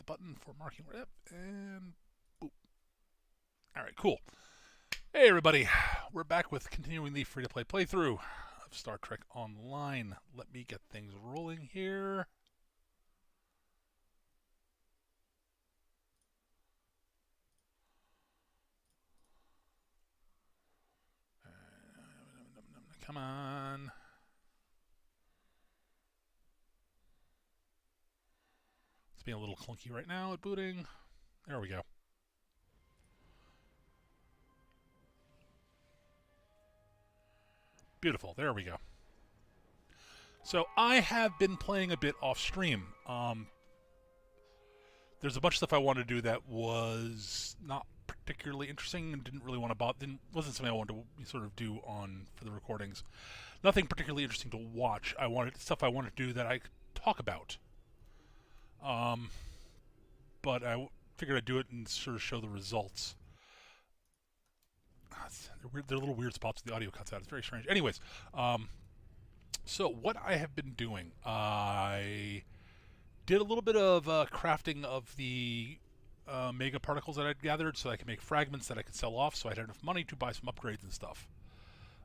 the button for marking rep, and boop. All right, cool. Hey, everybody. We're back with continuing the free-to-play playthrough of Star Trek Online. Let me get things rolling here. Come on. It's being a little clunky right now at booting. There we go. Beautiful. There we go. So I have been playing a bit off stream. There's a bunch of stuff I wanted to do that was not particularly interesting and didn't really want to wasn't something I wanted to sort of do on for the recordings. Nothing particularly interesting to watch. I wanted stuff I wanted to do that I could talk about. But I figured I'd do it and sort of show the results. They're little weird spots where the audio cuts out. It's very strange. Anyways, so what I have been doing, I did a little bit of crafting of the mega particles that I'd gathered so I could make fragments that I could sell off so I had enough money to buy some upgrades and stuff.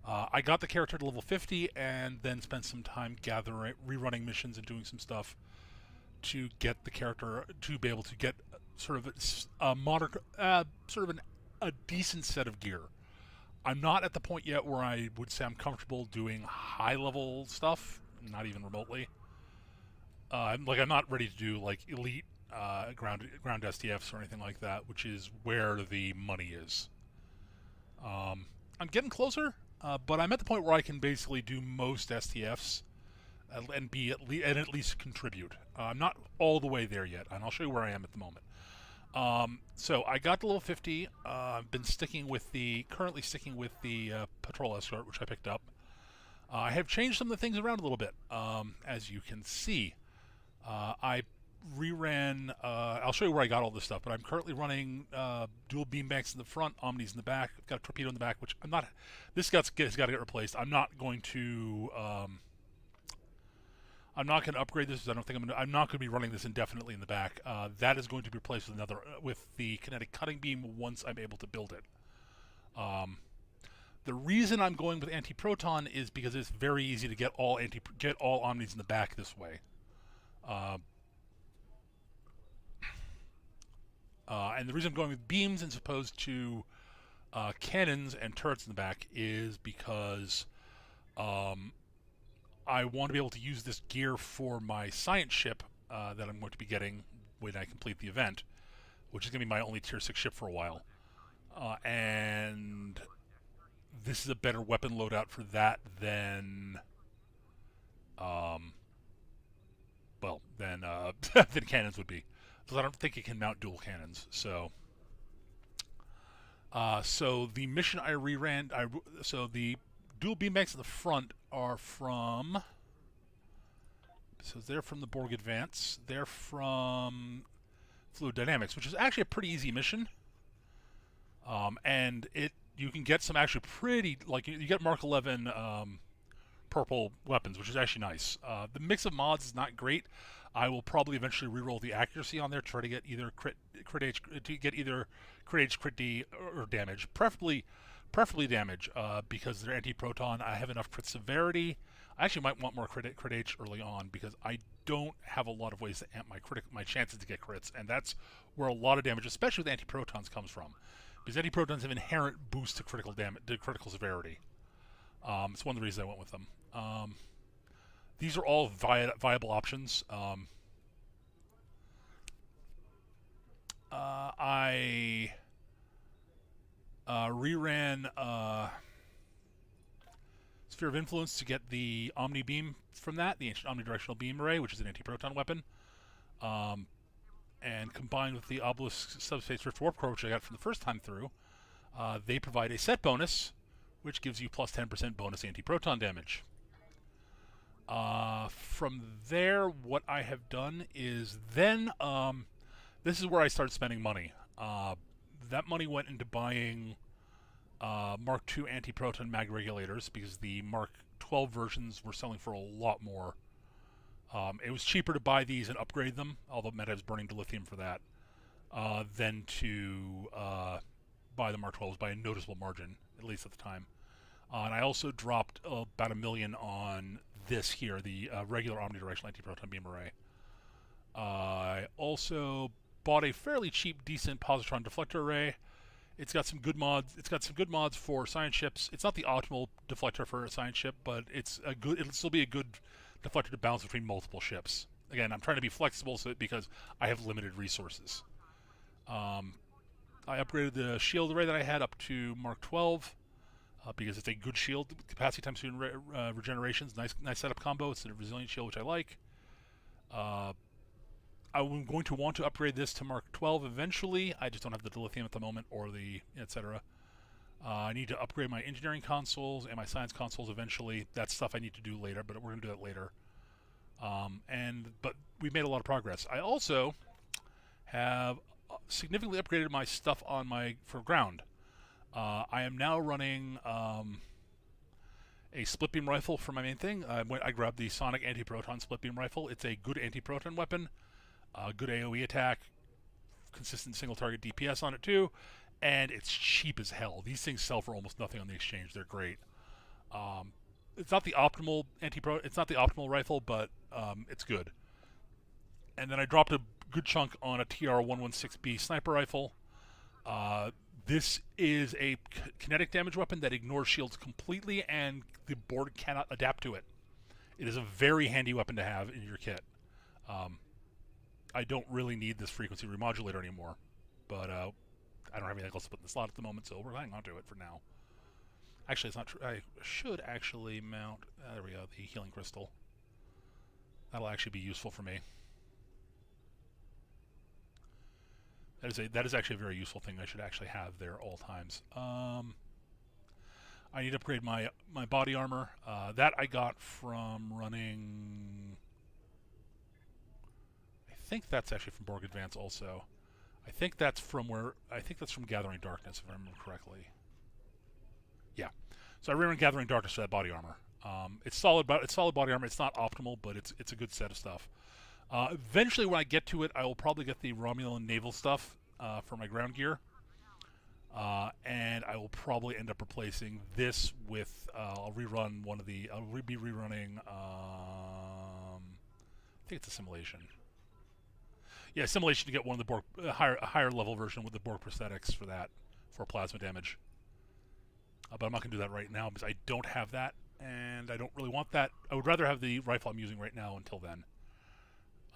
I got the character to level 50 and then spent some time rerunning missions and doing some stuff to get the character to be able to get sort of a modern, a decent set of gear. I'm not at the point yet where I would say I'm comfortable doing high-level stuff, not even remotely. I'm not ready to do like elite ground STFs or anything like that, which is where the money is. I'm getting closer, but I'm at the point where I can basically do most STFs and at least contribute. I'm not all the way there yet, and I'll show you where I am at the moment. So I got to level 50. I've been currently sticking with the patrol escort, which I picked up. I have changed some of the things around a little bit, as you can see. I reran. I'll show you where I got all this stuff, but I'm currently running dual beam banks in the front, omnis in the back. I've got a torpedo in the back, which I'm not. This has got to get replaced. I'm not going to. I'm not going to upgrade this. I'm not going to be running this indefinitely in the back. That is going to be replaced with the kinetic cutting beam once I'm able to build it. The reason I'm going with anti-proton is because it's very easy to get all omnis in the back this way. And the reason I'm going with beams as opposed to cannons and turrets in the back is because I want to be able to use this gear for my science ship that I'm going to be getting when I complete the event, which is going to be my only tier 6 ship for a while. And this is a better weapon loadout for that than than cannons would be. Because I don't think it can mount dual cannons. So the mission I reran, so the dual beambanks in the front are from. So they're from the Borg Advance. They're from Fluid Dynamics, which is actually a pretty easy mission. And you can get some actually pretty, like you get Mark 11 purple weapons, which is actually nice. The mix of mods is not great. I will probably eventually reroll the accuracy on there, try to get either crit H, crit D, or damage, preferably damage, because they're anti-proton. I have enough crit severity. I actually might want more crit H early on because I don't have a lot of ways to amp my chances to get crits, and that's where a lot of damage, especially with anti-protons, comes from. Because anti-protons have inherent boost to critical damage, to critical severity. It's one of the reasons I went with them. These are all viable options. I reran Sphere of Influence to get the Omni Beam from that, the Ancient Omnidirectional Beam Array, which is an anti-proton weapon. And combined with the Obelisk Subspace Rift Warp Core, which I got from the first time through, they provide a set bonus, which gives you plus 10% bonus anti-proton damage. From there, what I have done is then, this is where I started spending money. That money went into buying Mark II anti-proton mag regulators because the Mark 12 versions were selling for a lot more It was cheaper to buy these and upgrade them, although Meta is burning dilithium for that, than to buy the Mark 12s by a noticeable margin, at least at the time. And I also dropped about $1 million on this here, the regular omnidirectional anti-proton beam array. I also bought a fairly cheap, decent positron deflector array. It's got some good mods. It's got some good mods for science ships. It's not the optimal deflector for a science ship, but it's a good. It'll still be a good deflector to bounce between multiple ships. Again, I'm trying to be flexible because I have limited resources. I upgraded the shield array that I had up to Mark 12 because it's a good shield. Capacity times 2 regenerations. Nice setup combo. It's a resilient shield, which I like. I'm going to want to upgrade this to Mark 12 eventually. I just don't have the dilithium at the moment, or the etc. I need to upgrade my engineering consoles and my science consoles eventually. That's stuff I need to do later, but we're going to do that later. But we've made a lot of progress. I also have significantly upgraded my stuff on for ground. I am now running a split beam rifle for my main thing. I grabbed the Sonic anti-proton split beam rifle. It's a good anti-proton weapon. Good AoE attack, consistent single target DPS on it too, and it's cheap as hell. These things sell for almost nothing on the exchange. They're great. It's not the optimal It's not the optimal rifle, but it's good. And then I dropped a good chunk on a TR-116B sniper rifle. This is a kinetic damage weapon that ignores shields completely, and the board cannot adapt to it. It is a very handy weapon to have in your kit. I don't really need this frequency remodulator anymore, but I don't have anything else to put in the slot at the moment, so we're hanging on to it for now. Actually, it's not true. I should actually mount, there we go, the healing crystal. That'll actually be useful for me. That is actually a very useful thing I should actually have there at all times. I need to upgrade my body armor. That I got from running... I think that's actually from Borg Advance also. I think that's from Gathering Darkness, if I remember correctly. Yeah. So I rerun Gathering Darkness for that body armor. It's solid body armor. It's not optimal, but it's a good set of stuff. Eventually, when I get to it, I will probably get the Romulan naval stuff for my ground gear. And I will probably end up replacing this with, I'll be rerunning, I think it's a simulation. Yeah, simulation to get one of the Borg, a higher level version with the Borg prosthetics for that, for plasma damage. But I'm not going to do that right now because I don't have that, and I don't really want that. I would rather have the rifle I'm using right now until then.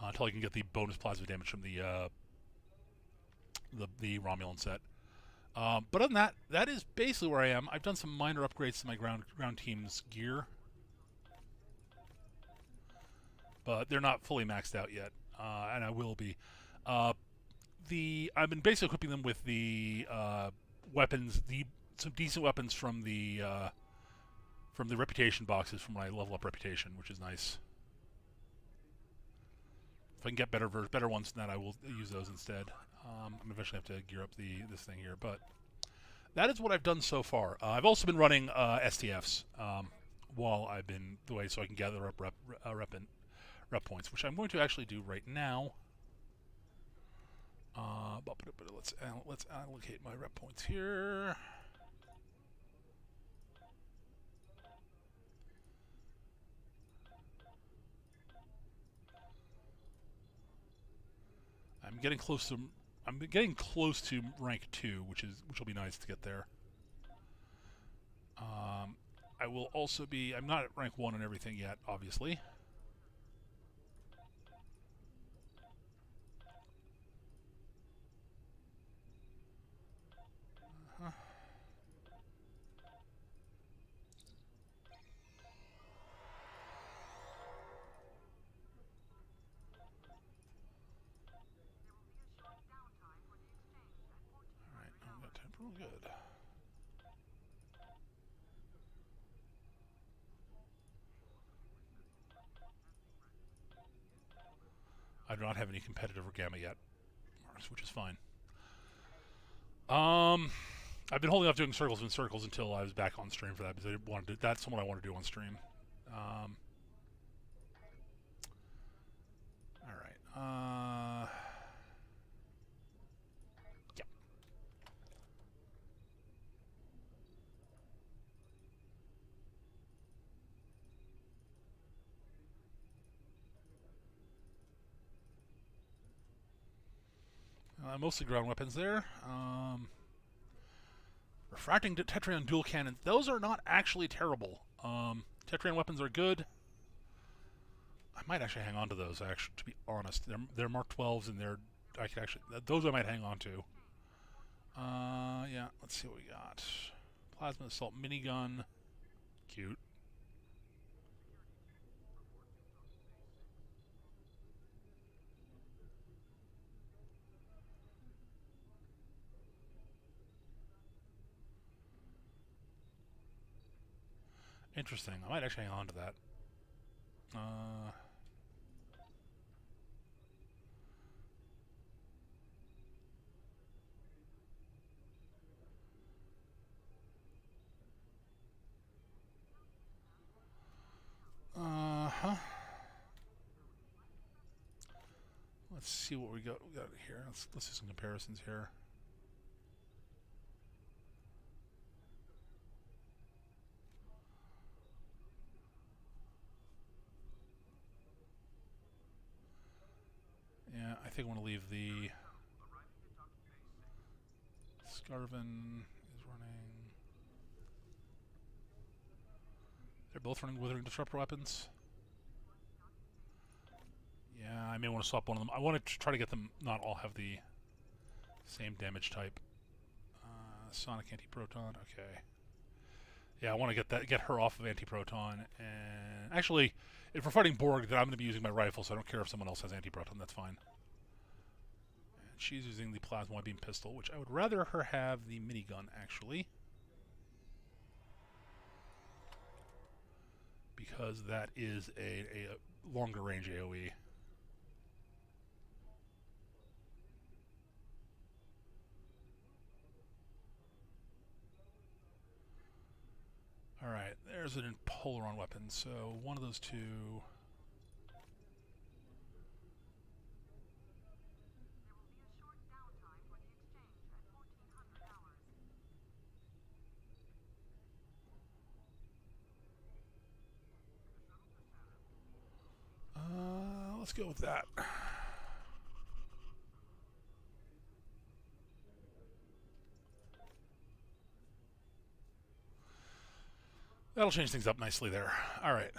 Until I can get the bonus plasma damage from the Romulan set. But other than that, that is basically where I am. I've done some minor upgrades to my ground team's gear, but they're not fully maxed out yet, and I will be. I've been basically equipping them with the weapons, some decent weapons from the reputation boxes from when I level up reputation, which is nice. If I can get better ones than that, I will use those instead. I'm eventually have to gear up this thing here, but that is what I've done so far. I've also been running STFs while I've been away, so I can gather up rep points, which I'm going to actually do right now. Let's allocate my rep points here. I'm getting close to rank 2, which will be nice to get there. I will also be. I'm not at rank 1 and everything yet, obviously. Good. I do not have any competitive or gamma yet, which is fine. I've been holding off doing circles and circles until I was back on stream for that because that's what I want to do on stream. Yeah. Mostly ground weapons there. Refracting Tetrion dual cannons. Those are not actually terrible. Tetrion weapons are good. I might actually hang on to those, actually, to be honest. They're Mark 12s, and I could actually... Those I might hang on to. Yeah, let's see what we got. Plasma assault minigun. Cute. Interesting. I might actually hang on to that. Uh-huh. Let's see what we got here. Let's do some comparisons here. Yeah, I think I want to leave the... Scarvin is running... They're both running Withering Disruptor weapons. Yeah, I may want to swap one of them. I want to try to get them not all have the same damage type. Sonic Anti-Proton, okay. Yeah, I want to get her off of Anti-Proton. And actually, if we're fighting Borg, then I'm going to be using my rifle, so I don't care if someone else has Anti-Proton, that's fine. And she's using the Plasma Beam Pistol, which I would rather her have the minigun, actually. Because that is a longer range AoE. Alright, there's an Polaron weapon, so one of those two... let's go with that. That'll change things up nicely there. Alright.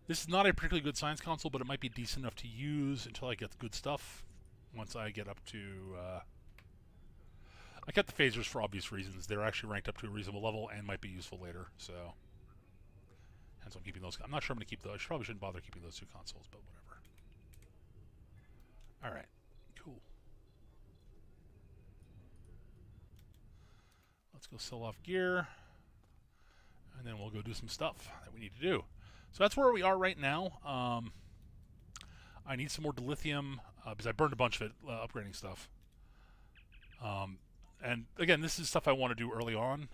This is not a particularly good science console, but it might be decent enough to use until I get the good stuff. Once I get up to... I kept the phasers for obvious reasons. They're actually ranked up to a reasonable level and might be useful later, so... Hence I'm keeping those. I'm not sure I'm going to keep those. I probably shouldn't bother keeping those two consoles, but whatever. Alright. Cool. Let's go sell off gear. And then we'll go do some stuff that we need to do. So that's where we are right now. I need some more dilithium because I burned a bunch of it upgrading stuff. And again, this is stuff I want to do early on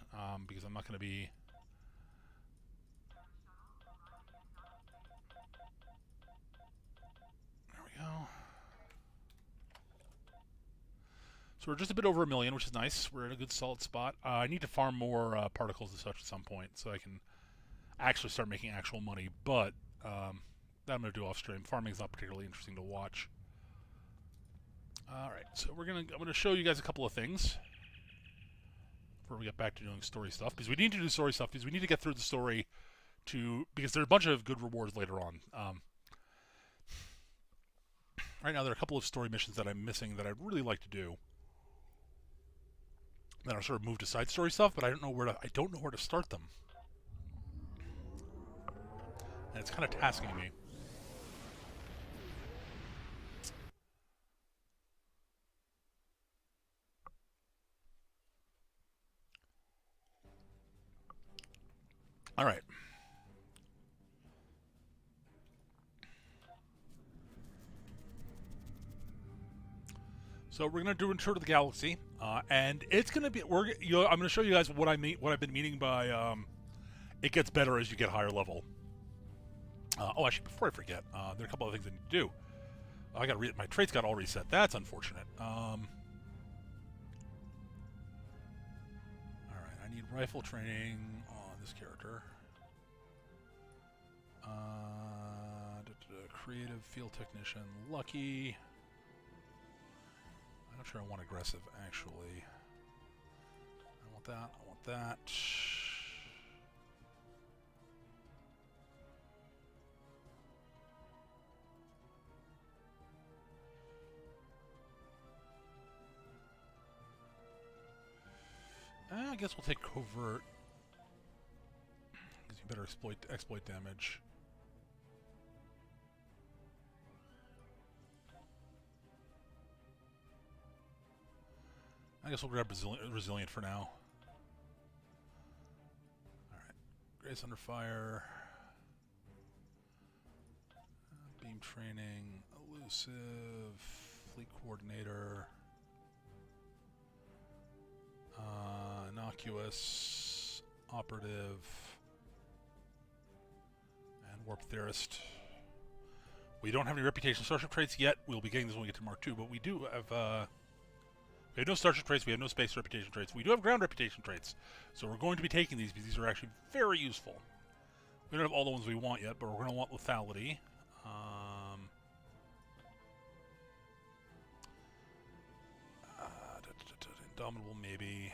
because I'm not going to be... There we go. So we're just a bit over 1 million, which is nice. We're in a good solid spot. I need to farm more particles and such at some point so I can actually start making actual money, but that I'm going to do off stream. Farming is not particularly interesting to watch. Alright, so I'm going to show you guys a couple of things before we get back to doing story stuff, because we need to do story stuff, because we need to get through the story because there are a bunch of good rewards later on. Right now there are a couple of story missions that I'm missing that I'd really like to do that are sort of moved to side story stuff, but I don't know where to start them. And it's kind of tasking me. All right. So we're gonna do a tour of the galaxy, and it's gonna be. I'm gonna show you guys what I mean. What I've been meaning by it gets better as you get higher level. Oh, actually, before I forget, there are a couple of things I need to do. I got to my traits got all reset. That's unfortunate. All right, I need rifle training on this character. Creative field technician, lucky. I'm not sure I want aggressive actually. I want that. I want that. I guess we'll take covert. Because you better exploit damage. I guess we'll grab resilient for now. Alright. Grace under fire. Beam training. Elusive. Fleet coordinator. Innocuous. Operative. And warp theorist. We don't have any reputation starship traits yet. We'll be getting this when we get to Mark II, but we do have we have no starship traits, we have no space reputation traits. We do have ground reputation traits, so we're going to be taking these because these are actually very useful. We don't have all the ones we want yet, but we're going to want lethality. Indomitable, maybe.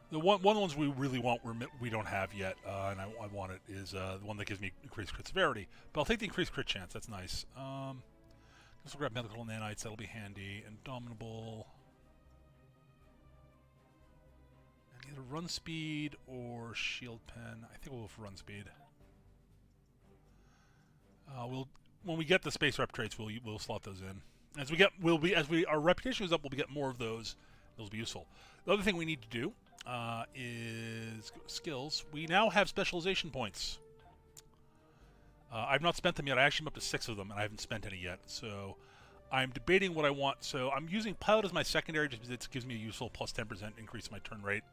The one of the ones we really want we don't have yet, and I want it, is the one that gives me increased crit severity. But I'll take the increased crit chance. That's nice. Guess we'll grab medical nanites. That'll be handy. Indomitable. And either run speed or shield pen. I think we'll go for run speed. When we get the space rep traits, we'll slot those in. As our reputation goes up, we'll get more of those. Those will be useful. The other thing we need to do is skills. We now have specialization points. I've not spent them yet. I actually am up to 6 of them, and I haven't spent any yet. So I'm debating what I want. So I'm using pilot as my secondary just because it gives me a useful plus 10% increase in my turn rate,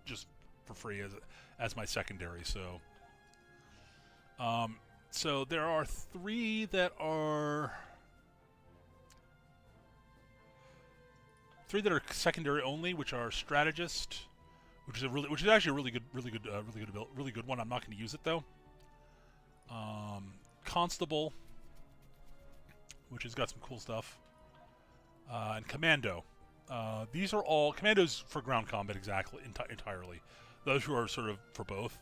just for free as my secondary. So there are 3 that are secondary only, which are strategist, which is actually a really good one. I'm not going to use it though. Constable, which has got some cool stuff, and commando. These are all commandos for ground combat entirely. Those who are sort of for both.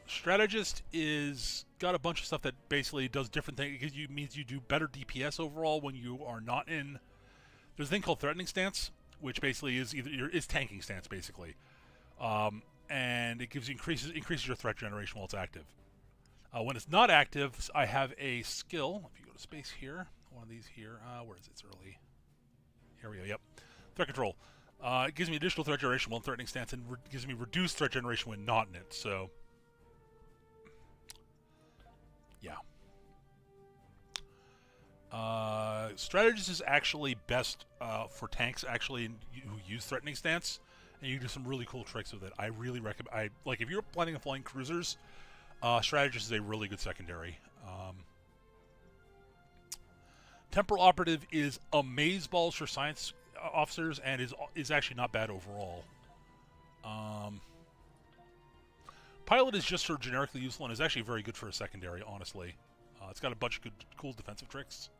Strategist is got a bunch of stuff that basically does different things. It means you do better DPS overall when you are not in. There's a thing called threatening stance, which basically is is tanking stance basically, and it gives you increases your threat generation while it's active. When it's not active, I have a skill. If you go to space here, one of these here. Where is it? It's early. Here we go. Yep, threat control. It gives me additional threat generation while in threatening stance, and gives me reduced threat generation when not in it. So, yeah. Strategist is actually best for tanks who use threatening stance, and you do some really cool tricks with it. I really recommend. If you're planning on flying cruisers, Strategist is a really good secondary. Temporal Operative is amazeballs for science officers, and is actually not bad overall. Pilot is just sort of generically useful, and is actually very good for a secondary, honestly. It's got a bunch of good, cool defensive tricks.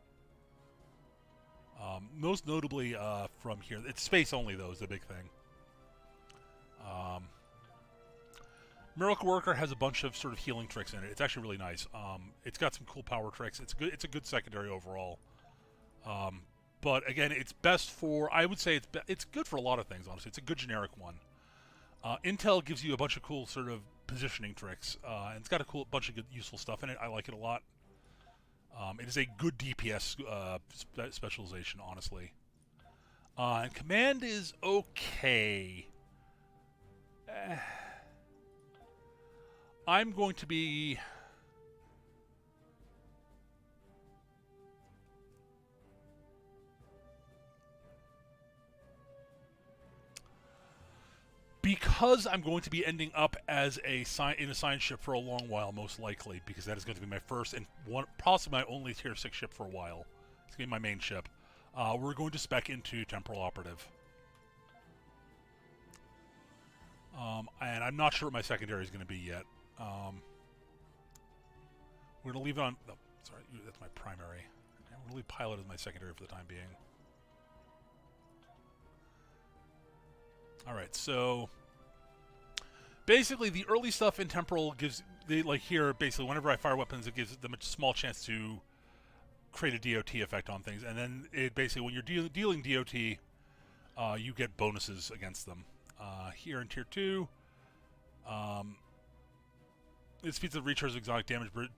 Most notably from here, it's space only though is the big thing. Miracle Worker has a bunch of sort of healing tricks in it. It's actually really nice. It's got some cool power tricks. It's a good secondary overall. But again, it's best for, I would say it's good for a lot of things. Honestly, it's a good generic one. Intel gives you a bunch of cool sort of positioning tricks, and it's got a cool bunch of good useful stuff in it. I like it a lot. It is a good DPS specialization, honestly. And command is okay. I'm going to be... Because I'm going to be ending up as in a science ship for a long while, most likely, because that is going to be my first and possibly my only tier 6 ship for a while. It's going to be my main ship. We're going to spec into Temporal Operative. And I'm not sure what my secondary is going to be yet. We're going to leave it on... Oh, sorry, that's my primary. I'm going to leave Pilot as my secondary for the time being. Alright, so... basically, the early stuff in Temporal gives... like here, basically, whenever I fire weapons, it gives them a small chance to create a DOT effect on things. And then, it basically, when you're dealing DOT, you get bonuses against them. Here in Tier 2... it speeds up recharge of exotic damage bridge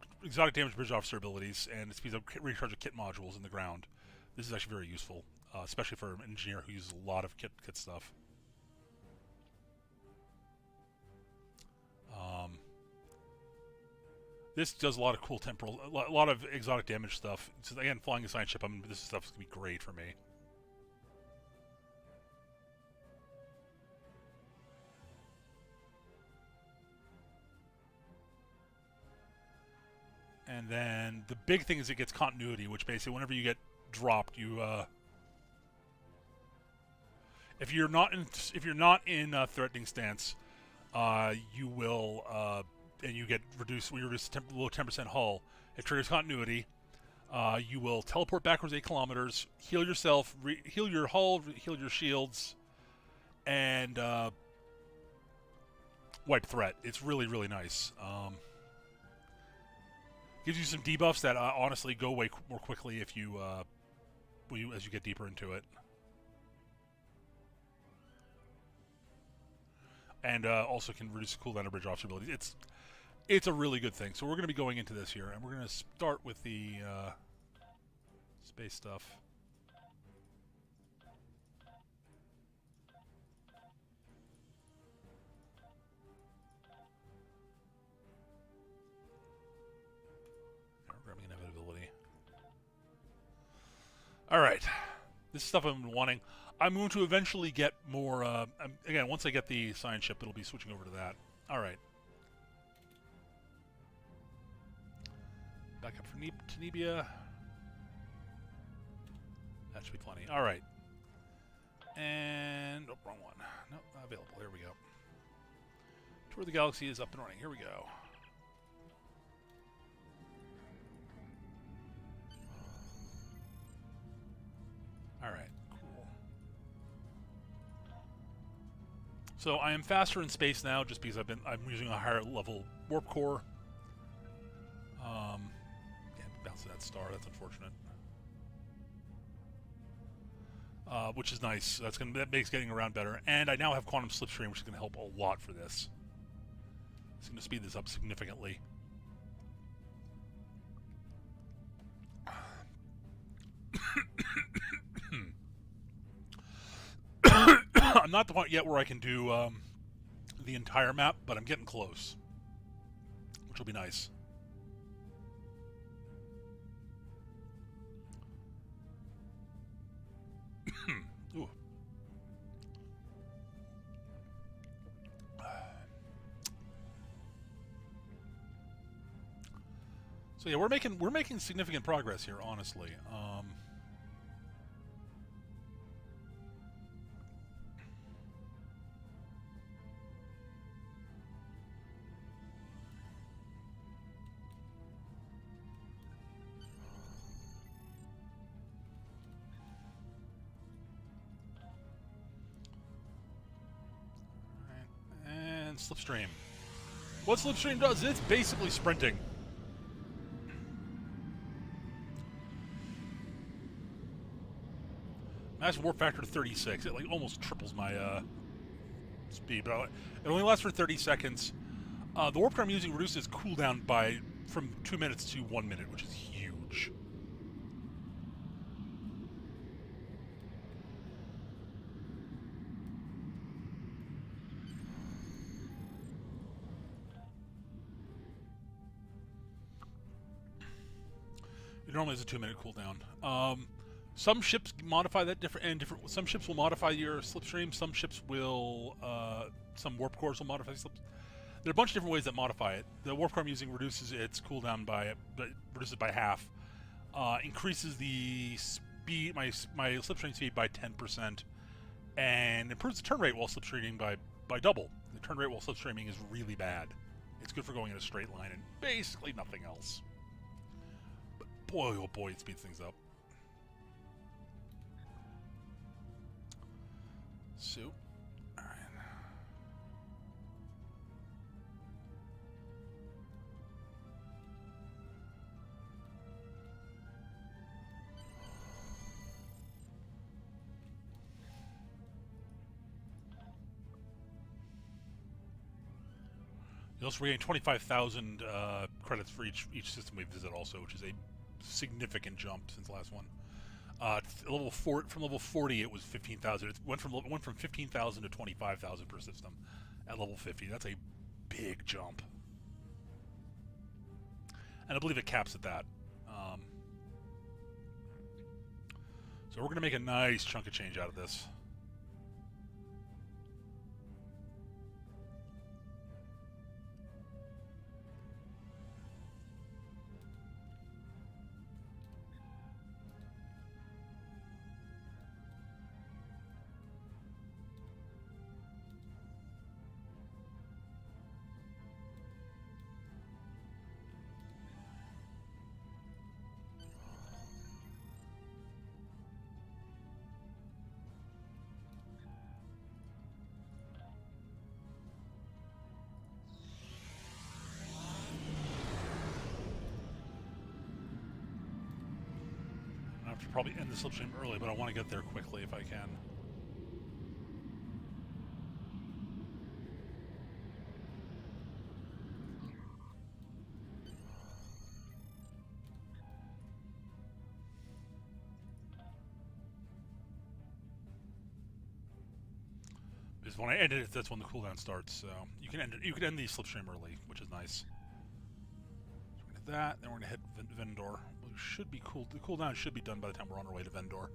officer abilities, and it speeds up recharge of kit modules in the ground. This is actually very useful, especially for an engineer who uses a lot of kit stuff. This does a lot of cool temporal, a lot of exotic damage stuff. So again, flying a science ship, this stuff is going to be great for me. And then the big thing is it gets continuity, which basically whenever you get dropped, you if you're not in threatening stance, you will and you get reduced. We reduce below 10% hull. It triggers continuity. You will teleport backwards 8 kilometers, heal yourself, heal your hull, heal your shields, and wipe threat. It's really, really nice. Gives you some debuffs that honestly go way more quickly if you as you get deeper into it. And also can reduce cooldown of bridge officer abilities. It's a really good thing. So we're going to be going into this here, and we're going to start with the space stuff. Grabbing inevitability. All right, this is stuff I've been wanting. I'm going to eventually get more. Again, once I get the science ship, it'll be switching over to that. All right. Back up for Tenebia. That should be plenty. All right. And oh, wrong one. Nope, not available. Here we go. Tour of the Galaxy is up and running. Here we go. All right. Cool. So I am faster in space now, just because I'm using a higher level warp core. Bounce to that star. That's unfortunate. Which is nice. That makes getting around better. And I now have quantum slipstream, which is going to help a lot for this. It's going to speed this up significantly. I'm not the point yet where I can do the entire map, but I'm getting close, which will be nice. Ooh. So yeah, we're making significant progress here, honestly. Slipstream. What Slipstream does, it's basically sprinting. Max warp factor to 36. It like almost triples my speed, but it only lasts for 30 seconds. The warp core I'm using reduces cooldown from 2 minutes to 1 minute, which is huge. It normally has a 2 minute cooldown. Some ships modify that different. Some ships will modify your slipstream. Some ships will. Some warp cores will modify slips. There are a bunch of different ways that modify it. The warp core I'm using reduces its cooldown by half. Increases the speed, my slipstream speed by 10%, and improves the turn rate while slipstreaming by double. The turn rate while slipstreaming is really bad. It's good for going in a straight line and basically nothing else. But boy, oh boy, it speeds things up. So, all right. You also regain 25,000 credits for each system we visit, also, which is a significant jump since the last one. From level 40, it was 15,000. It went from 15,000 to 25,000 per system at level 50. That's a big jump, and I believe it caps at that. So we're gonna make a nice chunk of change out of this. I have to probably end the slipstream early, but I want to get there quickly if I can. Because when I end it, that's when the cooldown starts. So you can end it. You can end the slipstream early, which is nice. So we're gonna hit that. Then we're gonna hit Vendor. Which should be cool. The cooldown should be done by the time we're on our way to Vendor.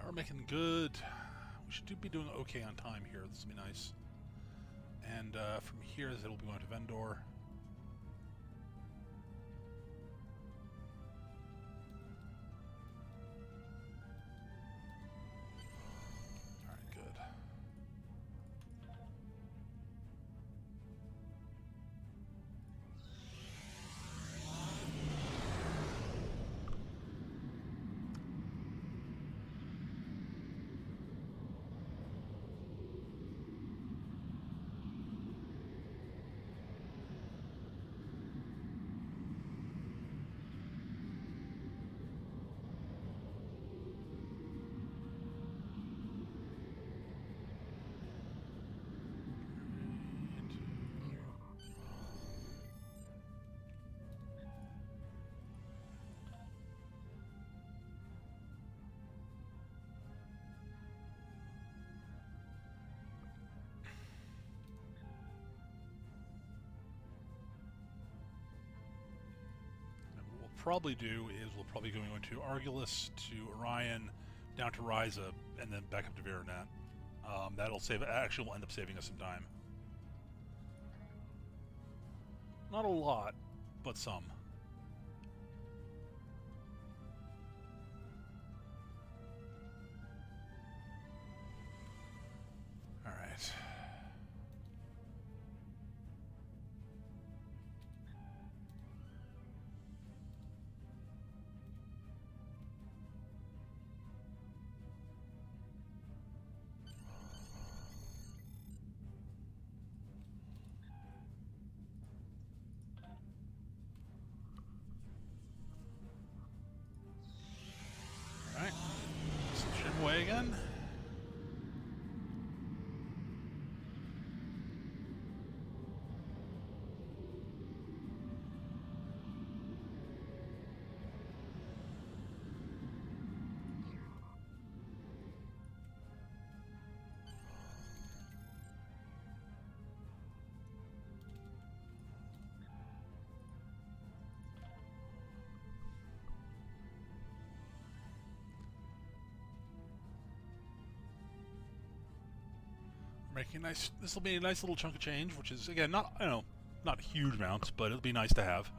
We're making good. We should be doing okay on time here. This will be nice. And from here, it'll be going to Vendor. All right, good. Probably do is we'll probably go into Argulus to Orion, down to Ryza, and then back up to Veronet. That'll save. Actually, will end up saving us some time. Not a lot, but some. All right. All right. away again. Making nice. This will be a nice little chunk of change, which is again not not huge amounts, but it'll be nice to have.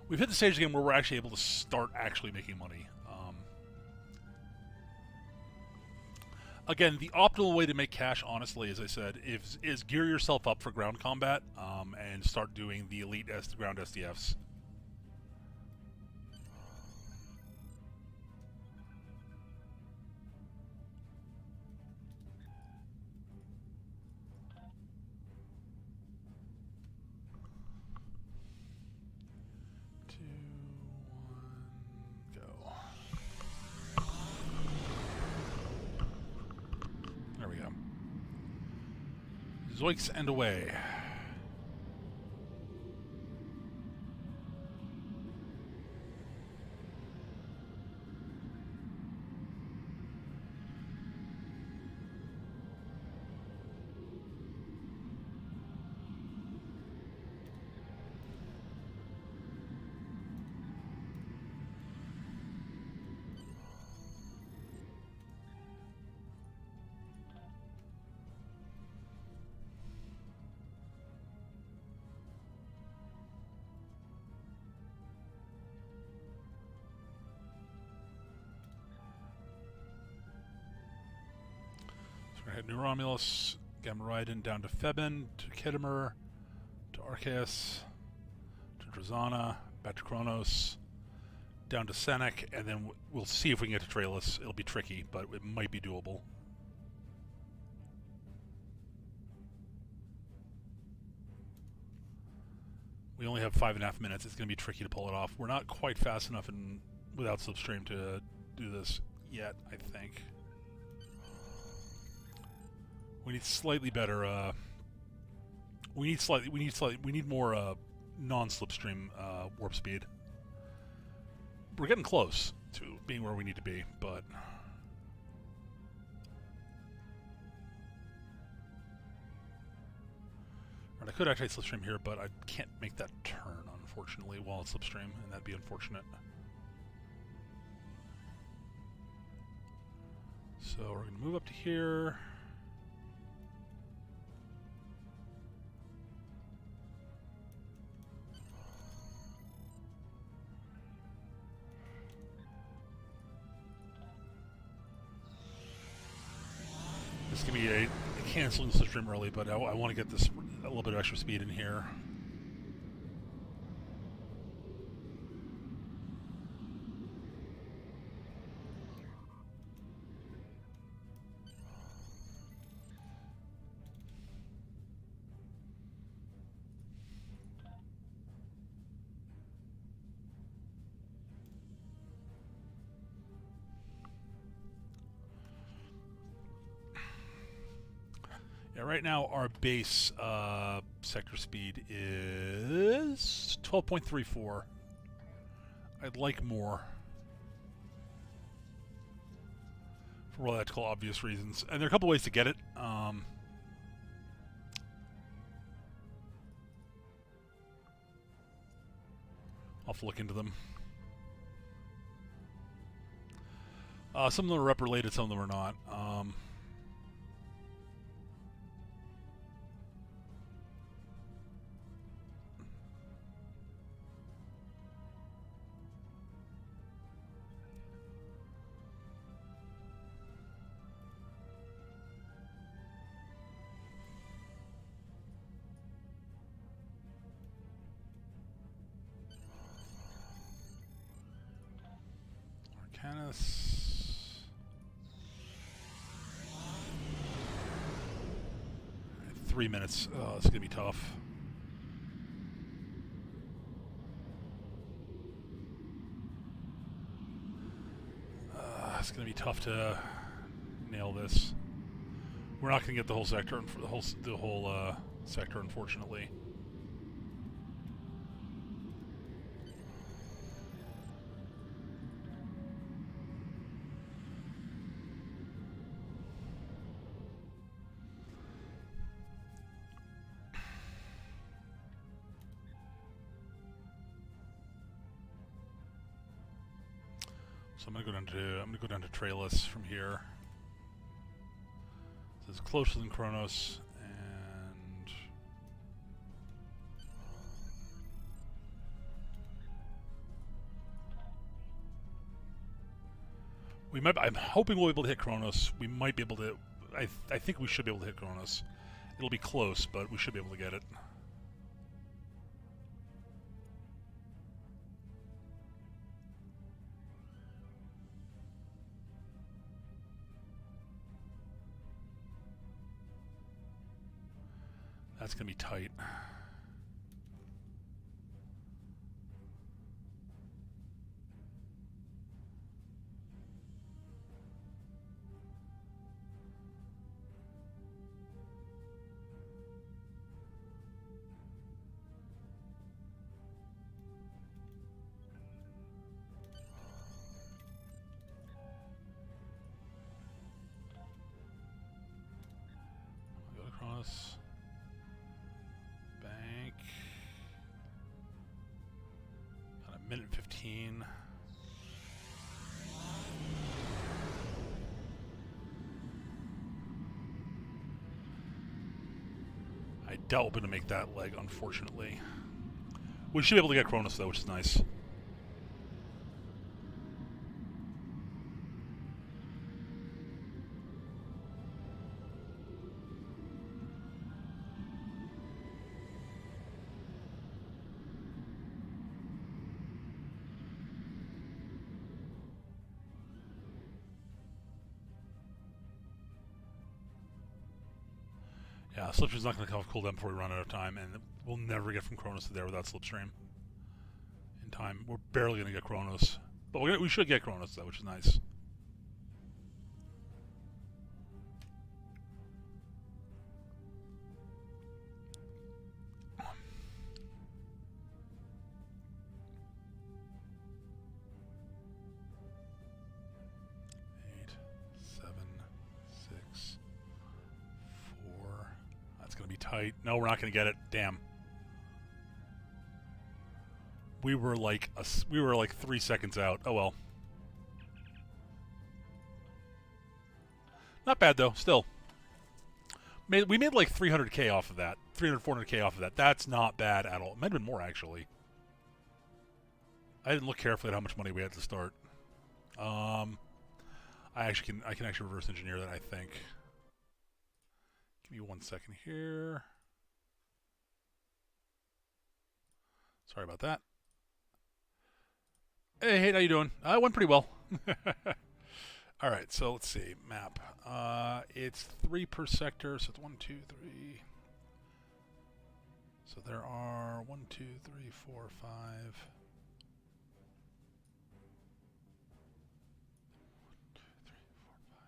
We've hit the stage again where we're actually able to start actually making money. Again, the optimal way to make cash, honestly, as I said, is gear yourself up for ground combat and start doing the elite ground SDFs. Zoinks and away. We're going to head New Romulus, Gamma Raiden down to Febin, to Khitomer, to Arceus, to Drazana, back to Kronos, down to Senec, and then we'll see if we can get to Trailus. It'll be tricky, but it might be doable. We only have 5.5 minutes. It's going to be tricky to pull it off. We're not quite fast enough without Slipstream to do this yet, I think. We need slightly better. We need more non-slipstream warp speed. We're getting close to being where we need to be, but I could actually slipstream here, but I can't make that turn, unfortunately, while it's slipstream, and that'd be unfortunate. So we're going to move up to here. This can be a canceling the slipstream early, but I want to get this a little bit of extra speed in here. Yeah, right now our base sector speed is 12.34. I'd like more. For all ethical obvious reasons. And there are a couple ways to get it. I'll have to look into them. Some of them are rep related, some of them are not. Arcanus. 3 minutes. Oh, it's gonna be tough. it's going to be tough to nail this. We're not going to get the whole sector, the whole sector, unfortunately. So I'm gonna go down to Trailus from here. This is closer than Kronos, and we might. I'm hoping we'll be able to hit Kronos. We might be able to. I think we should be able to hit Kronos. It'll be close, but we should be able to get it. That's going to be tight. Go across. Bank. Got a minute 15. I doubt we're going to make that leg, unfortunately. We should be able to get Kronos, though, which is nice. Yeah, Slipstream's not going to come off cooldown before we run out of time, and we'll never get from Kronos to there without Slipstream. In time, we're barely going to get Kronos. But we should get Kronos, though, which is nice. Tight. No, we're not going to get it. Damn. We were like 3 seconds out. Oh well. Not bad though. Still, we made like 300k off of that. 400k off of that. That's not bad at all. It might have been more actually. I didn't look carefully at how much money we had to start. I can actually reverse engineer that, I think. Give me 1 second here. Sorry about that. Hey, how you doing? It went pretty well. All right, so let's see. Map. It's 3 per sector, so it's 1, 2, 3. So there are 1, 2, 3, 4, 5.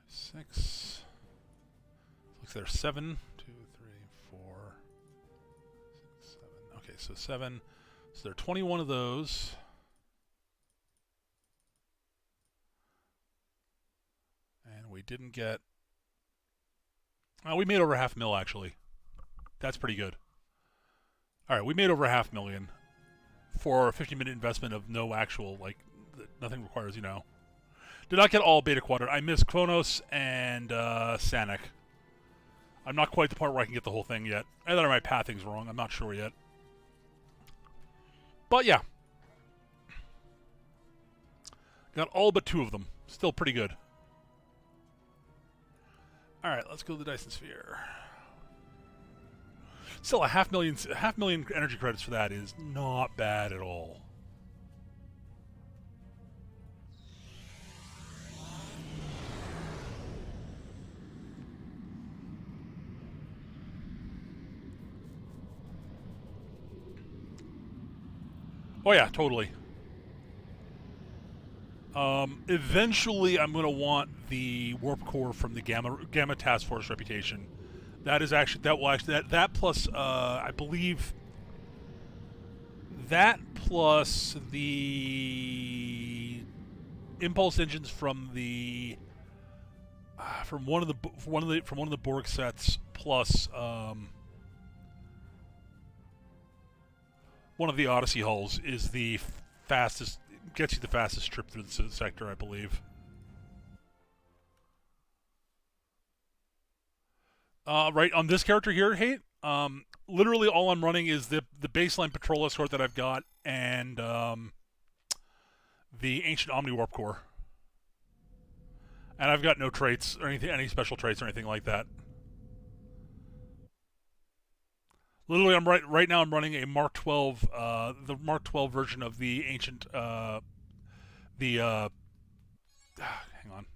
6. Looks like there's 7. 2, 3, 4, 6, 7. Okay, so 7. So there are 21 of those. And we didn't get... we made over $500,000 actually. That's pretty good. All right, we made over $500,000 for a 50-minute investment of no actual, like, nothing requires, you know. Did not get all Beta Quadrant. I missed Kronos and Sanic. I'm not quite the part where I can get the whole thing yet. Either my pathing's wrong. I'm not sure yet. But yeah. Got all but 2 of them. Still pretty good. Alright, let's go to the Dyson Sphere. Still, a half million energy credits for that is not bad at all. Oh yeah, totally. Eventually, I'm going to want the warp core from the Gamma Task Force reputation. That is actually that plus I believe that plus the impulse engines from the from one of the Borg sets plus one of the Odyssey hulls is the fastest, gets you the fastest trip through the sector, I believe. Right on this character here, Hate. Literally all I'm running is the baseline patrol escort that I've got and the ancient Omni Warp Core. And I've got no traits or anything, any special traits or anything like that. Literally, right now I'm running a Mark 12, the Mark 12 version of the ancient, hang on.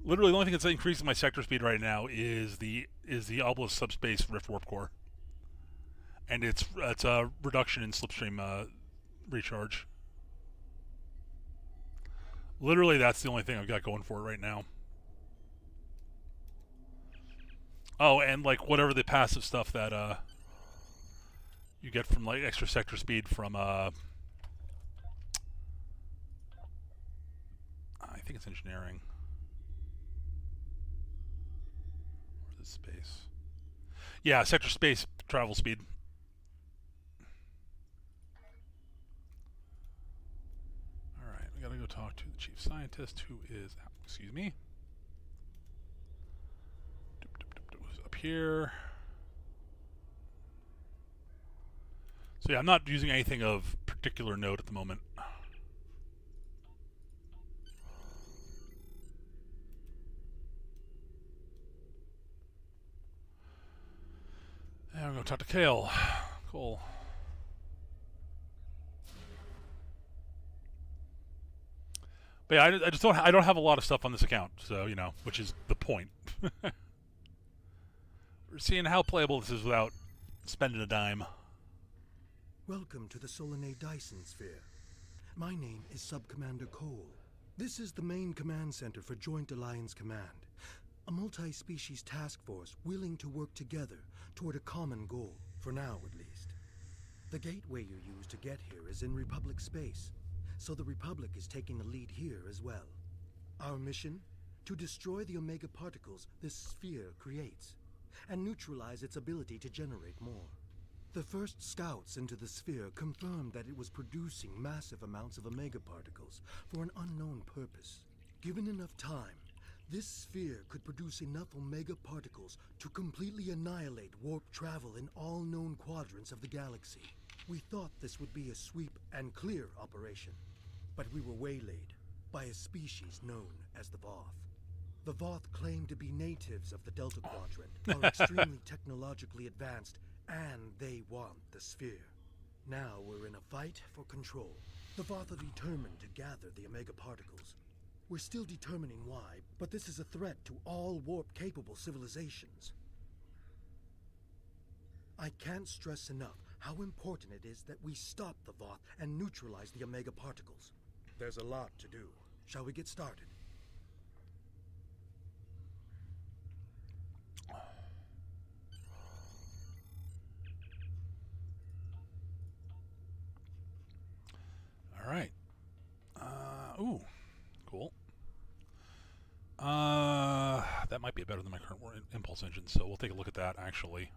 Literally, the only thing that's increasing my sector speed right now is the Obelisk Subspace Rift Warp Core, and it's a reduction in slipstream recharge. Literally, that's the only thing I've got going for it right now. Oh, and like whatever the passive stuff that you get from like extra sector speed from I think it's engineering. Or is it space? Yeah, sector space travel speed. Alright, we gotta go talk to the chief scientist who is, excuse me, up here. So yeah, I'm not using anything of particular note at the moment. And I'm gonna talk to Kale. Cool. But yeah, I just don't have a lot of stuff on this account, so you know, which is the point. We're seeing how playable this is without spending a dime. Welcome to the Solanae Dyson Sphere. My name is Sub-Commander Cole. This is the main command center for Joint Alliance Command, a multi-species task force willing to work together toward a common goal, for now at least. The gateway you use to get here is in Republic space, so the Republic is taking the lead here as well. Our mission? To destroy the Omega particles this sphere creates, and neutralize its ability to generate more. The first scouts into the sphere confirmed that it was producing massive amounts of Omega particles for an unknown purpose. Given enough time, this sphere could produce enough Omega particles to completely annihilate warp travel in all known quadrants of the galaxy. We thought this would be a sweep and clear operation, but we were waylaid by a species known as the Voth. The Voth claim to be natives of the Delta Quadrant, are extremely technologically advanced, and they want the sphere. Now we're in a fight for control. The Voth are determined to gather the Omega particles. We're still determining why, but this is a threat to all warp-capable civilizations. I can't stress enough how important it is that we stop the Voth and neutralize the Omega particles. There's a lot to do. Shall we get started? All right. Ooh, cool. That might be better than my current impulse engine, so we'll take a look at that actually.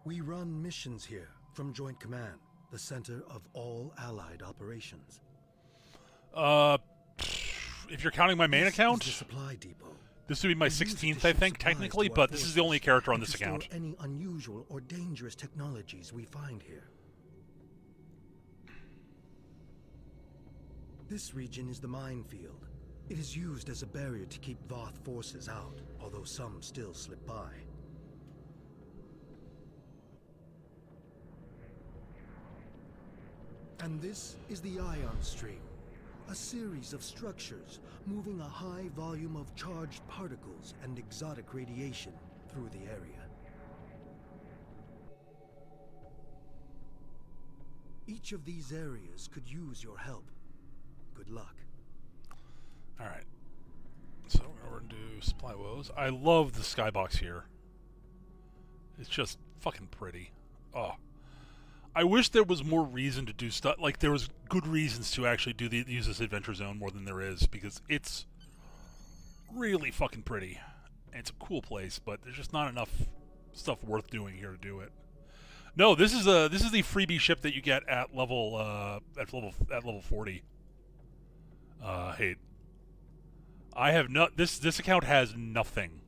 We run missions here from Joint Command, the center of all Allied operations. If you're counting my main account, This is the supply depot. this would be my 16th, I think, technically, but this is the only character on this account. Any unusual or dangerous technologies we find here. This region is the minefield. It is used as a barrier to keep Voth forces out, although some still slip by. And this is the ion stream, a series of structures moving a high volume of charged particles and exotic radiation through the area. Each of these areas could use your help. Good luck. Alright. So we're going to do supply woes. I love the skybox here. It's just fucking pretty. Oh. I wish there was more reason to do stuff. Like, there was good reasons to actually use this adventure zone more than there is, because it's really fucking pretty. And it's a cool place, but there's just not enough stuff worth doing here to do it. No, this is the freebie ship that you get at level 40. Hey, I have not. This account has nothing.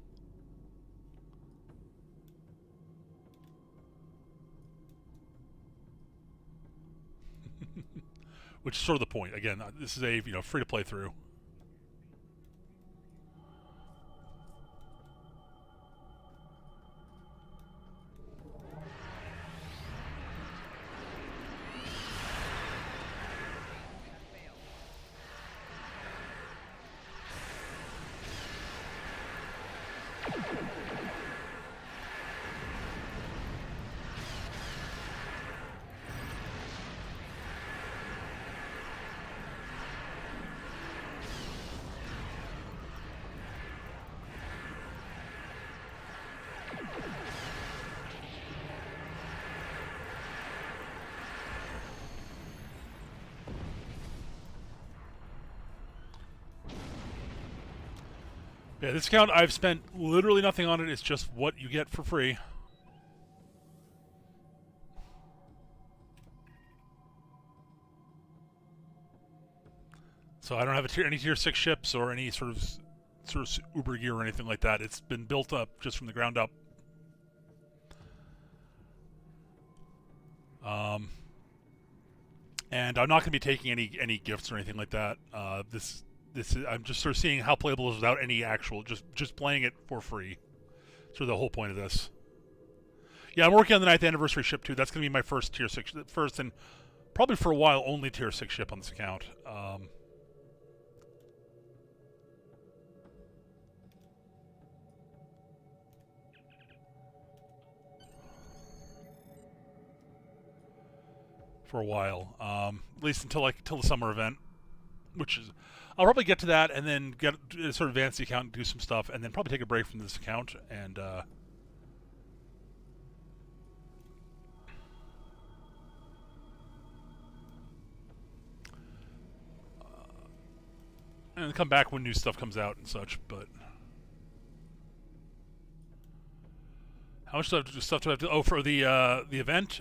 Which is sort of the point. Again, this is a free to play through. Yeah, this account, I've spent literally nothing on it. It's just what you get for free. So I don't have any tier 6 ships or any sort of uber gear or anything like that. It's been built up just from the ground up. And I'm not going to be taking any gifts or anything like that. This is, I'm just sort of seeing how playable it is without any actual, just playing it for free. Sort of the whole point of this. Yeah, I'm working on the 9th anniversary ship too. That's going to be my first tier 6, first and probably for a while only tier 6 ship on this account. For a while, at least until the summer event, which is, I'll probably get to that and then get sort of advance the account and do some stuff, and then probably take a break from this account and come back when new stuff comes out and such. But how much stuff do I have to? Oh, for the event.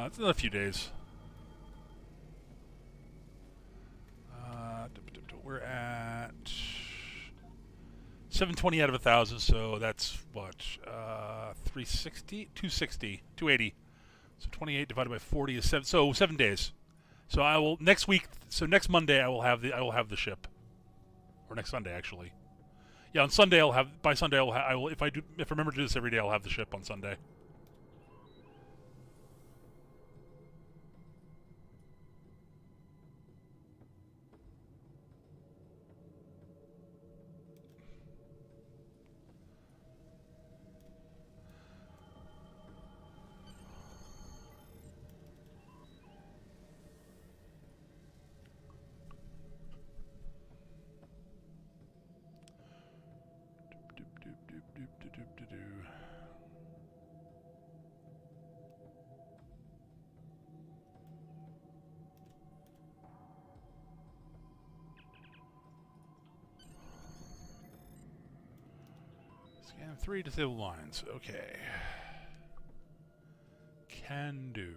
It's another few days. We're at 720 out of 1,000, so that's what 360, 260, 280. So 28 divided by 40 is 7. So 7 days. So I will next week. So next Monday I will have the ship, or next Sunday actually. Yeah, on Sunday I'll have. By Sunday I will. If I remember to do this every day, I'll have the ship on Sunday. Scan 3 disabled lines. Okay. Can do.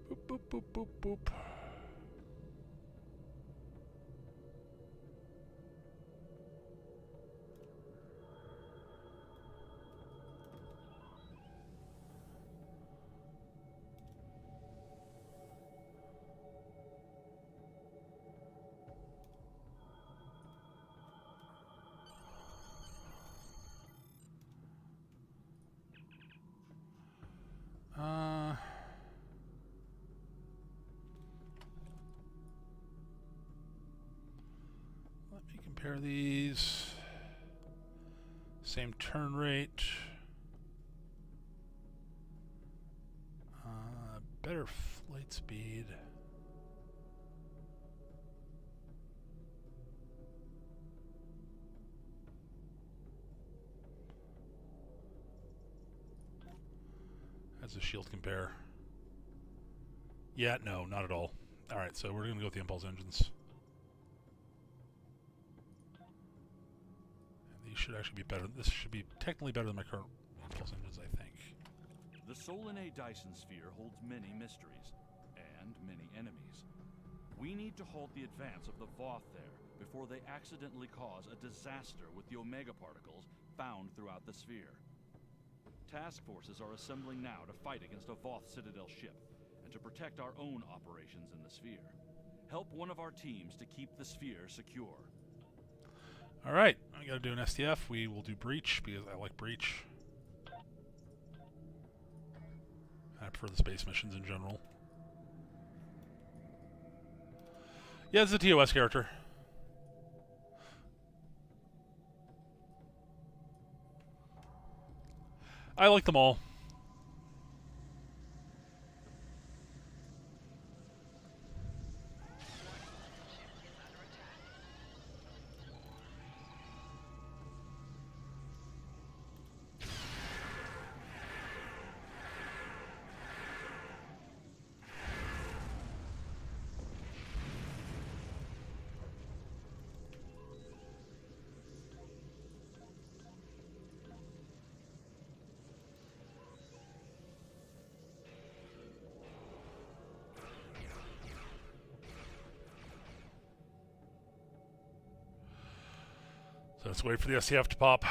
Boop, boop, boop, boop, boop. compare these. Same turn rate. Better flight speed. As a shield compare. Yeah, no, not at all. Alright, so we're going to go with the impulse engines. And these should actually be better. This should be technically better than my current impulse engines, I think. The Solanae Dyson Sphere holds many mysteries, and many enemies. We need to halt the advance of the Voth there before they accidentally cause a disaster with the Omega particles found throughout the sphere. Task forces are assembling now to fight against a Voth Citadel ship, and to protect our own operations in the sphere. Help one of our teams to keep the sphere secure. Alright, I gotta do an STF. We will do Breach, because I like Breach. I prefer the space missions in general. Yeah, it's a TOS character. I like them all. So let's wait for the SCF to pop.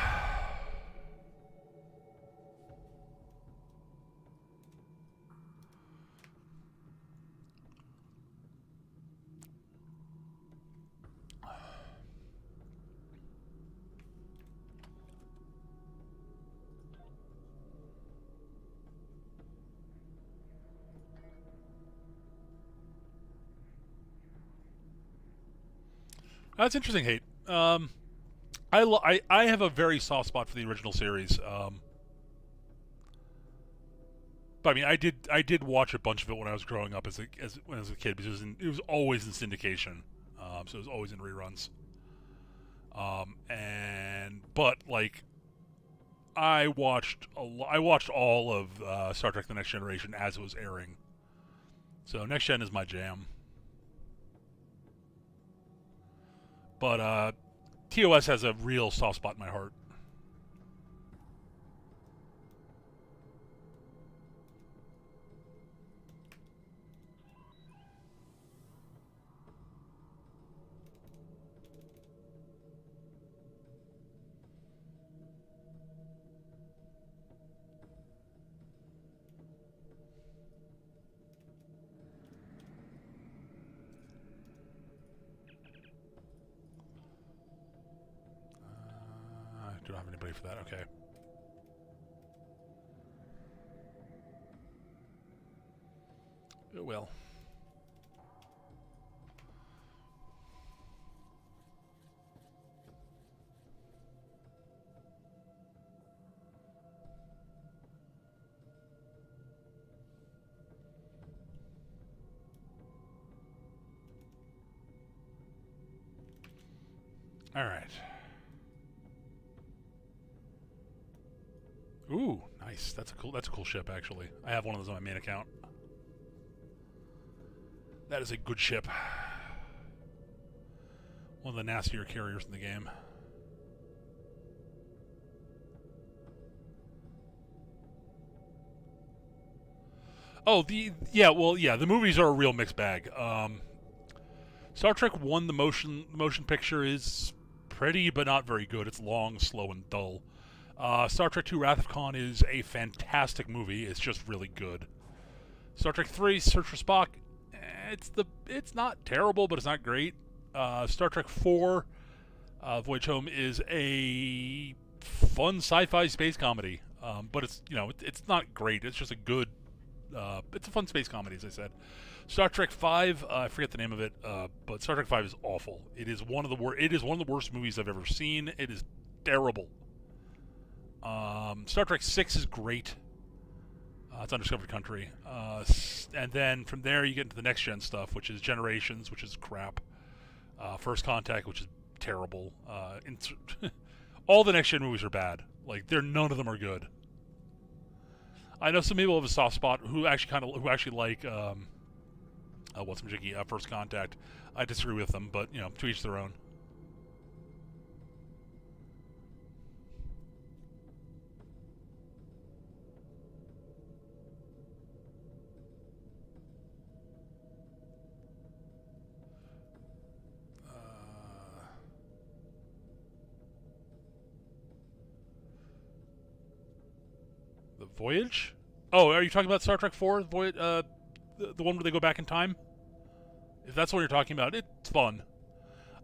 That's interesting, Hate. I have a very soft spot for the original series. But I mean, I did watch a bunch of it when I was growing up as a kid, because it was always in syndication, so it was always in reruns. But like, I watched all of Star Trek: The Next Generation as it was airing. So Next Gen is my jam. But TOS has a real soft spot in my heart. I don't have anybody for that. Okay. Oh well. All right. Ooh, nice. That's a cool ship, actually. I have one of those on my main account. That is a good ship. One of the nastier carriers in the game. Oh, the movies are a real mixed bag. Star Trek 1, the motion picture is pretty but not very good. It's long, slow, and dull. Star Trek 2 Wrath of Khan is a fantastic movie. It's just really good. Star Trek 3 Search for Spock, it's not terrible, but it's not great. Star Trek 4 Voyage Home is a fun sci-fi space comedy, but it's not great. It's just a good It's a fun space comedy, as I said. Star Trek V, I forget the name of it, but Star Trek V is awful. It is one of the worst movies I've ever seen. It is terrible. Star Trek VI is great. It's Undiscovered Country. And then from there you get into the next gen stuff, which is Generations, which is crap. First Contact, which is terrible. All the next gen movies are bad. Like, none of them are good. I know some people have a soft spot who actually like First Contact. I disagree with them, but to each their own. The Voyage? Oh, are you talking about Star Trek 4? The one where they go back in time? If that's what you're talking about, it's fun.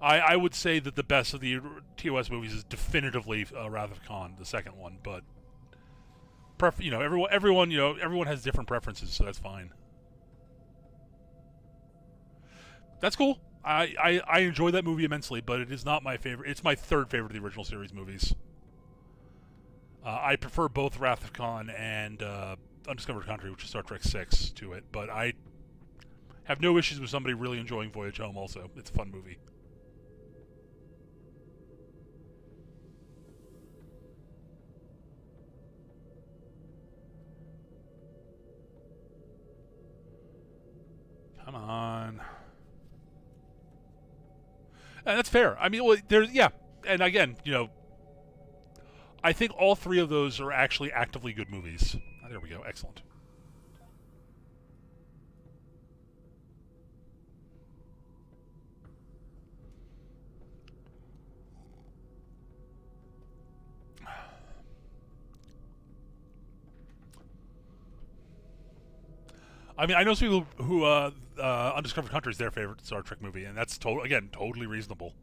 I would say that the best of the TOS movies is definitively Wrath of Khan, the second one, but everyone has different preferences, so that's fine. That's cool. I enjoy that movie immensely, but it is not my favorite. It's my third favorite of the original series movies. I prefer both Wrath of Khan and Undiscovered Country, which is Star Trek 6, to it, but I have no issues with somebody really enjoying Voyage Home also. It's a fun movie. Come on. And that's fair. I mean, and again, I think all three of those are actually actively good movies. Oh, there we go. Excellent. I mean, I know some people who Undiscovered Country is their favorite Star Trek movie, and that's totally reasonable.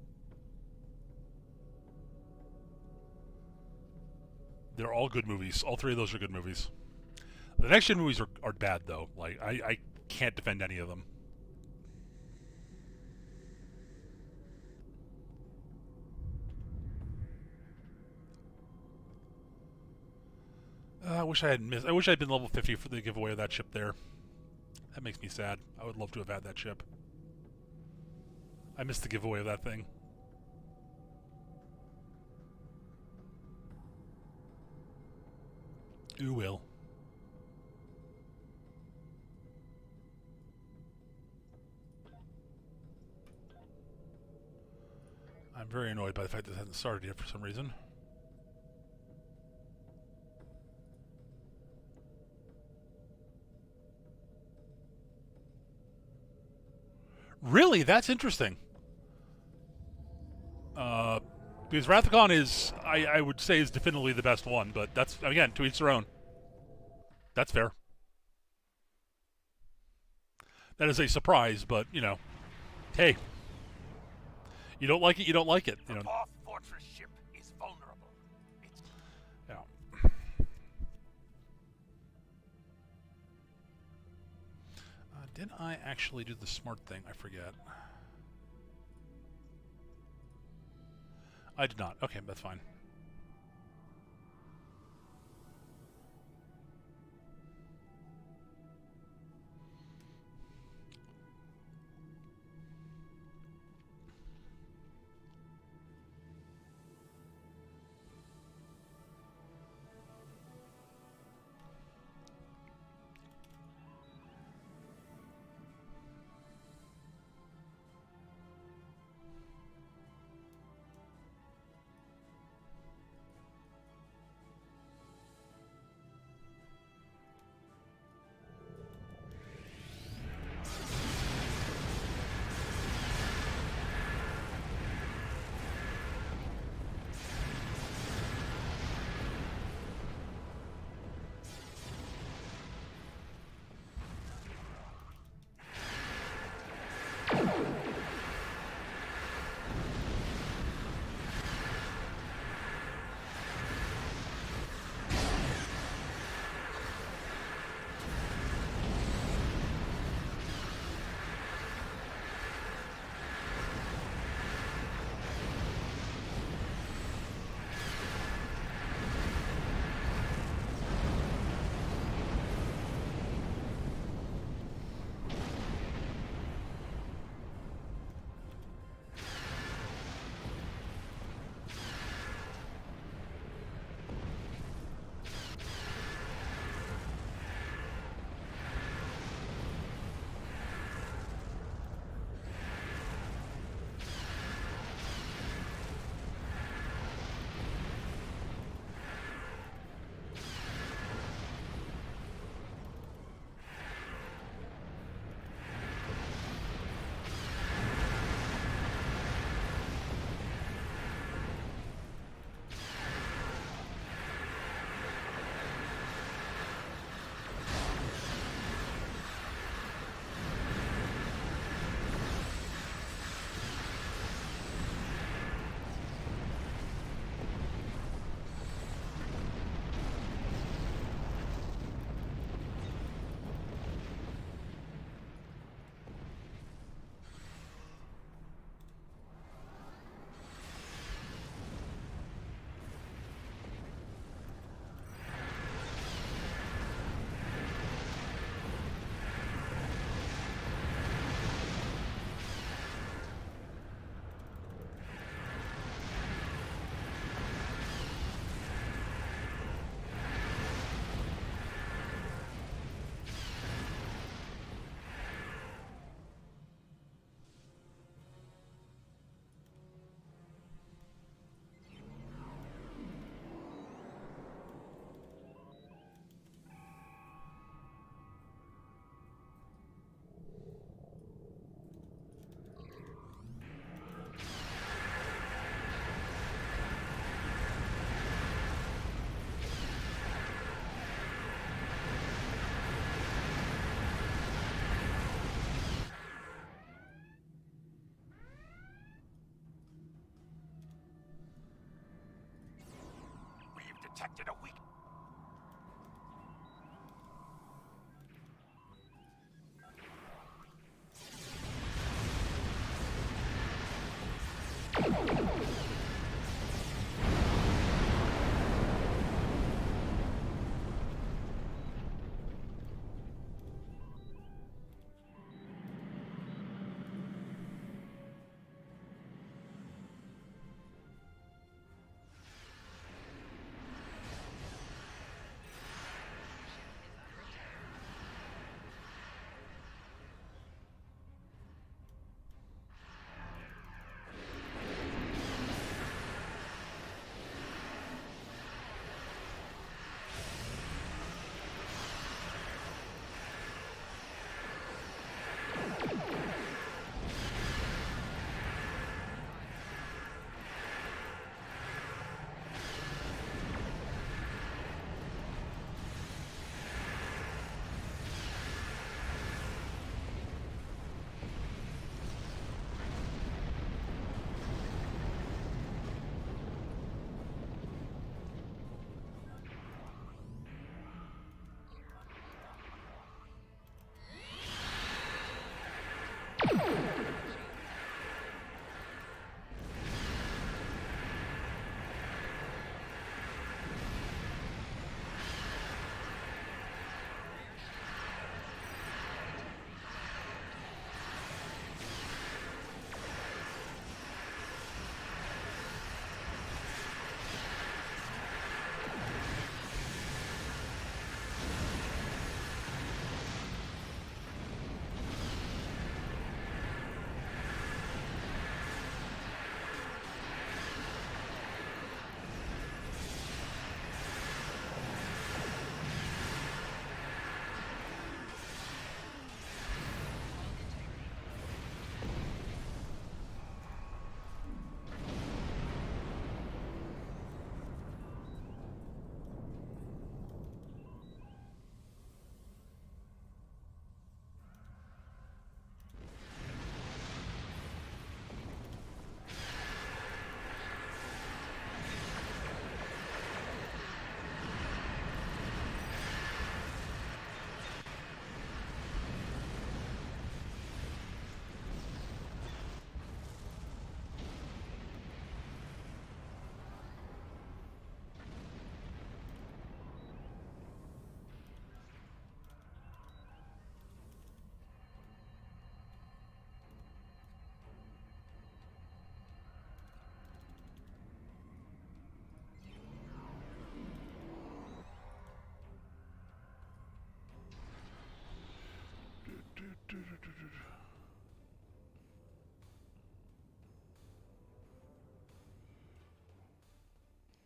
They're all good movies. All three of those are good movies. The next gen movies are bad, though. Like, I can't defend any of them. I wish I had been level 50 for the giveaway of that ship there. That makes me sad. I would love to have had that ship. I missed the giveaway of that thing. Ooh, will. I'm very annoyed by the fact that it hasn't started yet for some reason. Really? That's interesting. Because Wrath of Khan is, I would say, is definitively the best one, but that's, again, to each their own. That's fair. That is a surprise, but, hey. You don't like it, you don't like it. The Hoth Fortress ship is vulnerable. Yeah. Did I actually do the smart thing? I forget. I did not. Okay, that's fine. to the weak.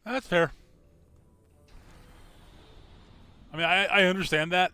That's fair. I mean, I understand that.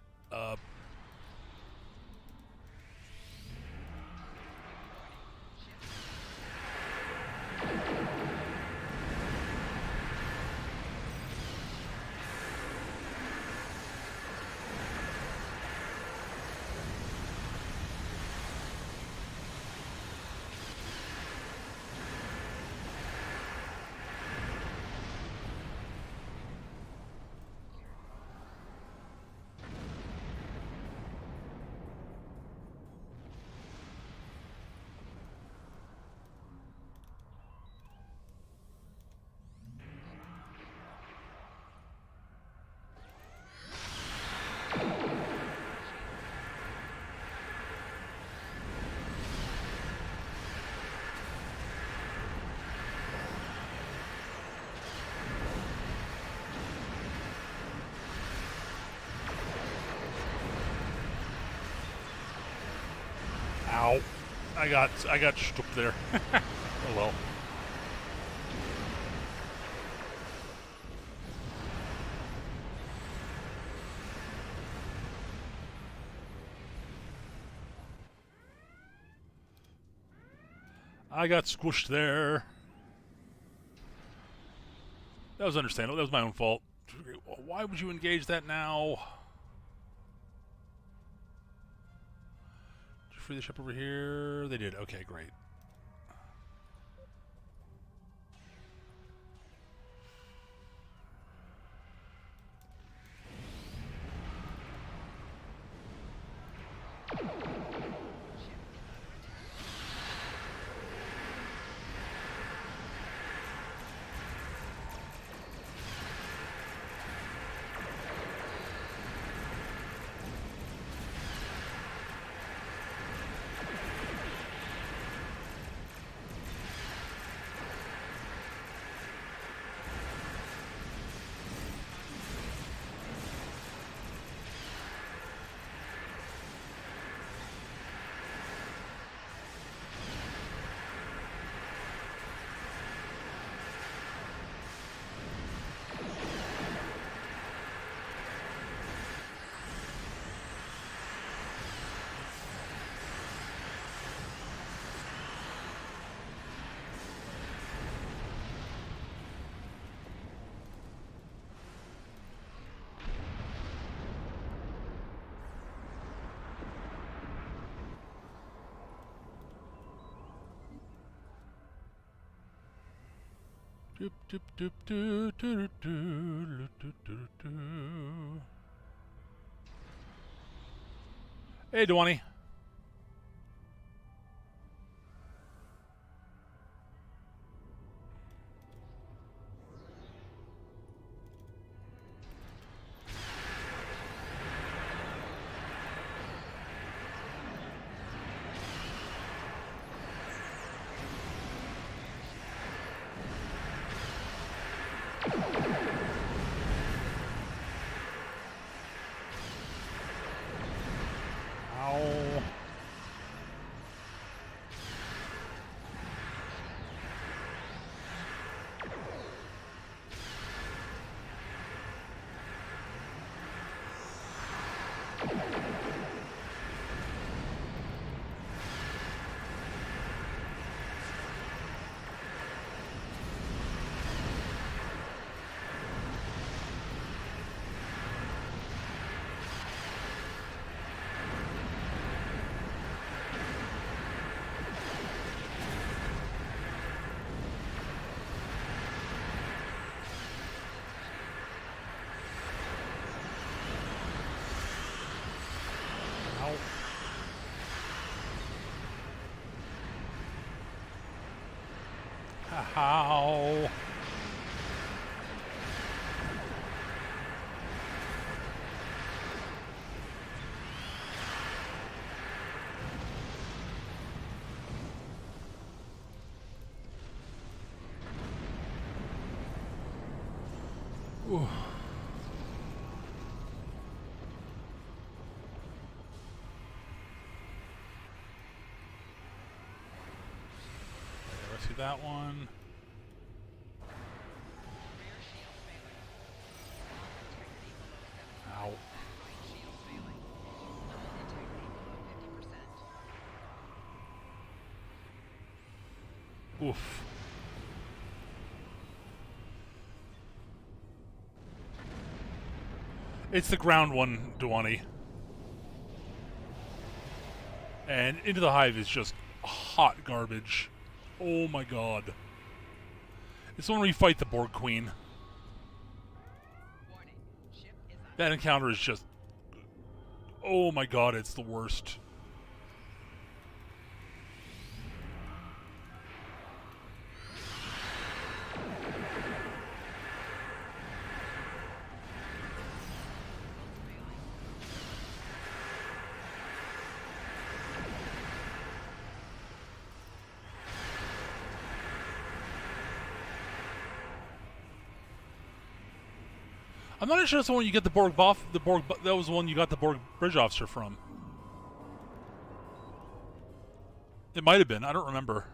Ow. I got stooped there. Oh well. I got squished there. That was understandable. That was my own fault. Why would you engage that now? Did you free the ship over here? They did. Okay, great. Doop, doop, doop, doo, doo, doo, doo, doo, doo, doo. Hey, Dwani. Ow. Ow. Ow. Ooh. Rescue that one. Ow. Oof. It's the ground one, Dwani. And Into the Hive is just hot garbage. Oh my god. It's the one where you fight the Borg Queen. That encounter is just... Oh my god, it's the worst. I'm not sure that's the one you get the Borg buff. That was the one you got the Borg bridge officer from. It might have been. I don't remember.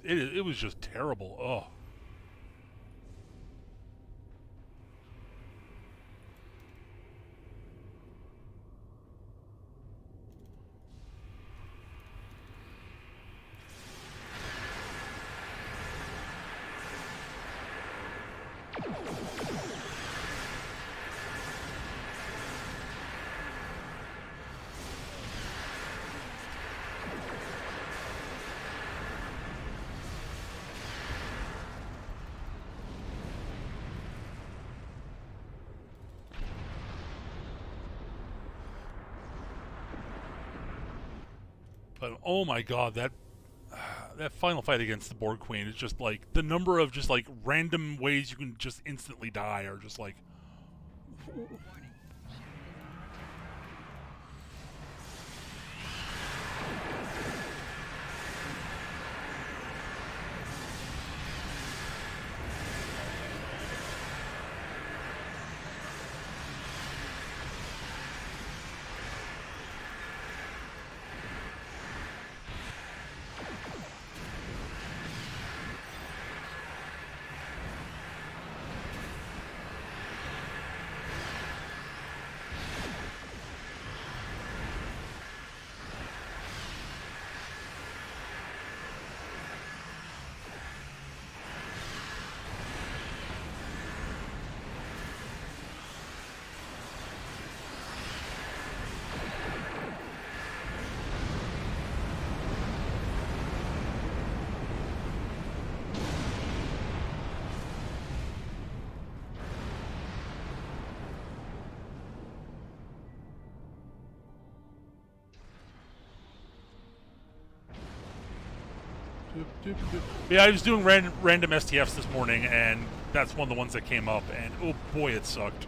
It was just terrible. Oh. But oh my god, that final fight against the Borg Queen is just like the number of just like random ways you can just instantly die are just like. Yeah, I was doing random STFs this morning, and that's one of the ones that came up, and oh boy, it sucked.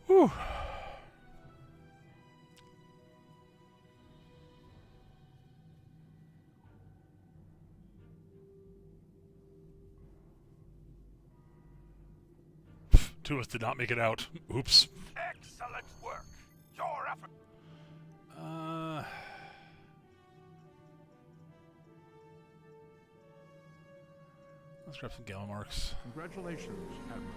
Whew. Two of us did not make it out. Oops. Excellent work. Your effort. Let's grab some gamma marks. Congratulations, Admiral.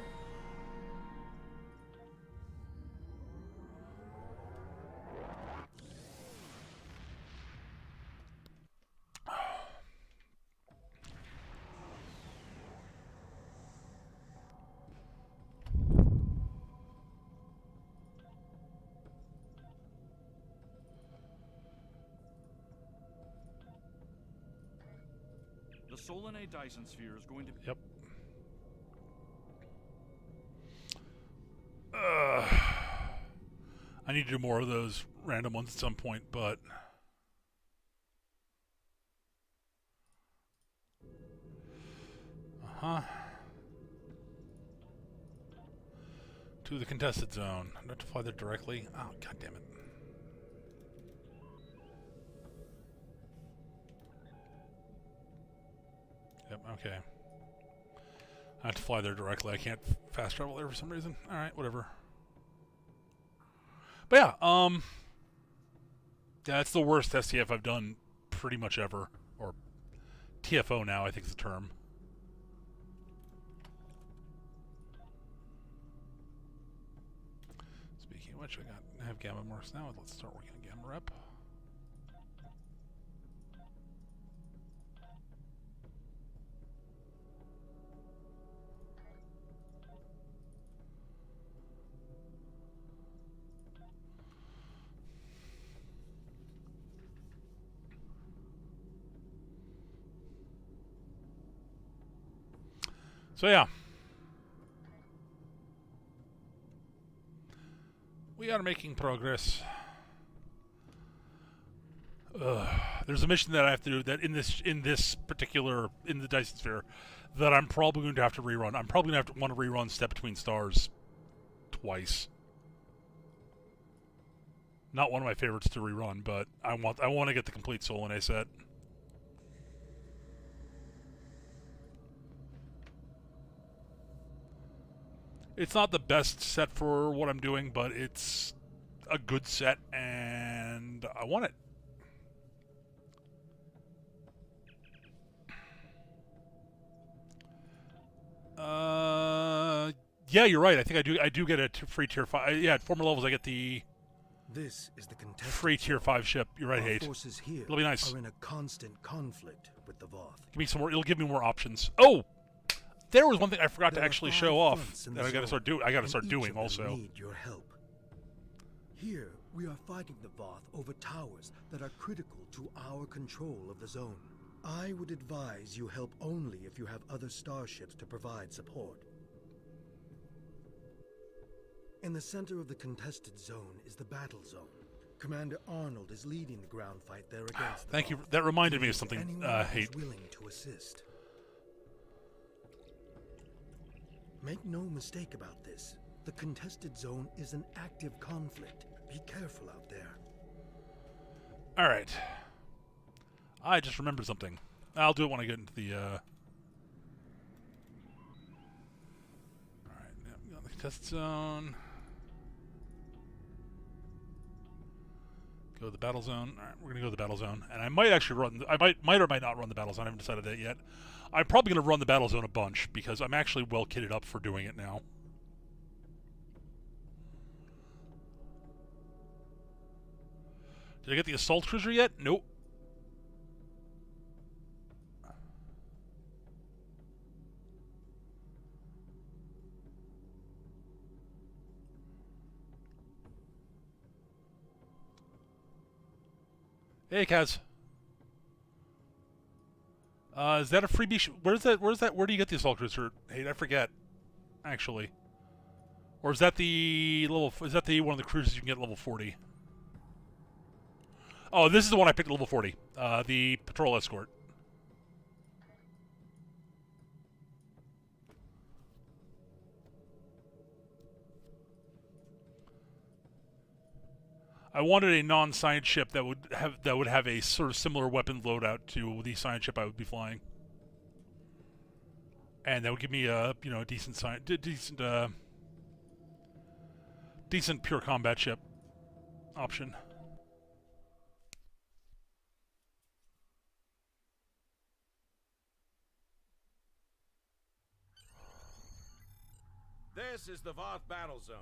The Solanae Dyson sphere is going to. Yep. I need to do more of those random ones at some point, but to the contested zone. Not to fly there directly. Oh, god damn it. Yep, okay. I have to fly there directly. I can't fast travel there for some reason. Alright, whatever. But yeah, that's the worst STF I've done pretty much ever. Or TFO now, I think is the term. Speaking of which, I have gamma marks now. Let's start working on gamma rep. So yeah, we are making progress. There's a mission that I have to do that in this particular in the Dyson sphere that I'm probably going to have to rerun. I'm probably going to have to want to rerun Step Between Stars twice. Not one of my favorites to rerun, but I want to get the complete Solanae set. It's not the best set for what I'm doing, but it's a good set, and I want it. Yeah, you're right. I think I do get a free tier 5. Yeah, at former levels I get the This is the contested free tier 5 ship. You're right, Our Hate. forces here It'll be nice. are in a constant conflict with the Voth. Give me some more. It'll give me more options. Oh, there was one thing I forgot to There are actually 5 show off fronts in that the I got to start zone, doing. I got to and start each doing of them also. need your help. Here, we are fighting the Voth over towers that are critical to our control of the zone. I would advise you help only if you have other starships to provide support. In the center of the contested zone is the battle zone. Commander Arnold is leading the ground fight there against the Thank you. Voth. That reminded me of Please, something. anyone who's Hate. willing to assist. Make no mistake about this. The contested zone is an active conflict. Be careful out there. All right. I just remembered something. I'll do it when I get into the. All right. Now we got the contested zone. Go to the battle zone. All right, we're gonna go to the battle zone, and I might actually run. I might or might not run the battle zone. I haven't decided that yet. I'm probably gonna run the battle zone a bunch because I'm actually well kitted up for doing it now. Did I get the assault cruiser yet? Nope. Hey, Kaz. Is that a freebie? Where's that? Where do you get the assault cruiser? Hey, I forget. Actually, or is that the level? Is that the one of the cruisers you can get at level 40? Oh, this is the one I picked at level 40. The patrol escort. I wanted a non-science ship that would have a sort of similar weapon loadout to the science ship I would be flying, and that would give me a decent pure combat ship option. This is the Voth battle zone.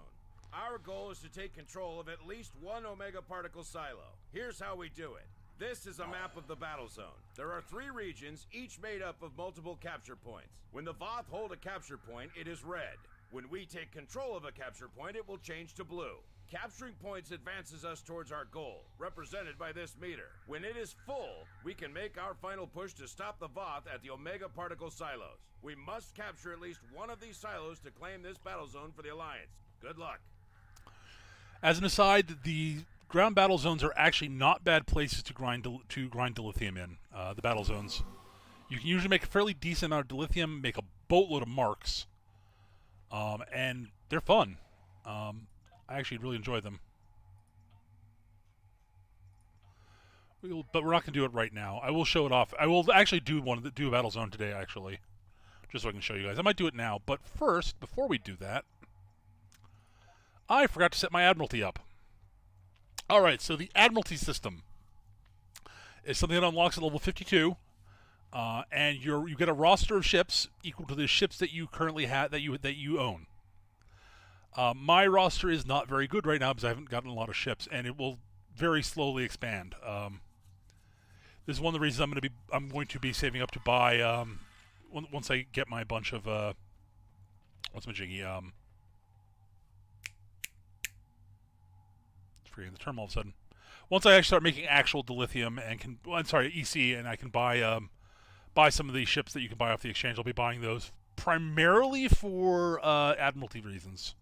Our goal is to take control of at least one Omega particle silo. Here's how we do it. This is a map of the battle zone. There are 3 regions, each made up of multiple capture points. When the Voth hold a capture point, it is red. When we take control of a capture point, it will change to blue. Capturing points advances us towards our goal, represented by this meter. When it is full, we can make our final push to stop the Voth at the Omega particle silos. We must capture at least one of these silos to claim this battle zone for the Alliance. Good luck. As an aside, the ground battle zones are actually not bad places to grind dilithium in. The battle zones, you can usually make a fairly decent amount of dilithium, make a boatload of marks, and they're fun. I actually really enjoy them. But we're not going to do it right now. I will show it off. I will actually do a battle zone today, actually, just so I can show you guys. I might do it now, but first, before we do that, I forgot to set my Admiralty up. Alright, so the Admiralty system is something that unlocks at level 52, and you get a roster of ships equal to the ships that you currently have that you own. My roster is not very good right now because I haven't gotten a lot of ships, and it will very slowly expand. This is one of the reasons I'm going to be saving up to buy once I get my bunch of what's my jiggy forgetting the term all of a sudden. Once I actually start making actual dilithium and EC, and I can buy some of these ships that you can buy off the exchange, I'll be buying those primarily for Admiralty reasons.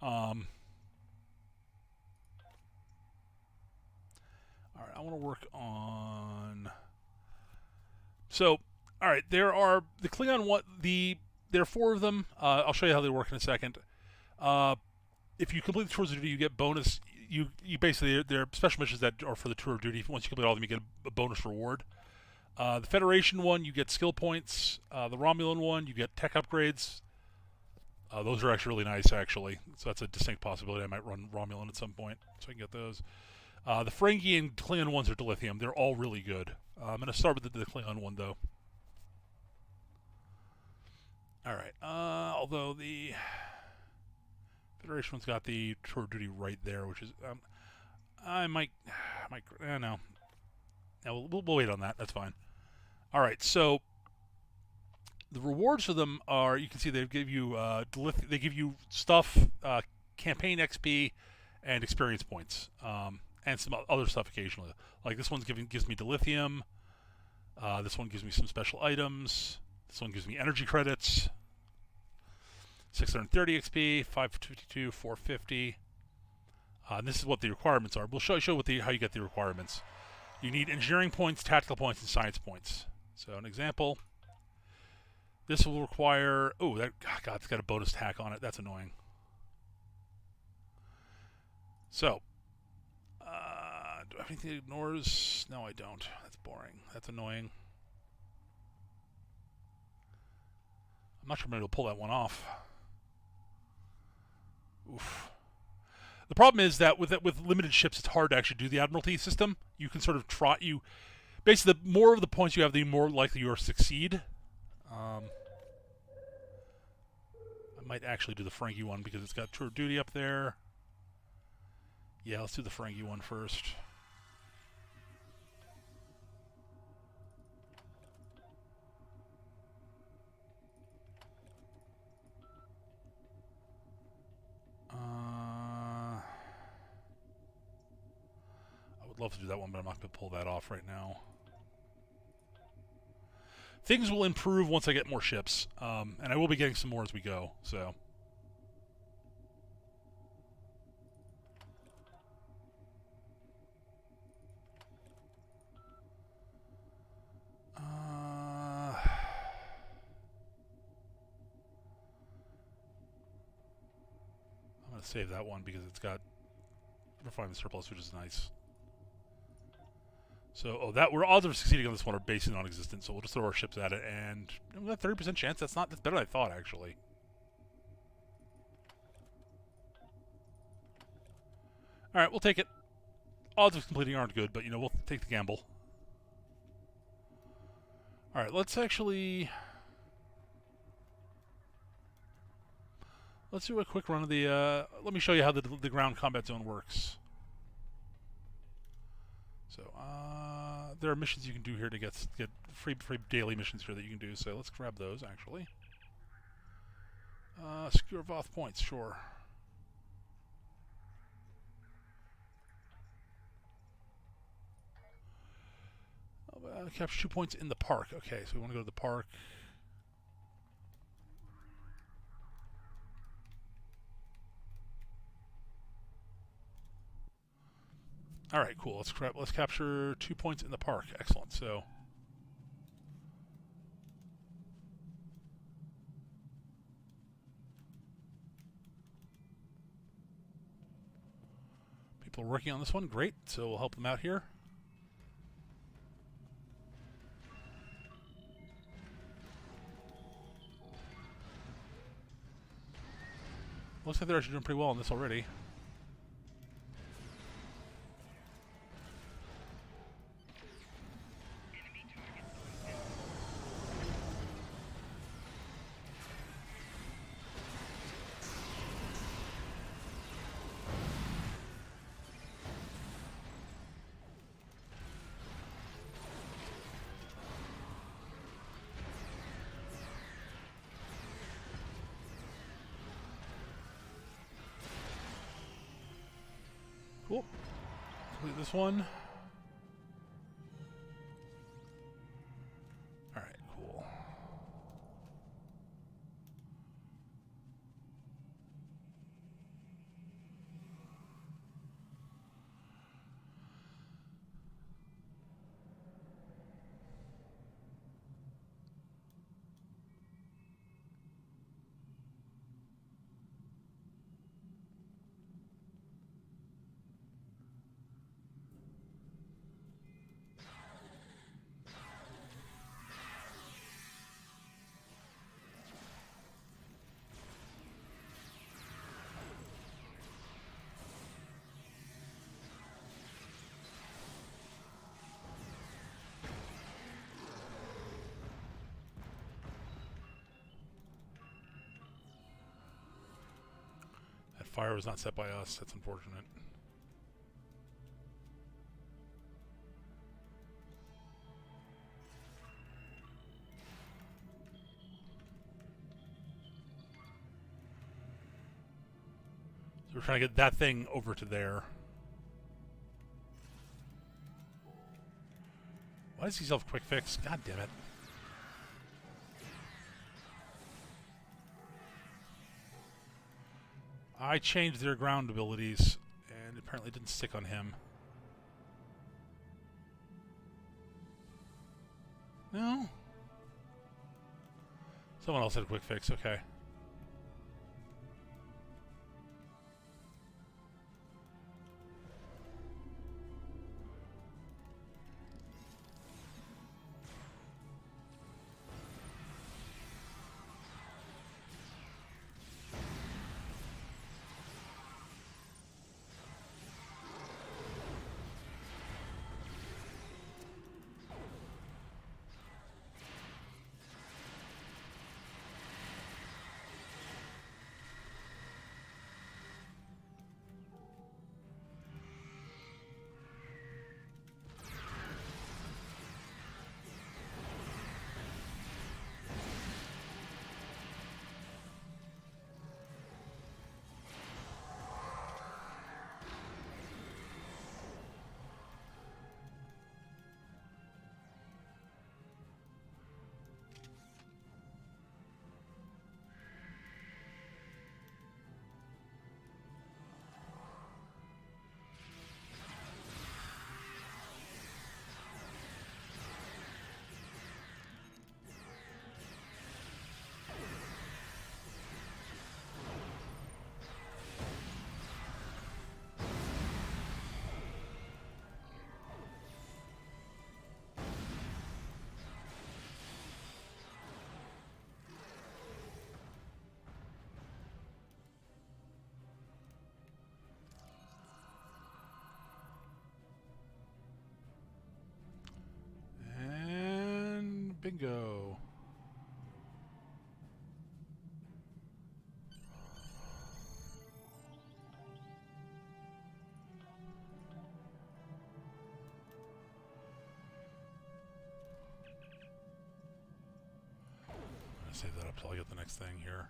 All right, I want to work on. So, all right, there are the Klingon one. There are 4 of them. I'll show you how they work in a second. If you complete the tours of duty, you get bonus. You basically they're special missions that are for the tour of duty. Once you complete all of them, you get a bonus reward. The Federation one, you get skill points. The Romulan one, you get tech upgrades. Those are actually really nice, actually. So that's a distinct possibility. I might run Romulan at some point, so I can get those. The Ferengi and Klingon ones are dilithium. They're all really good. I'm going to start with the Klingon one, though. All right. Although the Federation one's got the tour of duty right there, which is I might no. Yeah, we'll wait on that. That's fine. All right. So The rewards for them are, you can see they give you they give you stuff, campaign XP, and experience points, and some other stuff occasionally. Like this one gives me dilithium. This one gives me some special items. This one gives me energy credits. 630 XP, 552, 450. And this is what the requirements are. We'll show you how you get the requirements. You need engineering points, tactical points, and science points. So an example. This will require... Oh, that God, it's got a bonus tack on it. That's annoying. So, do I have anything that ignores? No, I don't. That's boring. That's annoying. I'm not sure I'm able to pull that one off. Oof. The problem is that with limited ships, it's hard to actually do the Admiralty system. You can sort of try... Basically, the more of the points you have, the more likely you are to succeed. I might actually do the Ferengi one because it's got tour of duty up there. Yeah, let's do the Ferengi one first. I would love to do that one, but I'm not going to pull that off right now. Things will improve once I get more ships, and I will be getting some more as we go, so... I'm going to save that one because it's got refinement surplus, which is nice. So, odds of succeeding on this one are basically non-existent, so we'll just throw our ships at it, and we got a 30% chance. That's better than I thought, actually. Alright, we'll take it. Odds of completing aren't good, but, we'll take the gamble. Alright, let's actually... Let's do a quick run of the... let me show you how the ground combat zone works. So, there are missions you can do here to get free daily missions here that you can do. So let's grab those, actually. Secure Voth points, sure. Capture 2 points in the park. Okay, so we want to go to the park. All right, cool. Let's capture 2 points in the park. Excellent. So, people are working on this one. Great. So we'll help them out here. Looks like they're actually doing pretty well on this already. Cool. Complete this one. All right, cool. Fire was not set by us. That's unfortunate. we're trying to get that thing over to there. Why does he still have quick fix? God damn it. I changed their ground abilities, and apparently it didn't stick on him. No? Someone else had a quick fix, okay. Bingo. I'll save that up till I get the next thing here.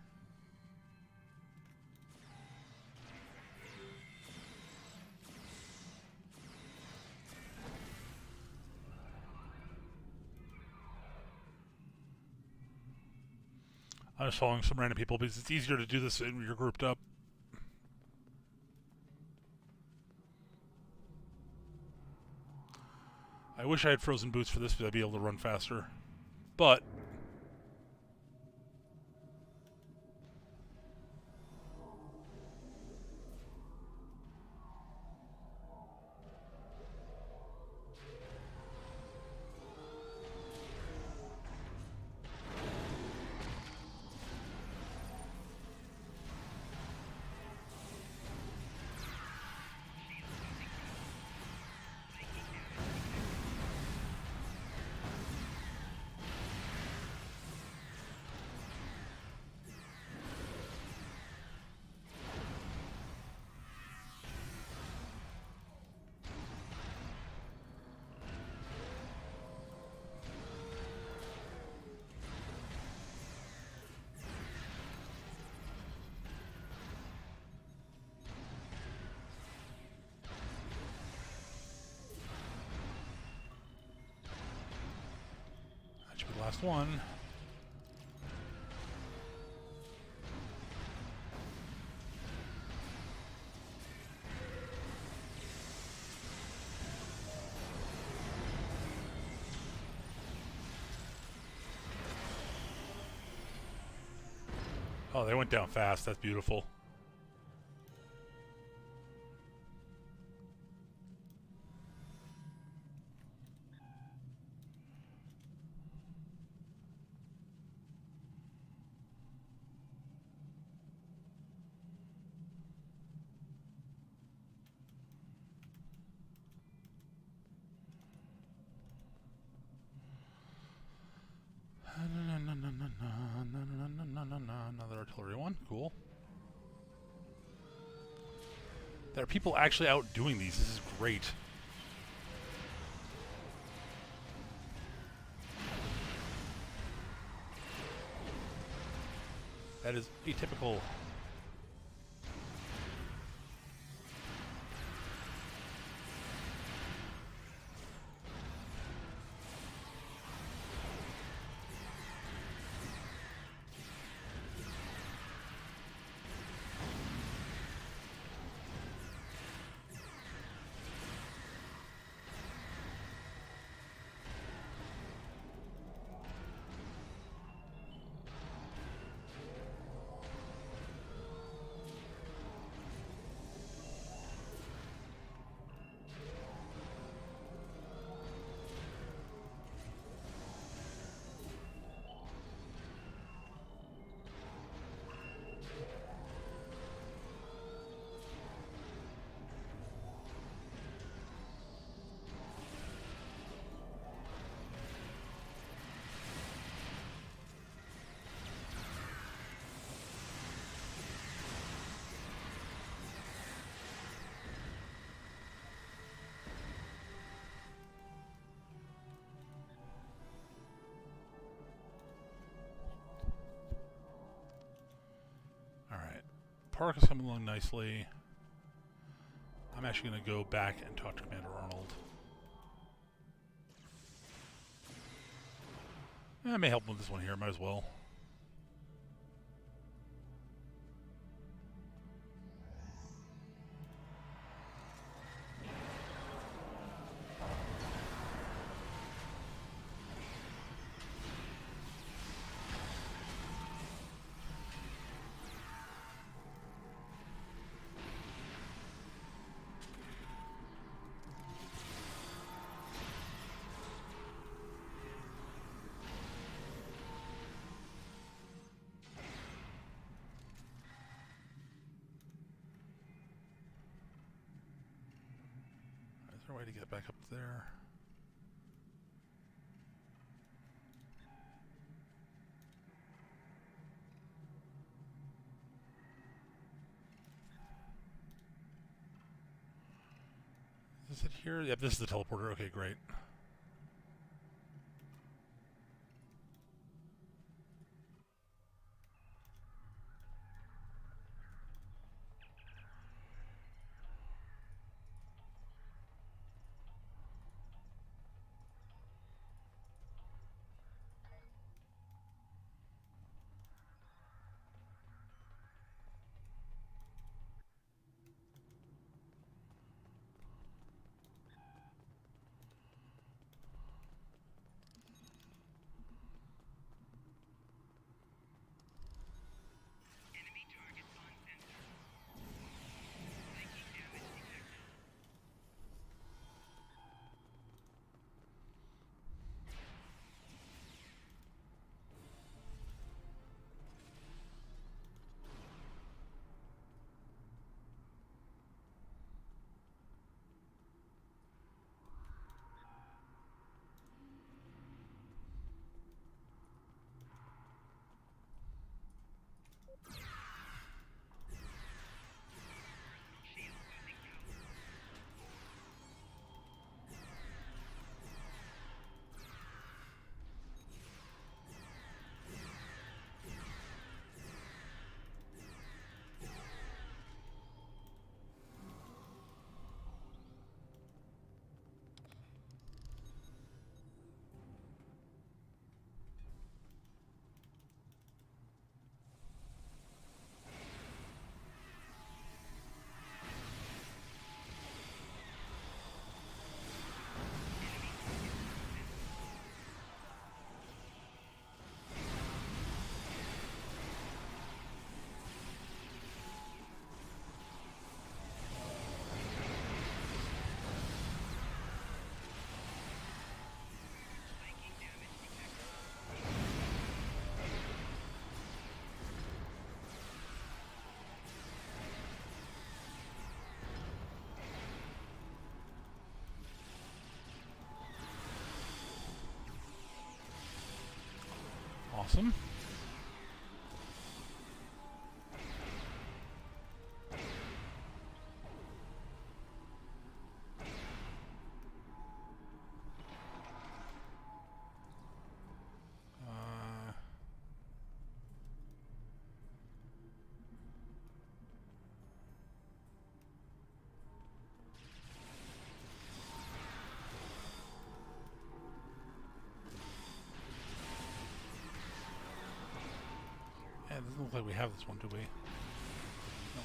I'm just following some random people because it's easier to do this when you're grouped up. I wish I had frozen boots for this because I'd be able to run faster. But that should be the last one. Oh, they went down fast. That's beautiful. Another artillery one. Cool. There are people actually out doing these. This is great. That is atypical. particle's coming along nicely. I'm actually going to go back and talk to Commander Arnold. I may help him with this one here, might as well. Is there a way to get back up there? Is it here? Yep, this is the teleporter. Okay, great. Awesome. Yeah, it doesn't look like we have this one, do we? No.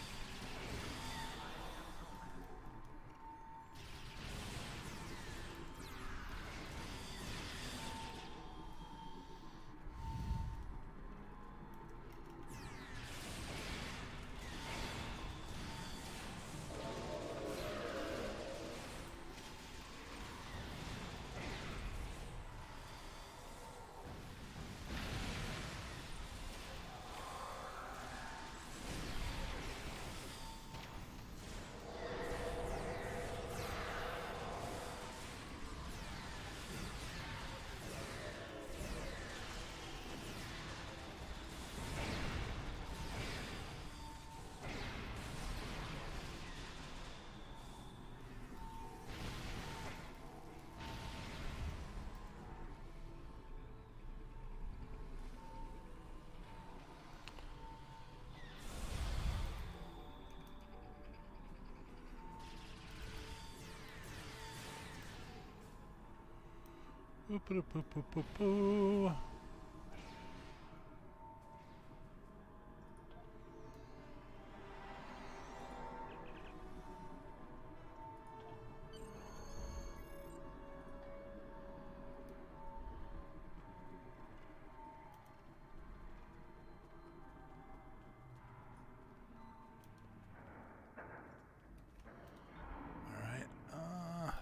Boo.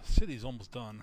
City's almost done.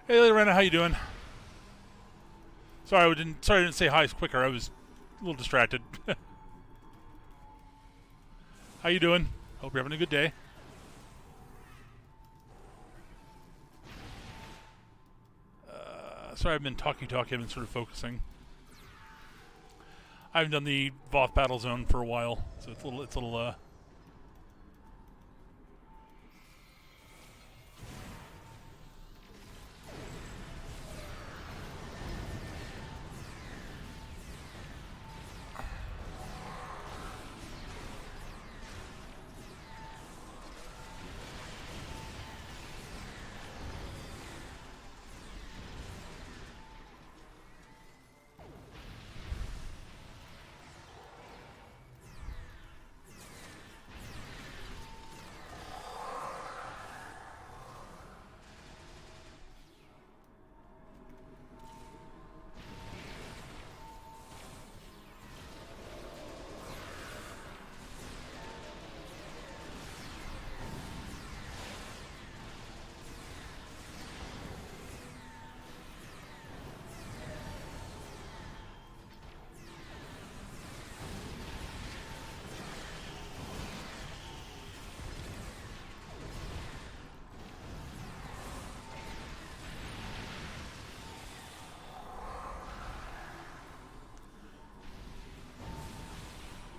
Hey, Lorena, how you doing? Sorry, I didn't say hi quicker. I was a little distracted. How you doing? Hope you're having a good day. Sorry, I've been talking. I've been sort of focusing. I haven't done the Voth battle zone for a while, so it's a little.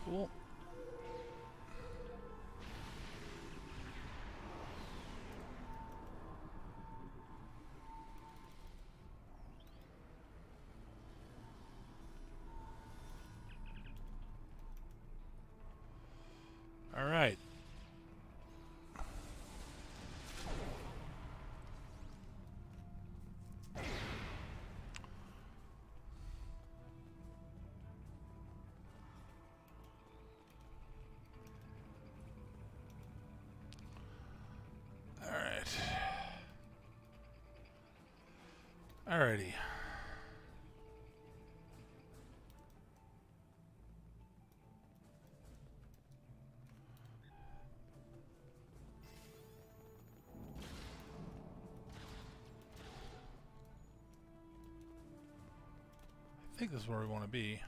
Cool. All right. Alrighty. I think this is where we want to be.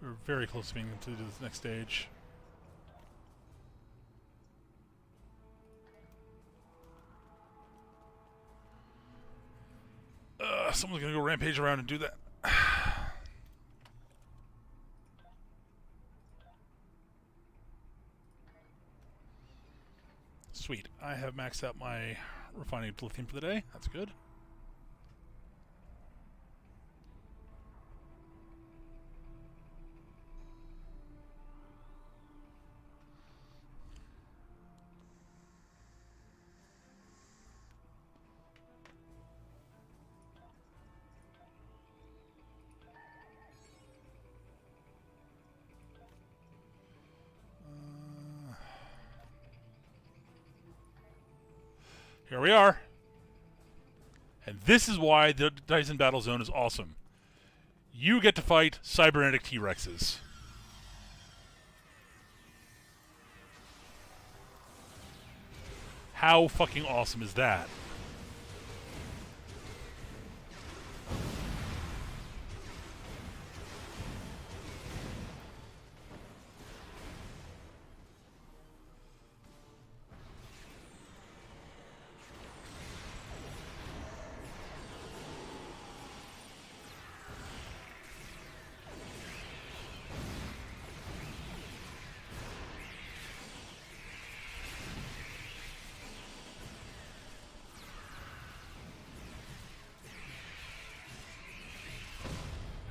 We're very close to being to the next stage. Someone's gonna go rampage around and do that. Sweet. I have maxed out my refining lithium for the day. That's good. Here we are. And this is why the Dyson Battle Zone is awesome. You get to fight cybernetic T-Rexes. How fucking awesome is that?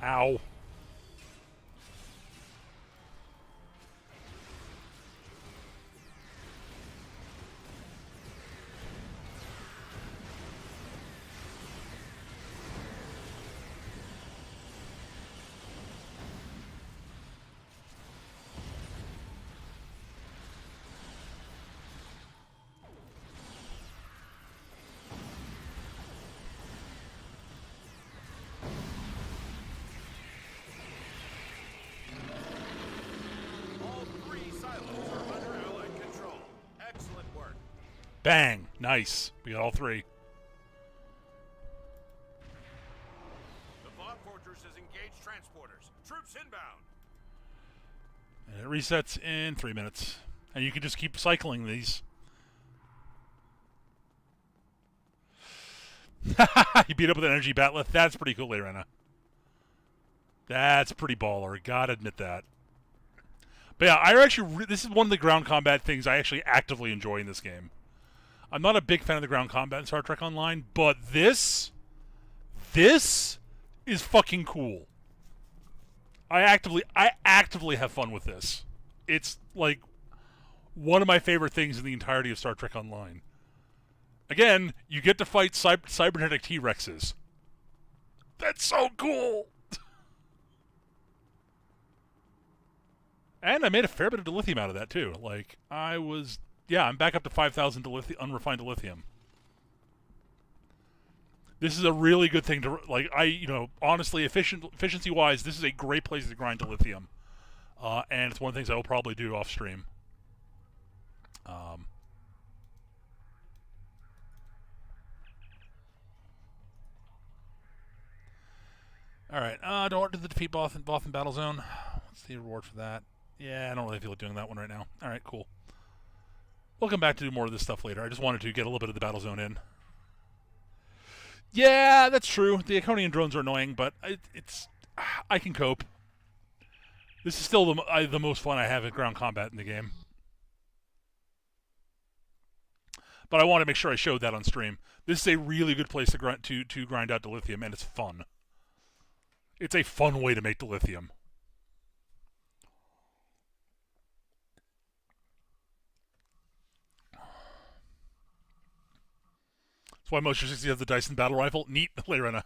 Ow. All 3 silos are under Allied control. Excellent work. Bang. Nice. We got all 3. The Voth Fortress has engaged transporters. Troops inbound. And it resets in 3 minutes. And you can just keep cycling these. You beat up with an energy batleth. That's pretty cool, Lorena. That's pretty baller. Gotta admit that. But yeah, I actually this is one of the ground combat things I actually actively enjoy in this game. I'm not a big fan of the ground combat in Star Trek Online, but this is fucking cool. I actively have fun with this. It's like one of my favorite things in the entirety of Star Trek Online. Again, you get to fight cybernetic T-Rexes. That's so cool! And I made a fair bit of dilithium out of that, too. Like, I'm back up to 5,000 unrefined dilithium. This is a really good thing to, like, honestly, efficiency-wise, this is a great place to grind dilithium. And it's one of the things I will probably do off-stream. Alright, don't want to do the defeat Both in Battle Zone. What's the reward for that? Yeah, I don't really feel like doing that one right now. Alright, cool. We'll come back to do more of this stuff later. I just wanted to get a little bit of the Battle Zone in. Yeah, that's true. The Iconian drones are annoying, but I can cope. This is still the most fun I have at ground combat in the game. But I want to make sure I showed that on stream. This is a really good place to grind out dilithium, and it's fun. It's a fun way to make dilithium. That's why Motion 60 has the Dyson Battle Rifle. Neat, Lorena.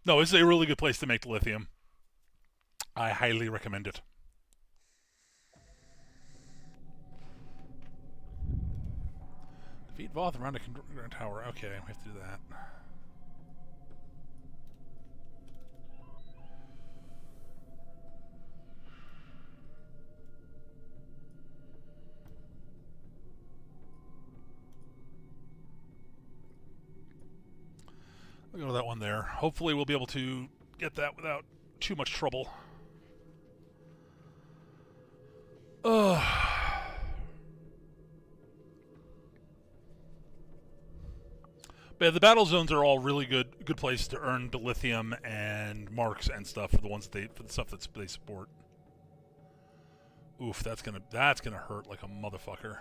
No, this is a really good place to make dilithium. I highly recommend it. Defeat Voth around a tower. Okay, we have to do that. We'll go to that one there. Hopefully we'll be able to get that without too much trouble. But yeah, the battle zones are all really good places to earn dilithium and marks and stuff for the stuff that they support. Oof, that's gonna hurt like a motherfucker.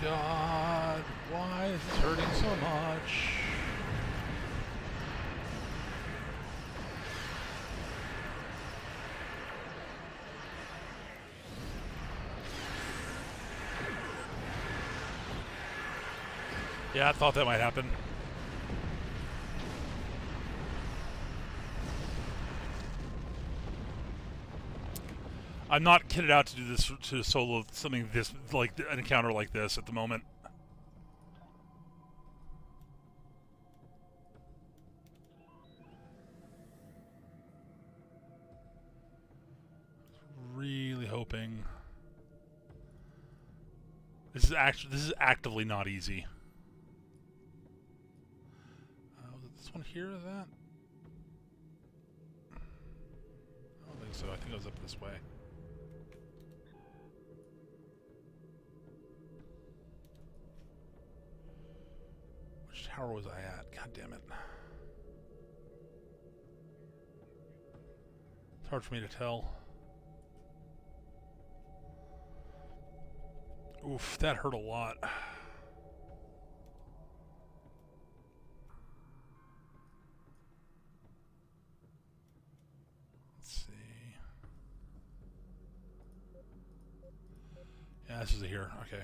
God, why is this hurting so much? Yeah, I thought that might happen. I'm not kitted out to do this, to solo something this, like an encounter like this at the moment. Really hoping. This is actively not easy. Was it this one here or that? I don't think so. I think it was up this way. Which tower was I at? God damn it. It's hard for me to tell. Oof, that hurt a lot. Let's see. Yeah, this is here. Okay.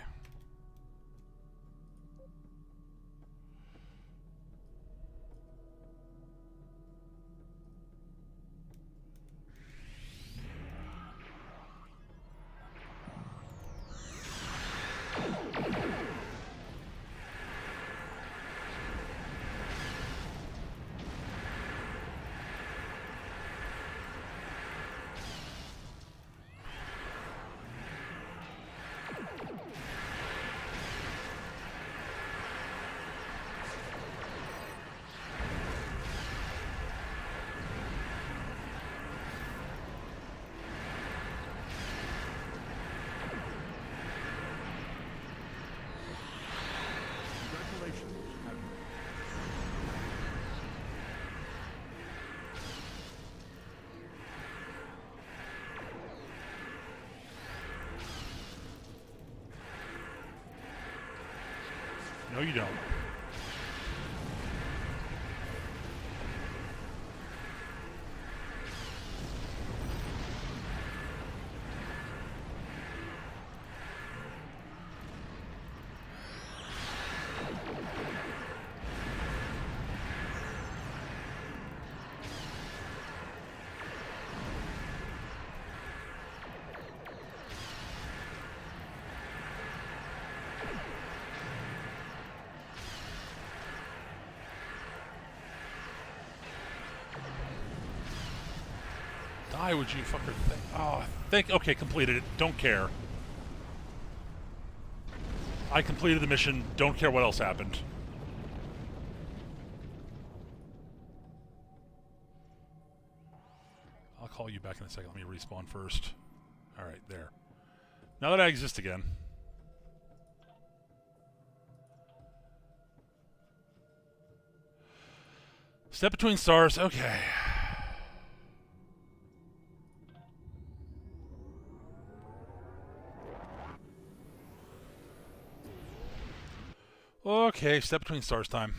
No, you don't. Die, would you fucker think? Oh, okay, completed it. Don't care. I completed the mission. Don't care what else happened. I'll call you back in a second. Let me respawn first. Alright, there. Now that I exist again. Step between stars. Okay. Okay, step between stars time.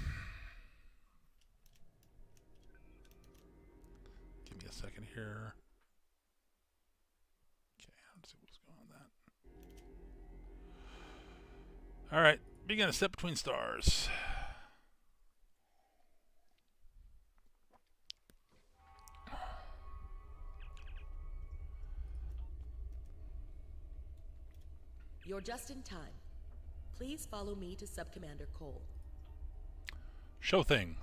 Give me a second here. Okay, let's see what's going on with that. Alright, begin a step between stars. You're just in time. Please follow me to Subcommander Cole. Show thing.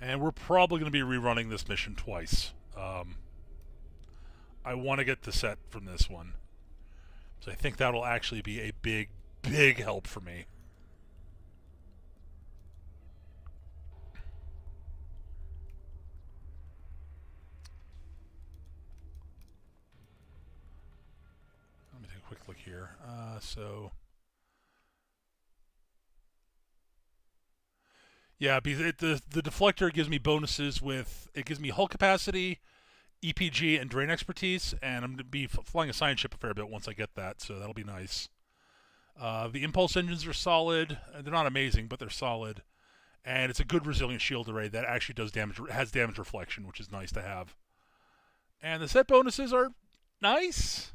And we're probably going to be rerunning this mission twice. I want to get the set from this one. So I think that'll actually be a big, big help for me. Let me take a quick look here. Yeah, because the deflector gives me bonuses with... It gives me hull capacity, EPG, and drain expertise, and I'm going to be flying a science ship a fair bit once I get that, so that'll be nice. The impulse engines are solid. They're not amazing, but they're solid. And it's a good resilient shield array that actually does damage, has damage reflection, which is nice to have. And the set bonuses are nice.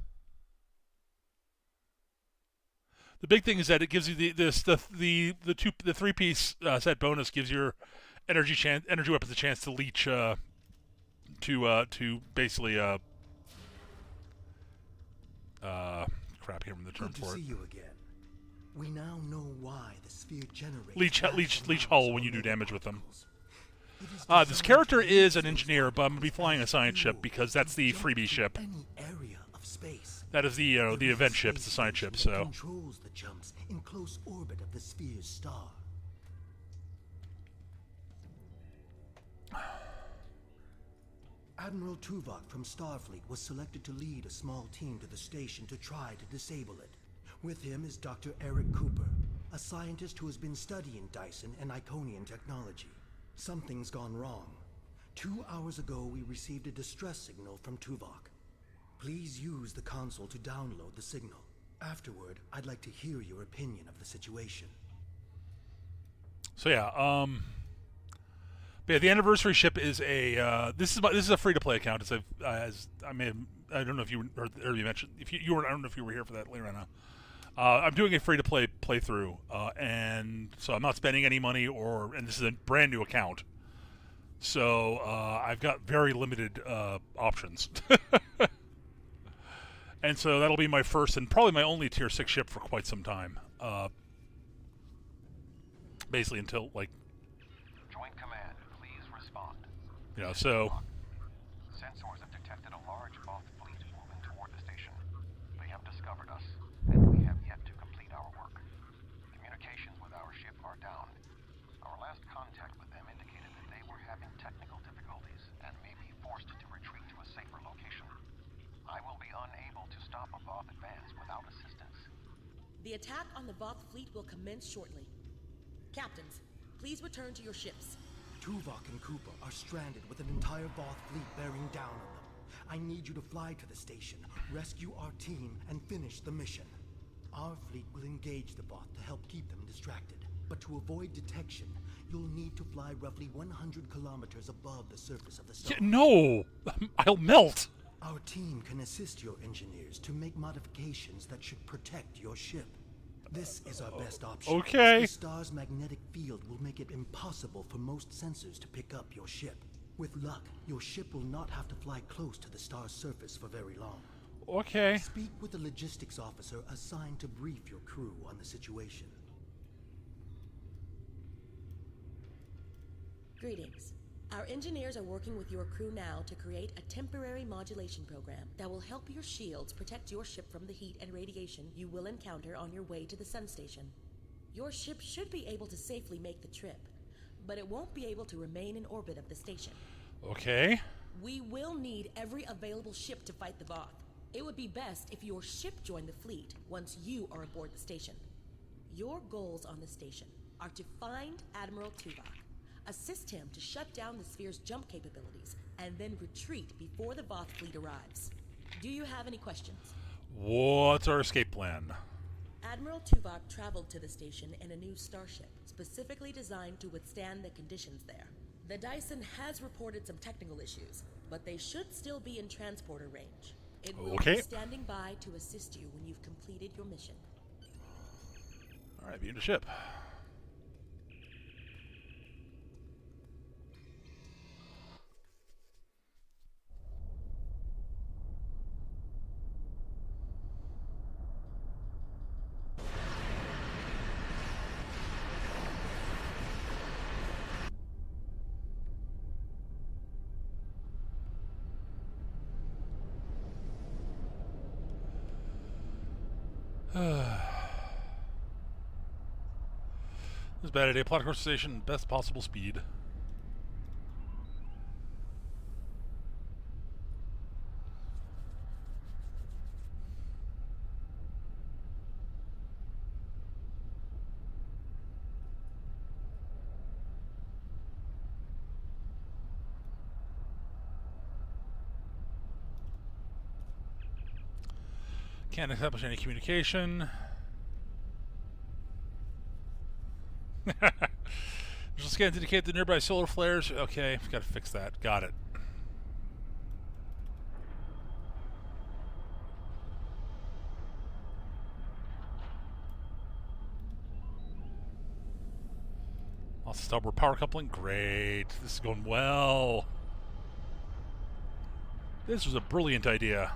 The big thing is that it gives you the 3-piece set bonus gives your energy weapons a chance to leech to basically crap, I can't remember the term Good to for see it. you again. We now know why the sphere generates Leech hull when you do damage with them. It is This designed character to is an use engineer, but I'm gonna be as flying a science ship fuel because that's to the jump freebie to ship. Any area of space. That is the There the is a event ship, it's the space science ship. station that So controls the jumps in close orbit of the sphere's star. Admiral Tuvok from Starfleet was selected to lead a small team to the station to try to disable it. With him is Dr. Eric Cooper, a scientist who has been studying Dyson and Iconian technology. Something's gone wrong. 2 hours ago, we received a distress signal from Tuvok. Please use the console to download the signal. Afterward, I'd like to hear your opinion of the situation. So yeah, but yeah, the anniversary ship is a this is a free to play account. It's I don't know if you heard or you mentioned if you were I don't know if you were here for that later on. I'm doing a free to play playthrough, and so I'm not spending any money and this is a brand new account. So I've got very limited options. And so that'll be my first and probably my only tier 6 ship for quite some time. Basically until like Joint Command, please respond. So Sensors have detected a large Voth fleet moving toward the station. They have discovered us, and we have yet to complete our work. Communications with our ship are down. Our last contact with them indicated that they were having technical difficulties and may be forced to retreat to a safer location. I will be unable to stop a Voth advance without assistance. The attack on the Voth fleet will commence shortly. Captains, please return to your ships. Tuvok and Cooper are stranded with an entire Voth fleet bearing down on them. I need you to fly to the station, rescue our team, and finish the mission. Our fleet will engage the Voth to help keep them distracted. But to avoid detection, you'll need to fly roughly 100 kilometers above the surface of the star. no, I'll melt. Our team can assist your engineers to make modifications that should protect your ship. This is our best option. Okay. The star's magnetic field will make it impossible for most sensors to pick up your ship. With luck, your ship will not have to fly close to the star's surface for very long. Okay. Speak with the logistics officer assigned to brief your crew on the situation. Greetings. Our engineers are working with your crew now to create a temporary modulation program that will help your shields protect your ship from the heat and radiation you will encounter on your way to the sun station. Your ship should be able to safely make the trip, but it won't be able to remain in orbit of the station. Okay. We will need every available ship to fight the Voth. It would be best if your ship joined the fleet once you are aboard the station. Your goals on the station are to find Admiral Tuvok, assist him to shut down the sphere's jump capabilities, and then retreat before the Voth fleet arrives. Do you have any questions? What's our escape plan? Admiral Tuvok traveled to the station in a new starship, specifically designed to withstand the conditions there. The Dyson has reported some technical issues, but they should still be in transporter range. It will Okay. be standing by to assist you when you've completed your mission. All right, be in the ship. This is a bad idea. Plot across the station, best possible speed. Can't establish any communication. Visual scans indicate the nearby solar flares. Okay, we've got to fix that. Got it. Lost stubborn power coupling. Great. This is going well. This was a brilliant idea.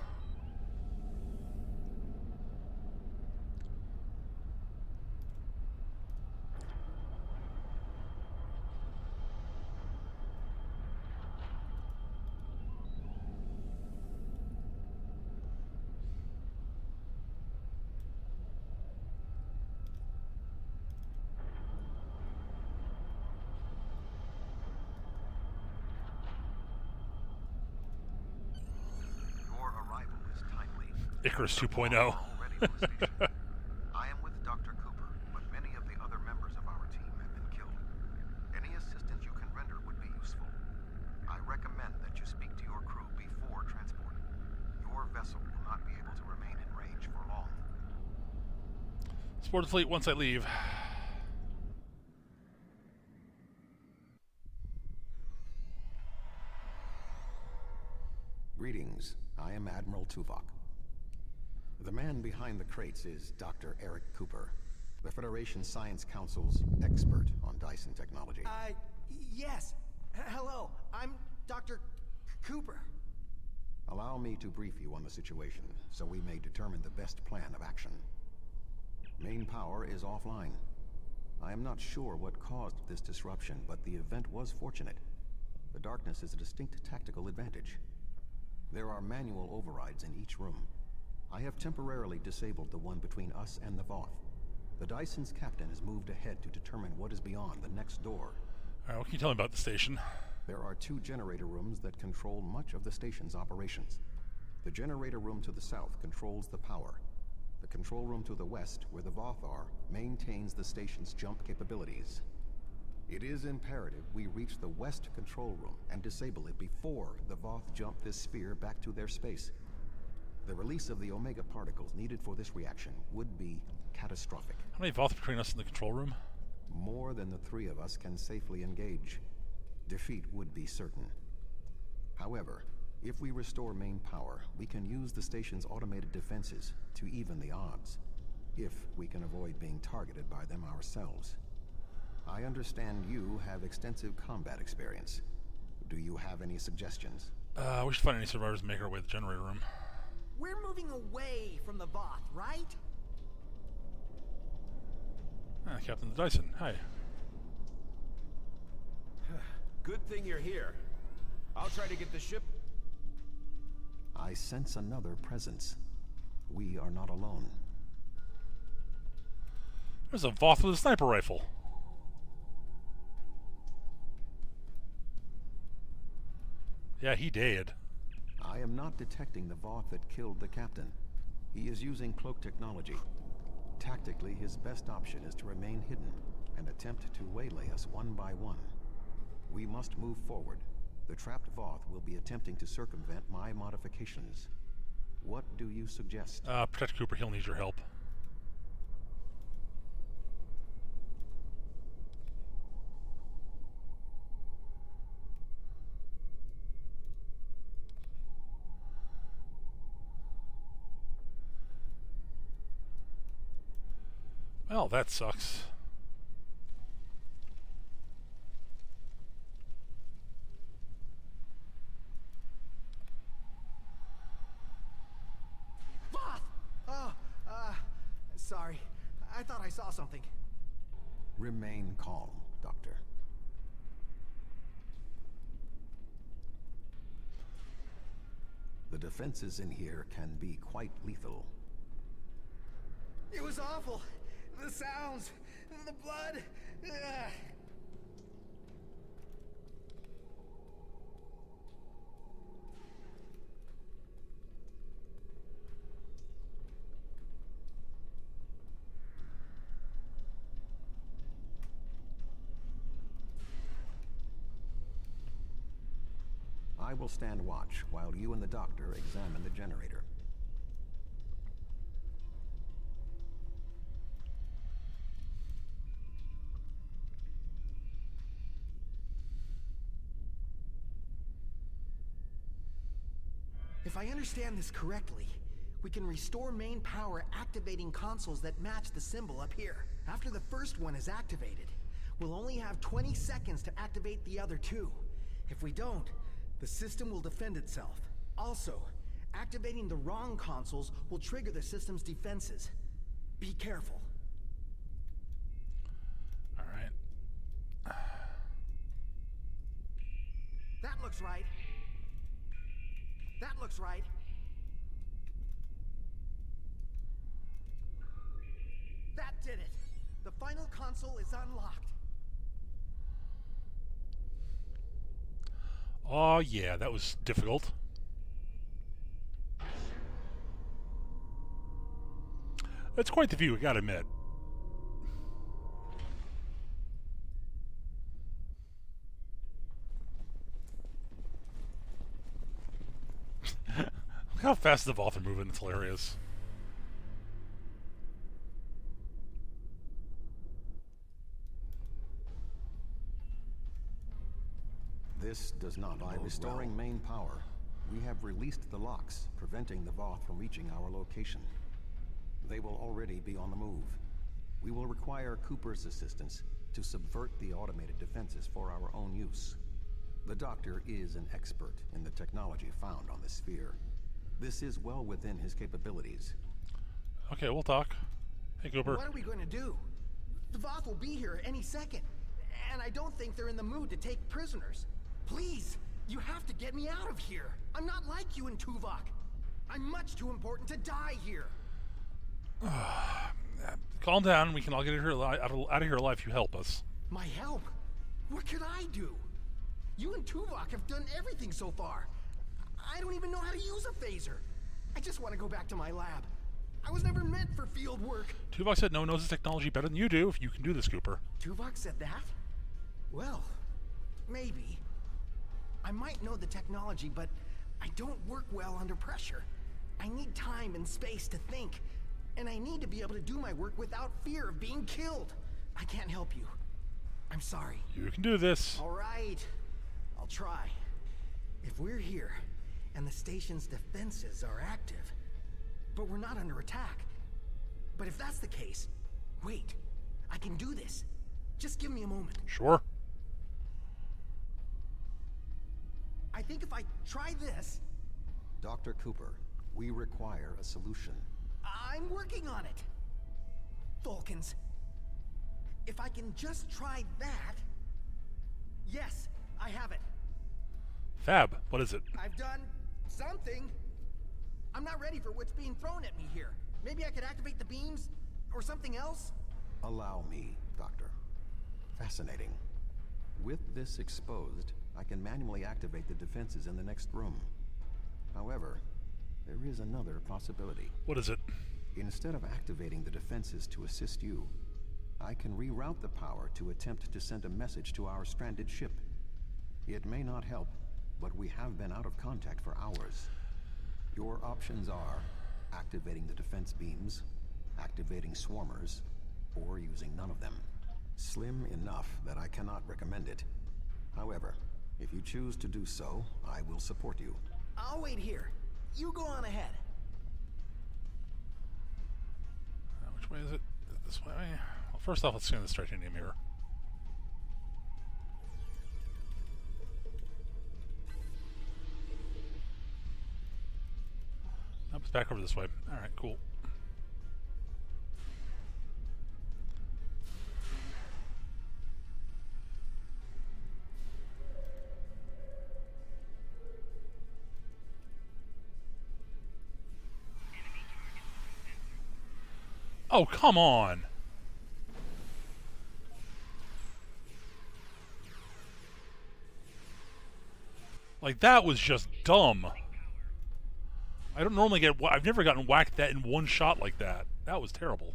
Icarus 2.0. I am with Dr. Cooper, but many of the other members of our team have been killed. Any assistance you can render would be useful. I recommend that you speak to your crew before transport. Your vessel will not be able to remain in range for long. Support the fleet once I leave. Greetings. I am Admiral Tuvok. The man behind the crates is Dr. Eric Cooper, the Federation Science Council's expert on Dyson technology. Yes. Hello, I'm Dr. Cooper. Allow me to brief you on the situation, so we may determine the best plan of action. Main power is offline. I am not sure what caused this disruption, but the event was fortunate. The darkness is a distinct tactical advantage. There are manual overrides in each room. I have temporarily disabled the one between us and the Voth. The Dyson's captain has moved ahead to determine what is beyond the next door. Alright, what can you tell me about the station? There are 2 generator rooms that control much of the station's operations. The generator room to the south controls the power. The control room to the west, where the Voth are, maintains the station's jump capabilities. It is imperative we reach the west control room and disable it before the Voth jump this sphere back to their space. The release of the Omega particles needed for this reaction would be catastrophic. How many Voth between us in the control room? More than the 3 of us can safely engage. Defeat would be certain. However, if we restore main power, we can use the station's automated defenses to even the odds, if we can avoid being targeted by them ourselves. I understand you have extensive combat experience. Do you have any suggestions? We should find any survivors and make our way to the generator room. We're moving away from the Voth, right? Captain Dyson, hi. Good thing you're here. I'll try to get the ship. I sense another presence. We are not alone. There's a Voth with a sniper rifle. Yeah, he did. I am not detecting the Voth that killed the captain. He is using cloak technology. Tactically, his best option is to remain hidden and attempt to waylay us one by one. We must move forward. The trapped Voth will be attempting to circumvent my modifications. What do you suggest? Protect Cooper, he'll need your help. Well, that sucks. Voth! Oh, sorry. I thought I saw something. Remain calm, Doctor. The defenses in here can be quite lethal. It was awful. The sounds, the blood. I will stand watch while you and the doctor examine the generator. If I understand this correctly, we can restore main power activating consoles that match the symbol up here. After the first one is activated, we'll only have 20 seconds to activate the other two. If we don't, the system will defend itself. Also, activating the wrong consoles will trigger the system's defenses. Be careful. All right. That looks right. That looks right. That did it. The final console is unlocked. Oh yeah, that was difficult. That's quite the view, I gotta admit. Look how fast the Voth are moving, it's hilarious. This does not by restoring main power. We have released the locks, preventing the Voth from reaching our location. They will already be on the move. We will require Cooper's assistance to subvert the automated defenses for our own use. The Doctor is an expert in the technology found on the sphere. This is well within his capabilities. Okay, we'll talk. Hey, Cooper. What are we going to do? The Voth will be here any second, and I don't think they're in the mood to take prisoners. Please, you have to get me out of here. I'm not like you and Tuvok. I'm much too important to die here. Calm down. We can all get out of here alive if you help us. My help? What could I do? You and Tuvok have done everything so far. I don't even know how to use a phaser. I just want to go back to my lab. I was never meant for field work. Tuvok said no one knows his technology better than you do. If you can do this, Cooper. Tuvok said that? Well, maybe. I might know the technology, but I don't work well under pressure. I need time and space to think, and I need to be able to do my work without fear of being killed. I can't help you. I'm sorry. You can do this. All right. I'll try. If we're here, and the station's defenses are active, but we're not under attack. But if that's the case, wait. I can do this. Just give me a moment. Sure. I think if I try this... Dr. Cooper, we require a solution. I'm working on it. Vulcans. If I can just try that... Yes, I have it. Fab, what is it? I've done something. I'm not ready for what's being thrown at me here. Maybe I could activate the beams or something else? Allow me, Doctor. Fascinating. With this exposed, I can manually activate the defenses in the next room. However, there is another possibility. What is it? Instead of activating the defenses to assist you, I can reroute the power to attempt to send a message to our stranded ship. It may not help, but we have been out of contact for hours. Your options are activating the defense beams, activating swarmers, or using none of them. Slim enough that I cannot recommend it. However, if you choose to do so, I will support you. I'll wait here. You go on ahead. Which way is it? Is it this way? Well, first off, let's scan the titanium mirror. Nope, it's back over this way. Alright, cool. Oh, come on! Like, that was just dumb. I don't normally get... I've never gotten whacked that in one shot like that. That was terrible.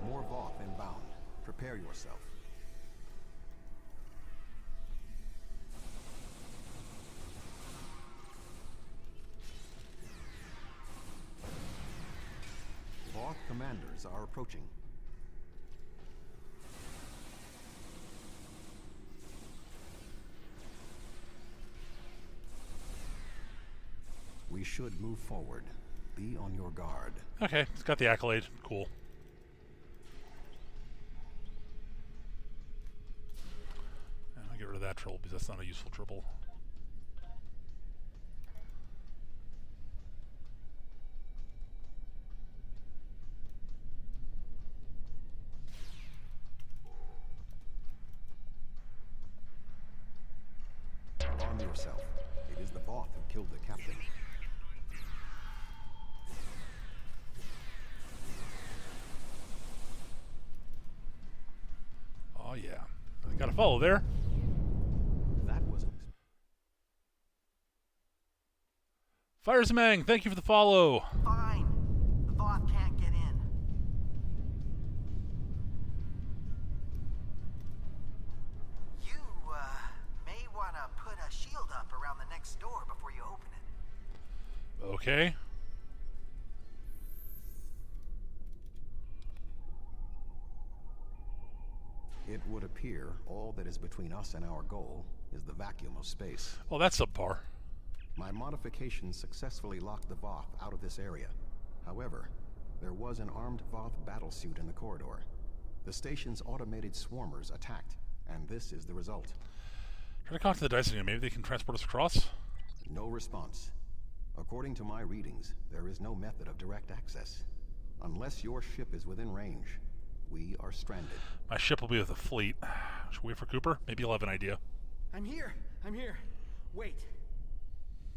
More Voth inbound. Prepare yourself. Voth commanders are approaching. We should move forward. Be on your guard. Okay, it's got the accolade. Cool. And I'll get rid of that triple because that's not a useful triple. Arm yourself. It is the Voth who killed the captain. Oh yeah, I got a follow there. That wasn't. Firesamang, thank you for the follow. Fine. The Voth can't get in. You, may want to put a shield up around the next door before you open it. Okay. It would appear all that is between us and our goal is the vacuum of space. Well, that's subpar. My modifications successfully locked the Voth out of this area. However, there was an armed Voth battlesuit in the corridor. The station's automated swarmers attacked, and this is the result. Try to contact the Dyson again. Maybe they can transport us across? No response. According to my readings, there is no method of direct access. Unless your ship is within range, we are stranded. My ship will be with the fleet. Should we wait for Cooper? Maybe he'll have an idea. I'm here. Wait.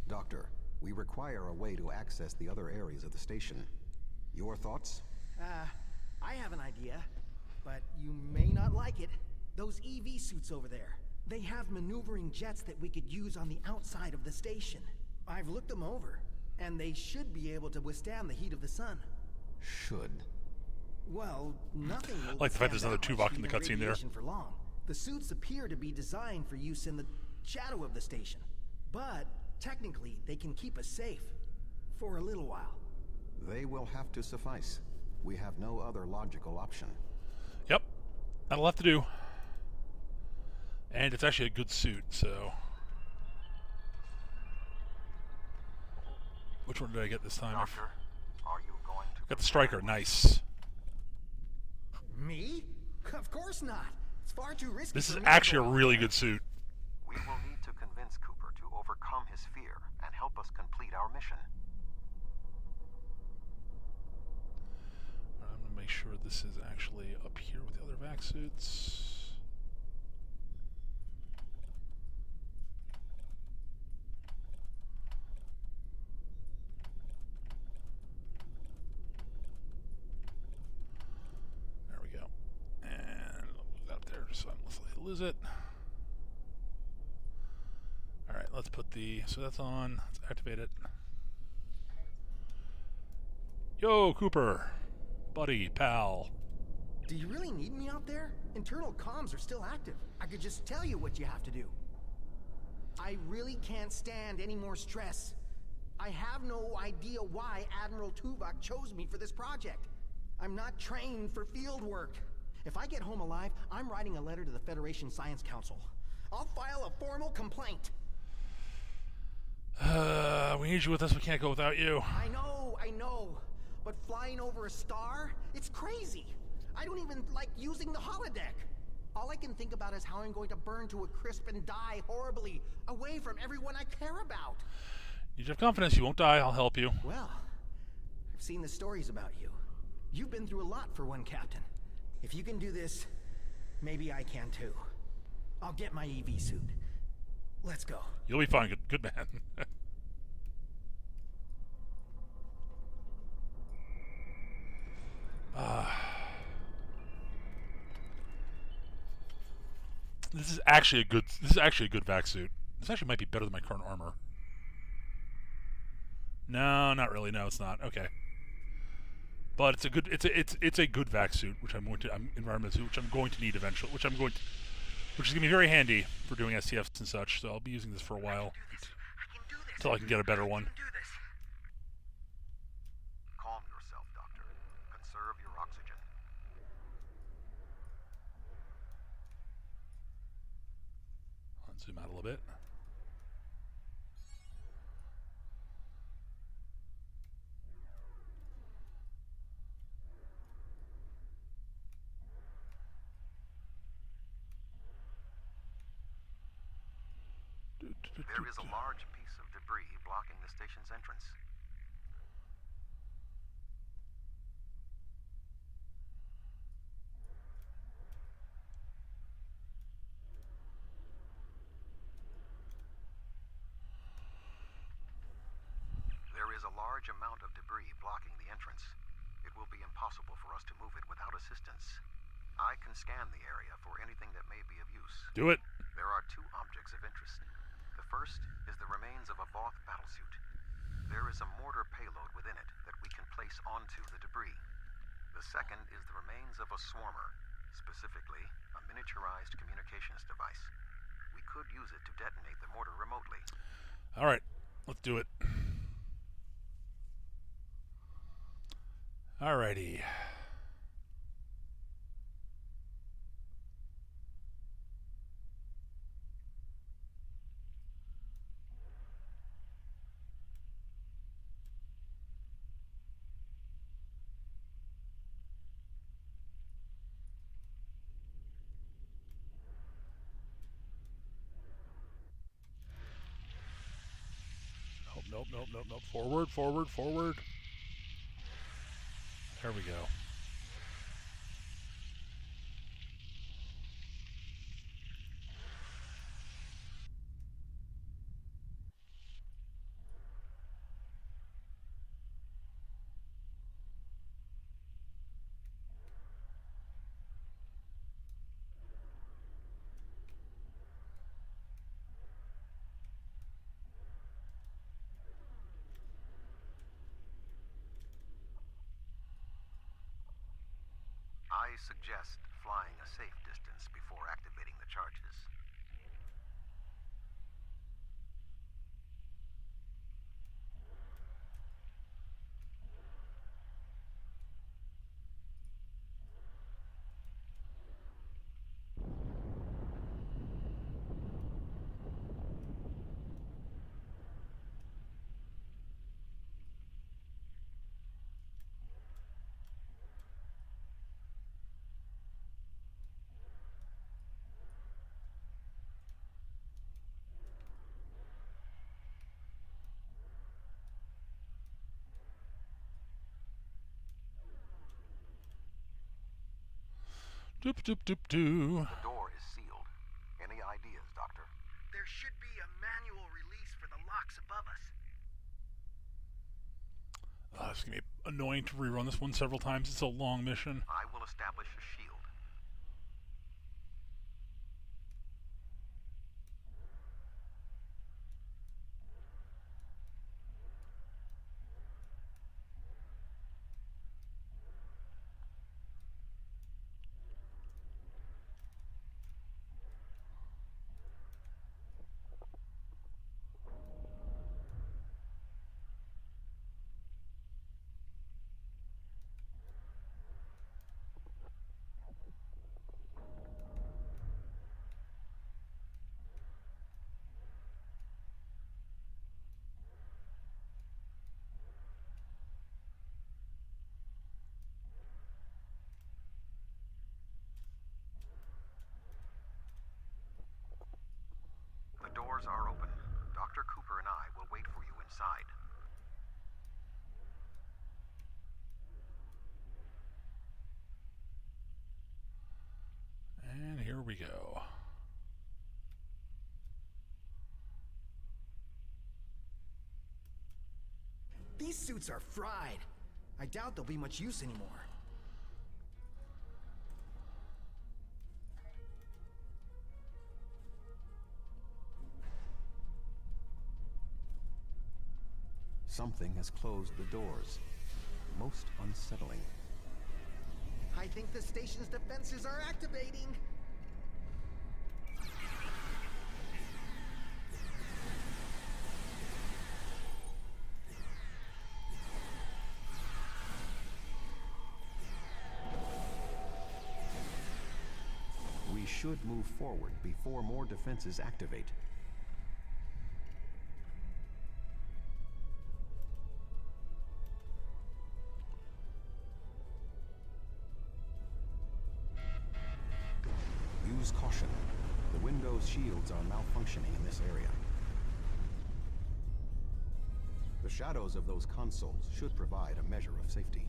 Doctor, we require a way to access the other areas of the station. Your thoughts? I have an idea, but you may not like it. Those EV suits over there. They have maneuvering jets that we could use on the outside of the station. I've looked them over, and they should be able to withstand the heat of the sun. Should. Well, nothing will I like the fact there's another withstand that Tuvok in the much cutscene there. radiation for long. The suits appear to be designed for use in the shadow of the station. But technically, they can keep us safe. For a little while. They will have to suffice. We have no other logical option. Yep. That'll have to do. And it's actually a good suit, so... Which one did I get this time? Doctor, are you going to... Got the Striker. Nice. Me? Of course not. It's far too risky. This is for me to actually a go out really there. good suit. We will need to convince Cooper to overcome his fear and help us complete our mission. I'm going to make sure this is actually up here with the other vac suits. There we go. And I'll move that up there so I'm less likely to lose it. Alright, let's put the... So that's on. Let's activate it. Yo, Cooper. Buddy, pal. Do you really need me out there? Internal comms are still active. I could just tell you what you have to do. I really can't stand any more stress. I have no idea why Admiral Tuvok chose me for this project. I'm not trained for field work. If I get home alive, I'm writing a letter to the Federation Science Council. I'll file a formal complaint. We need you with us. We can't go without you. I know. But flying over a star? It's crazy. I don't even like using the holodeck. All I can think about is how I'm going to burn to a crisp and die horribly, away from everyone I care about. You have confidence. You won't die. I'll help you. Well, I've seen the stories about you. You've been through a lot for one captain. If you can do this, maybe I can too. I'll get my EV suit. Let's go. You'll be fine. Good man. This is actually a good vac suit. This actually might be better than my current armor. No, not really. No, it's not. Okay. But it's a good it's a good vac suit, which environmental suit, which I'm going to need eventually, which is going to be very handy for doing STFs and such. So I'll be using this for a while until I can get a better one. Calm yourself, Doctor. Conserve your oxygen. I'll zoom out a little bit. There is a large piece of debris blocking the station's entrance. There is a large amount of debris blocking the entrance. It will be impossible for us to move it without assistance. I can scan the area for anything that may be of use. Do it. There are two objects of interest. The first is the remains of a Voth battlesuit. There is a mortar payload within it that we can place onto the debris. The second is the remains of a swarmer, specifically a miniaturized communications device. We could use it to detonate the mortar remotely. All right, let's do it. Alrighty. Nope. Forward. There we go. I suggest flying a safe distance before activating the charges. Doop. The door is sealed. Any ideas, Doctor? There should be a manual release for the locks above us. It's going to be annoying to rerun this one several times. It's a long mission. I will establish a shield. The doors are open. Dr. Cooper and I will wait for you inside. And here we go. These suits are fried. I doubt they'll be much use anymore. Something has closed the doors. Most unsettling. I think the station's defenses are activating. We should move forward before more defenses activate. Use caution. The Windows shields are malfunctioning in this area. The shadows of those consoles should provide a measure of safety.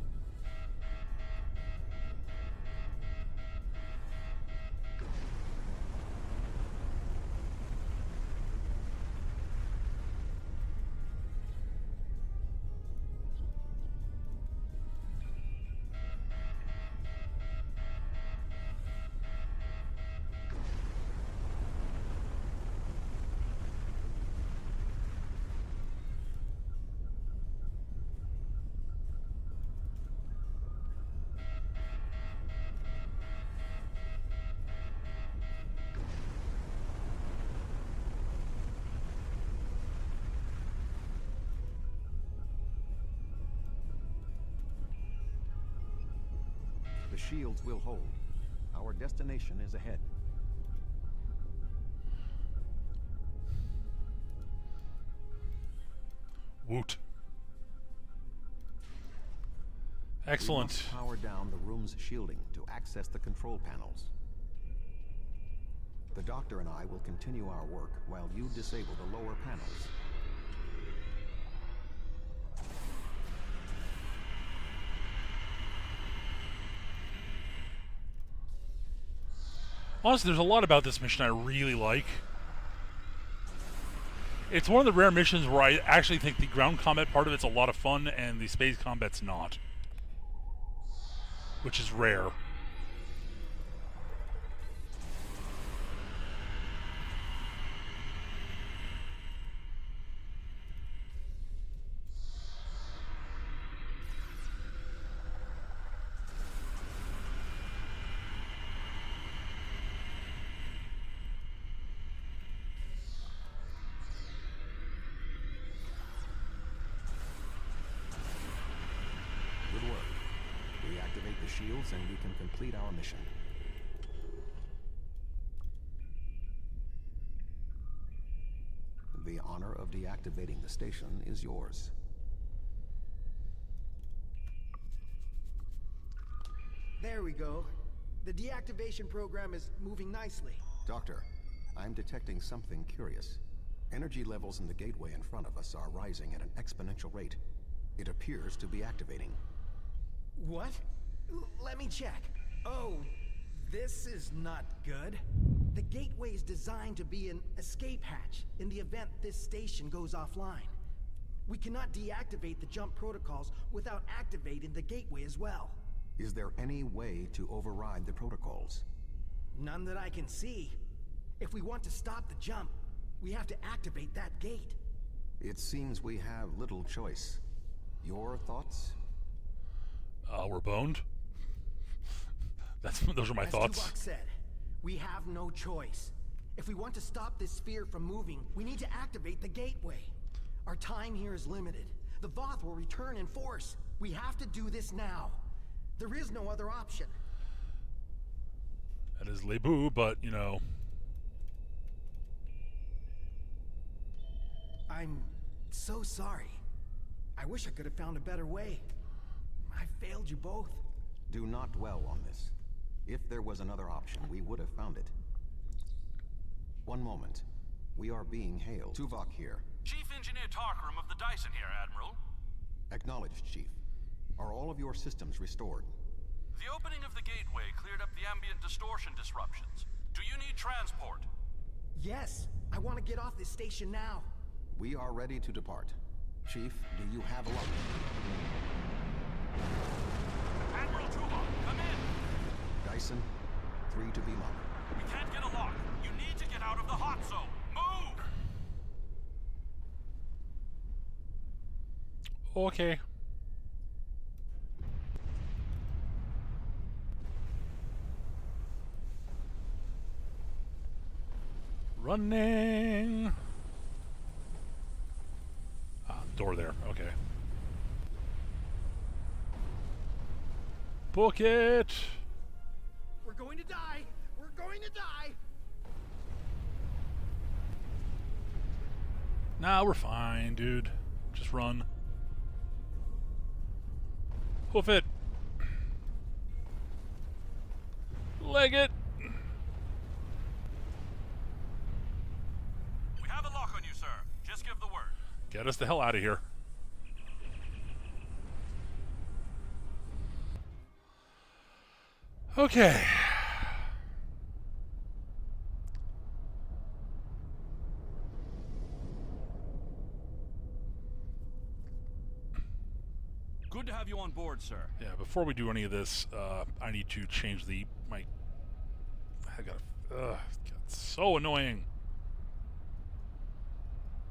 The shields will hold. Our destination is ahead. Woot. Excellent. We must power down the room's shielding to access the control panels. The doctor and I will continue our work while you disable the lower panels. Honestly, there's a lot about this mission I really like. It's one of the rare missions where I actually think the ground combat part of it's a lot of fun and the space combat's not. Which is rare. Shields and we can complete our mission. The honor of deactivating the station is yours. There we go. The deactivation program is moving nicely. Doctor, I'm detecting something curious. Energy levels in the gateway in front of us are rising at an exponential rate. It appears to be activating. What? Let me check. Oh, this is not good. The gateway is designed to be an escape hatch in the event this station goes offline. We cannot deactivate the jump protocols without activating the gateway as well. Is there any way to override the protocols? None that I can see. If we want to stop the jump, we have to activate that gate. It seems we have little choice. Your thoughts? We're boned. Those are my thoughts. As Tuvok said, we have no choice. If we want to stop this sphere from moving, we need to activate the gateway. Our time here is limited. The Voth will return in force. We have to do this now. There is no other option. That is Lebu, but, you know... I'm so sorry. I wish I could have found a better way. I failed you both. Do not dwell on this. If there was another option, we would have found it. One moment. We are being hailed. Tuvok here. Chief Engineer Tarkram of the Dyson here, Admiral. Acknowledged, Chief. Are all of your systems restored? The opening of the gateway cleared up the ambient distortion disruptions. Do you need transport? Yes. I want to get off this station now. We are ready to depart. Chief, do you have a lock? Admiral Tuvok, come in! Dyson, 3 to be locked. We can't get a lock. You need to get out of the hot zone. Move! Okay. Running. Door there. Okay. Book it. We're going to die. We're going to die. Nah, we're fine, dude. Just run. Hoof it. Leg it. We have a lock on you, sir. Just give the word. Get us the hell out of here. Okay. Good to have you on board, sir. Yeah, before we do any of this, I need to change my... I gotta... it's so annoying.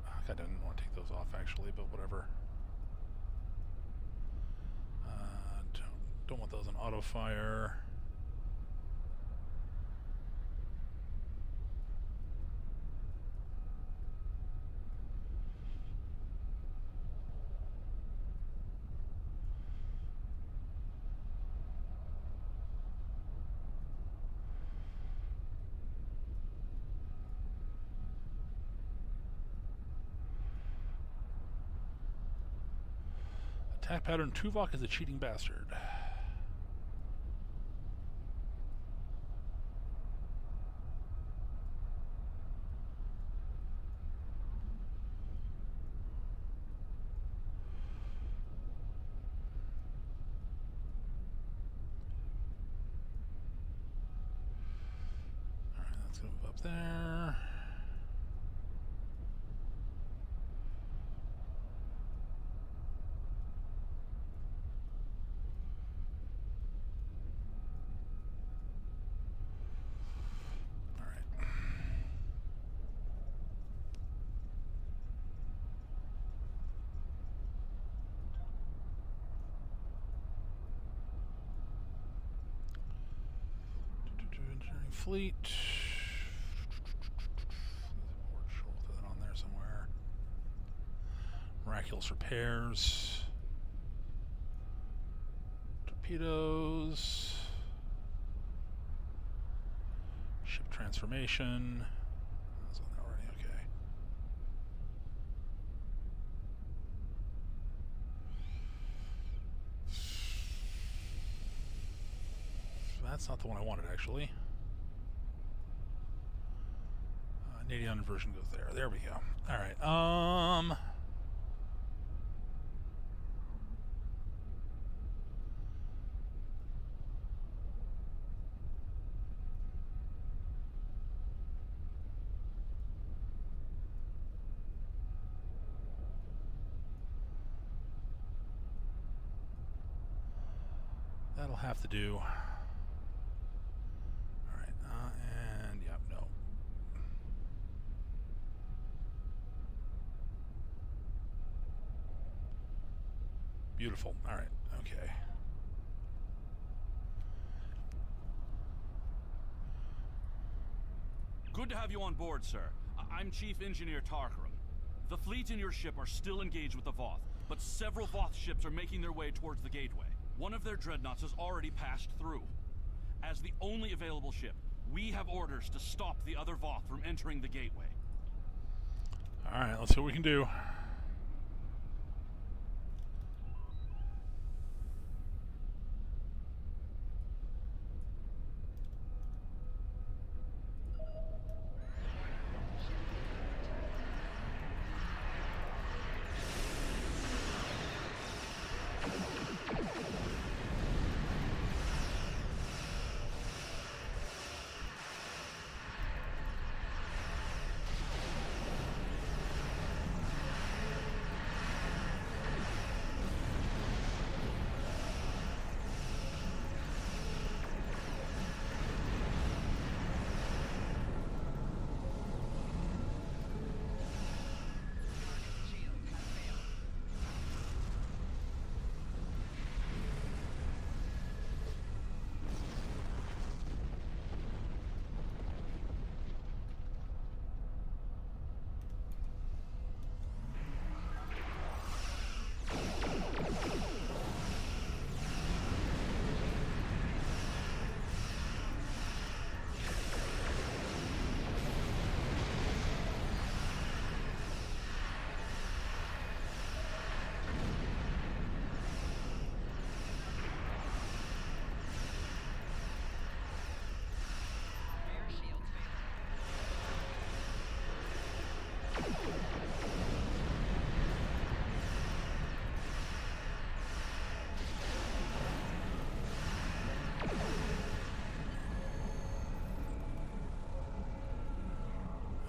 I didn't want to take those off, actually, but whatever. Don't want those on auto fire. Attack pattern, Tuvok is a cheating bastard. Alright, let's move up there. Fleet. We'll throw that on there somewhere. Miraculous repairs. Torpedoes. Ship transformation. That's on there already, okay. That's not the one I wanted, actually. 8000 version goes there. There we go. All right. That'll have to do. All right. And yeah, no. Beautiful. All right. Okay. Good to have you on board, sir. I'm Chief Engineer Tarkaram. The fleet and your ship are still engaged with the Voth, but several Voth ships are making their way towards the gateway. One of their dreadnoughts has already passed through. As the only available ship, we have orders to stop the other Voth from entering the gateway. All right. Let's see what we can do.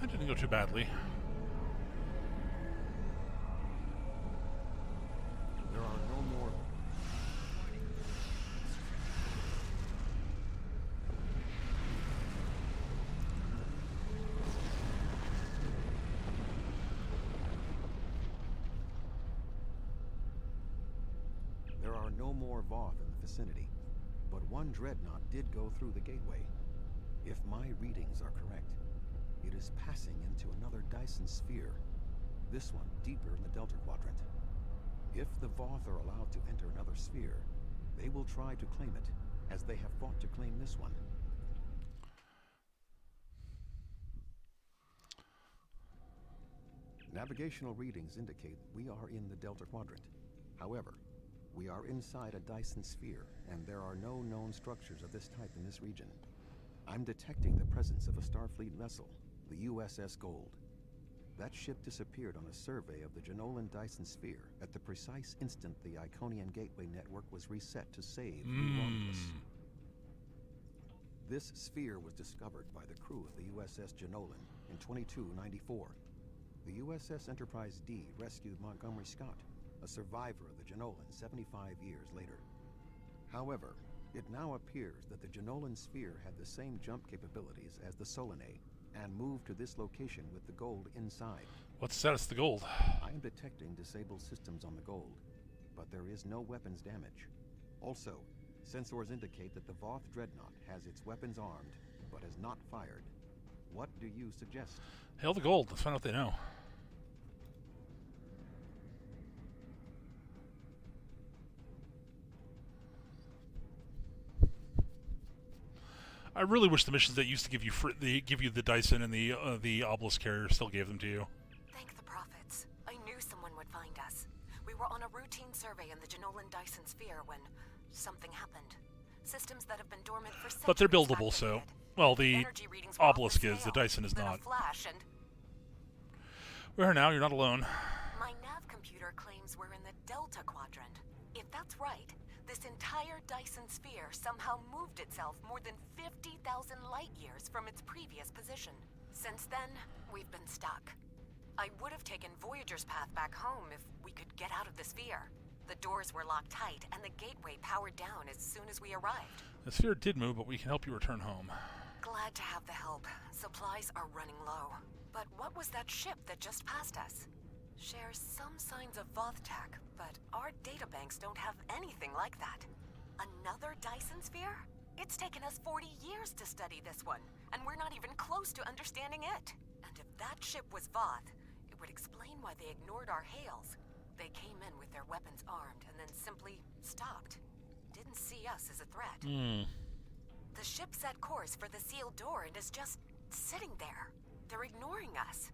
That didn't go too badly. There are no more... There are no more Voth in the vicinity, but one dreadnought did go through the gateway. If my readings are correct, it is passing into another Dyson sphere. This one deeper in the Delta Quadrant. If the Voth are allowed to enter another sphere, they will try to claim it, as they have fought to claim this one. Navigational readings indicate we are in the Delta Quadrant. However, we are inside a Dyson sphere, and there are no known structures of this type in this region. I'm detecting the presence of a Starfleet vessel, the USS Gold. That ship disappeared on a survey of the Jenolan Dyson sphere at the precise instant the Iconian Gateway network was reset to save New Romulus. This sphere was discovered by the crew of the USS Jenolan in 2294. The USS Enterprise D rescued Montgomery Scott, a survivor of the Jenolan 75 years later. However, it now appears that the Jenolan sphere had the same jump capabilities as the Solanae, and moved to this location with the Gold inside. What's the status of the Gold? I am detecting disabled systems on the Gold, but there is no weapons damage. Also, sensors indicate that the Voth Dreadnought has its weapons armed, but has not fired. What do you suggest? Hail the Gold. Let's find out what they know. I really wish the missions that used to give you the Dyson and the Obelisk carrier still gave them to you. Thank the prophets. I knew someone would find us. We were on a routine survey in the Jenolan Dyson sphere when something happened. Systems that have been dormant for centuries. But they're buildable, so well, the Energy readings were Obelisk off the is, the scale. Dyson is Then not. A flash and We're here now. You're not alone. my nav computer claims we're in the Delta Quadrant. If that's right, this entire Dyson sphere somehow moved itself more than 50,000 light years from its previous position. Since then, we've been stuck. I would have taken Voyager's path back home if we could get out of the sphere. The doors were locked tight, and the gateway powered down as soon as we arrived. The sphere did move, but we can help you return home. Glad to have the help. Supplies are running low. But what was that ship that just passed us? Shares some signs of Voth tech, but our databanks don't have anything like that. Another Dyson sphere? It's taken us 40 years to study this one, and we're not even close to understanding it. And if that ship was Voth, it would explain why they ignored our hails. They came in with their weapons armed and then simply stopped. Didn't see us as a threat. The ship set course for the sealed door and is just sitting there. They're ignoring us.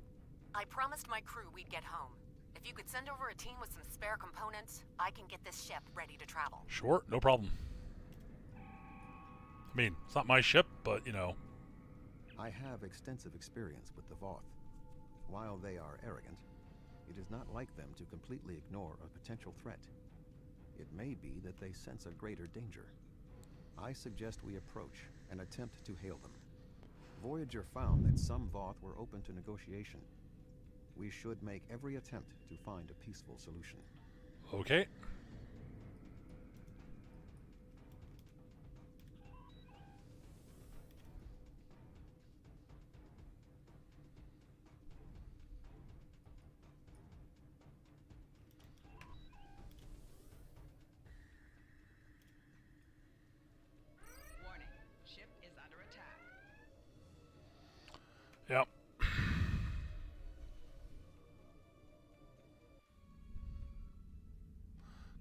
I promised my crew we'd get home. If you could send over a team with some spare components, I can get this ship ready to travel. Sure, no problem. I mean, it's not my ship, but, you know. I have extensive experience with the Voth. While they are arrogant, it is not like them to completely ignore a potential threat. It may be that they sense a greater danger. I suggest we approach and attempt to hail them. Voyager found that some Voth were open to negotiation. We should make every attempt to find a peaceful solution. Okay. Warning, ship is under attack. Yep.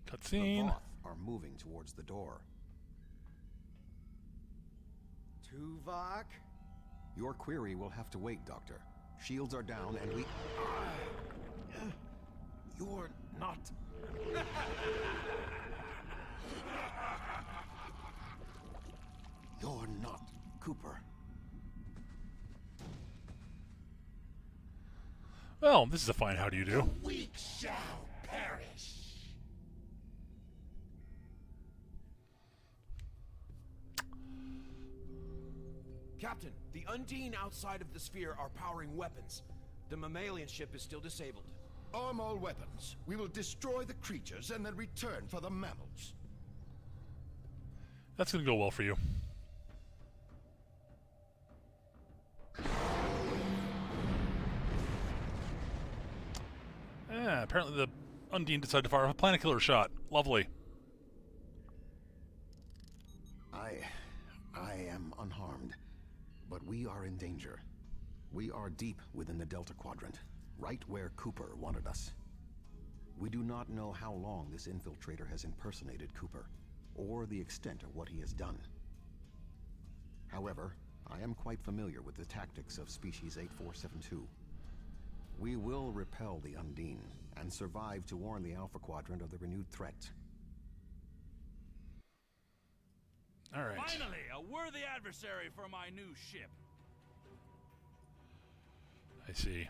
The Cutscene. Voth are moving towards the door. Tuvok? Your query will have to wait, Doctor. Shields are down and we... You're not... You're not Cooper. Well, this is a fine how do you do. Weak shall perish. Captain, the Undine outside of the sphere are powering weapons. The mammalian ship is still disabled. Arm all weapons. We will destroy the creatures and then return for the mammals. That's going to go well for you. Apparently the Undine decided to fire a planet killer shot. Lovely. I am unharmed, but we are in danger. We are deep within the Delta Quadrant, right where Cooper wanted us. We do not know how long this infiltrator has impersonated Cooper, or the extent of what he has done. However, I am quite familiar with the tactics of Species 8472. We will repel the Undine, and survive to warn the Alpha Quadrant of the renewed threat. All right. Finally, a worthy adversary for my new ship. I see.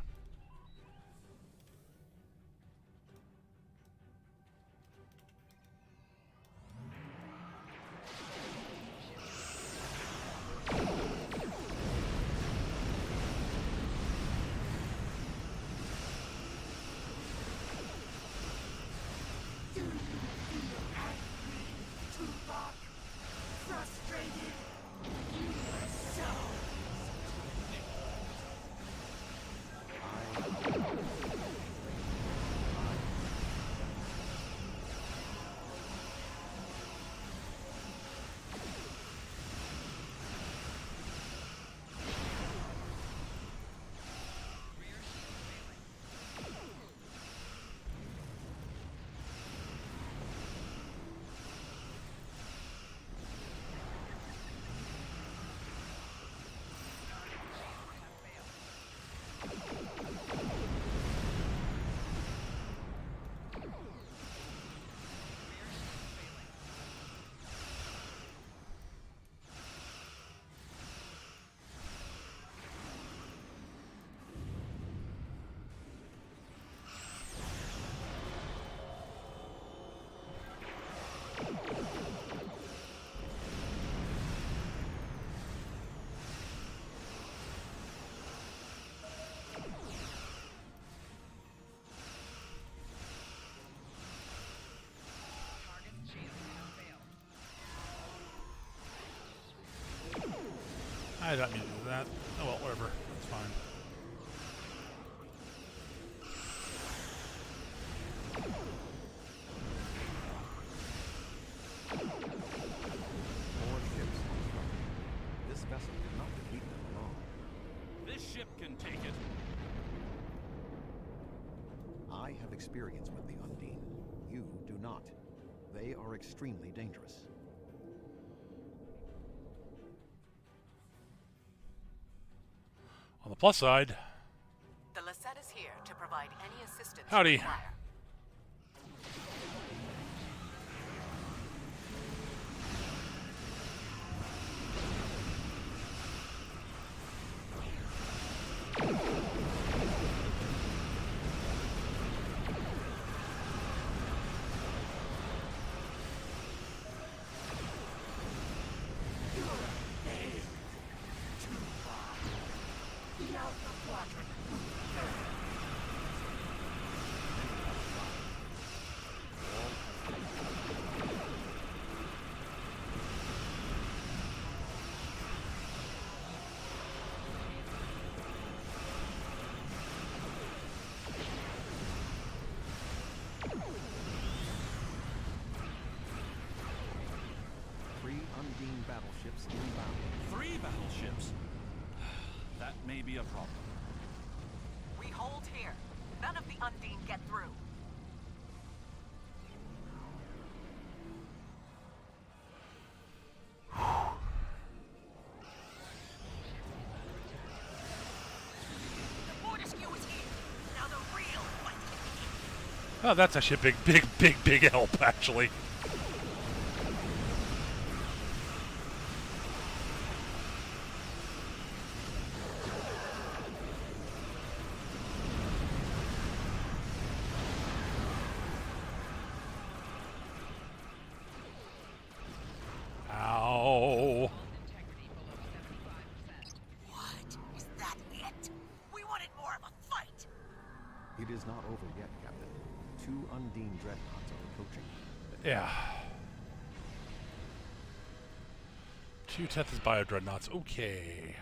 I didn't mean to do that. Oh well, whatever. That's fine. More ships. This vessel cannot defeat them alone. This ship can take it. I have experience with the Undine. You do not. They are extremely dangerous. On the plus side, The Lisette is here to provide any assistance Howdy. you require. Undine battleships inbound. 3 battleships? That may be a problem. We hold here. None of the Undine get through. The Fortescue is here. Now the real fight can begin. oh, that's actually a big help, actually. Ow. Integrity below 75%. What? more of a fight! It is not over yet, Captain. 2 Undine dreadnoughts are approaching. Yeah. 2 Tethys Bio Dreadnoughts. Okay.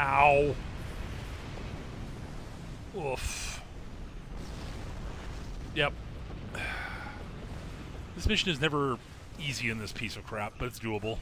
Ow. Oof. Yep. This mission is never easy in this piece of crap, but it's doable.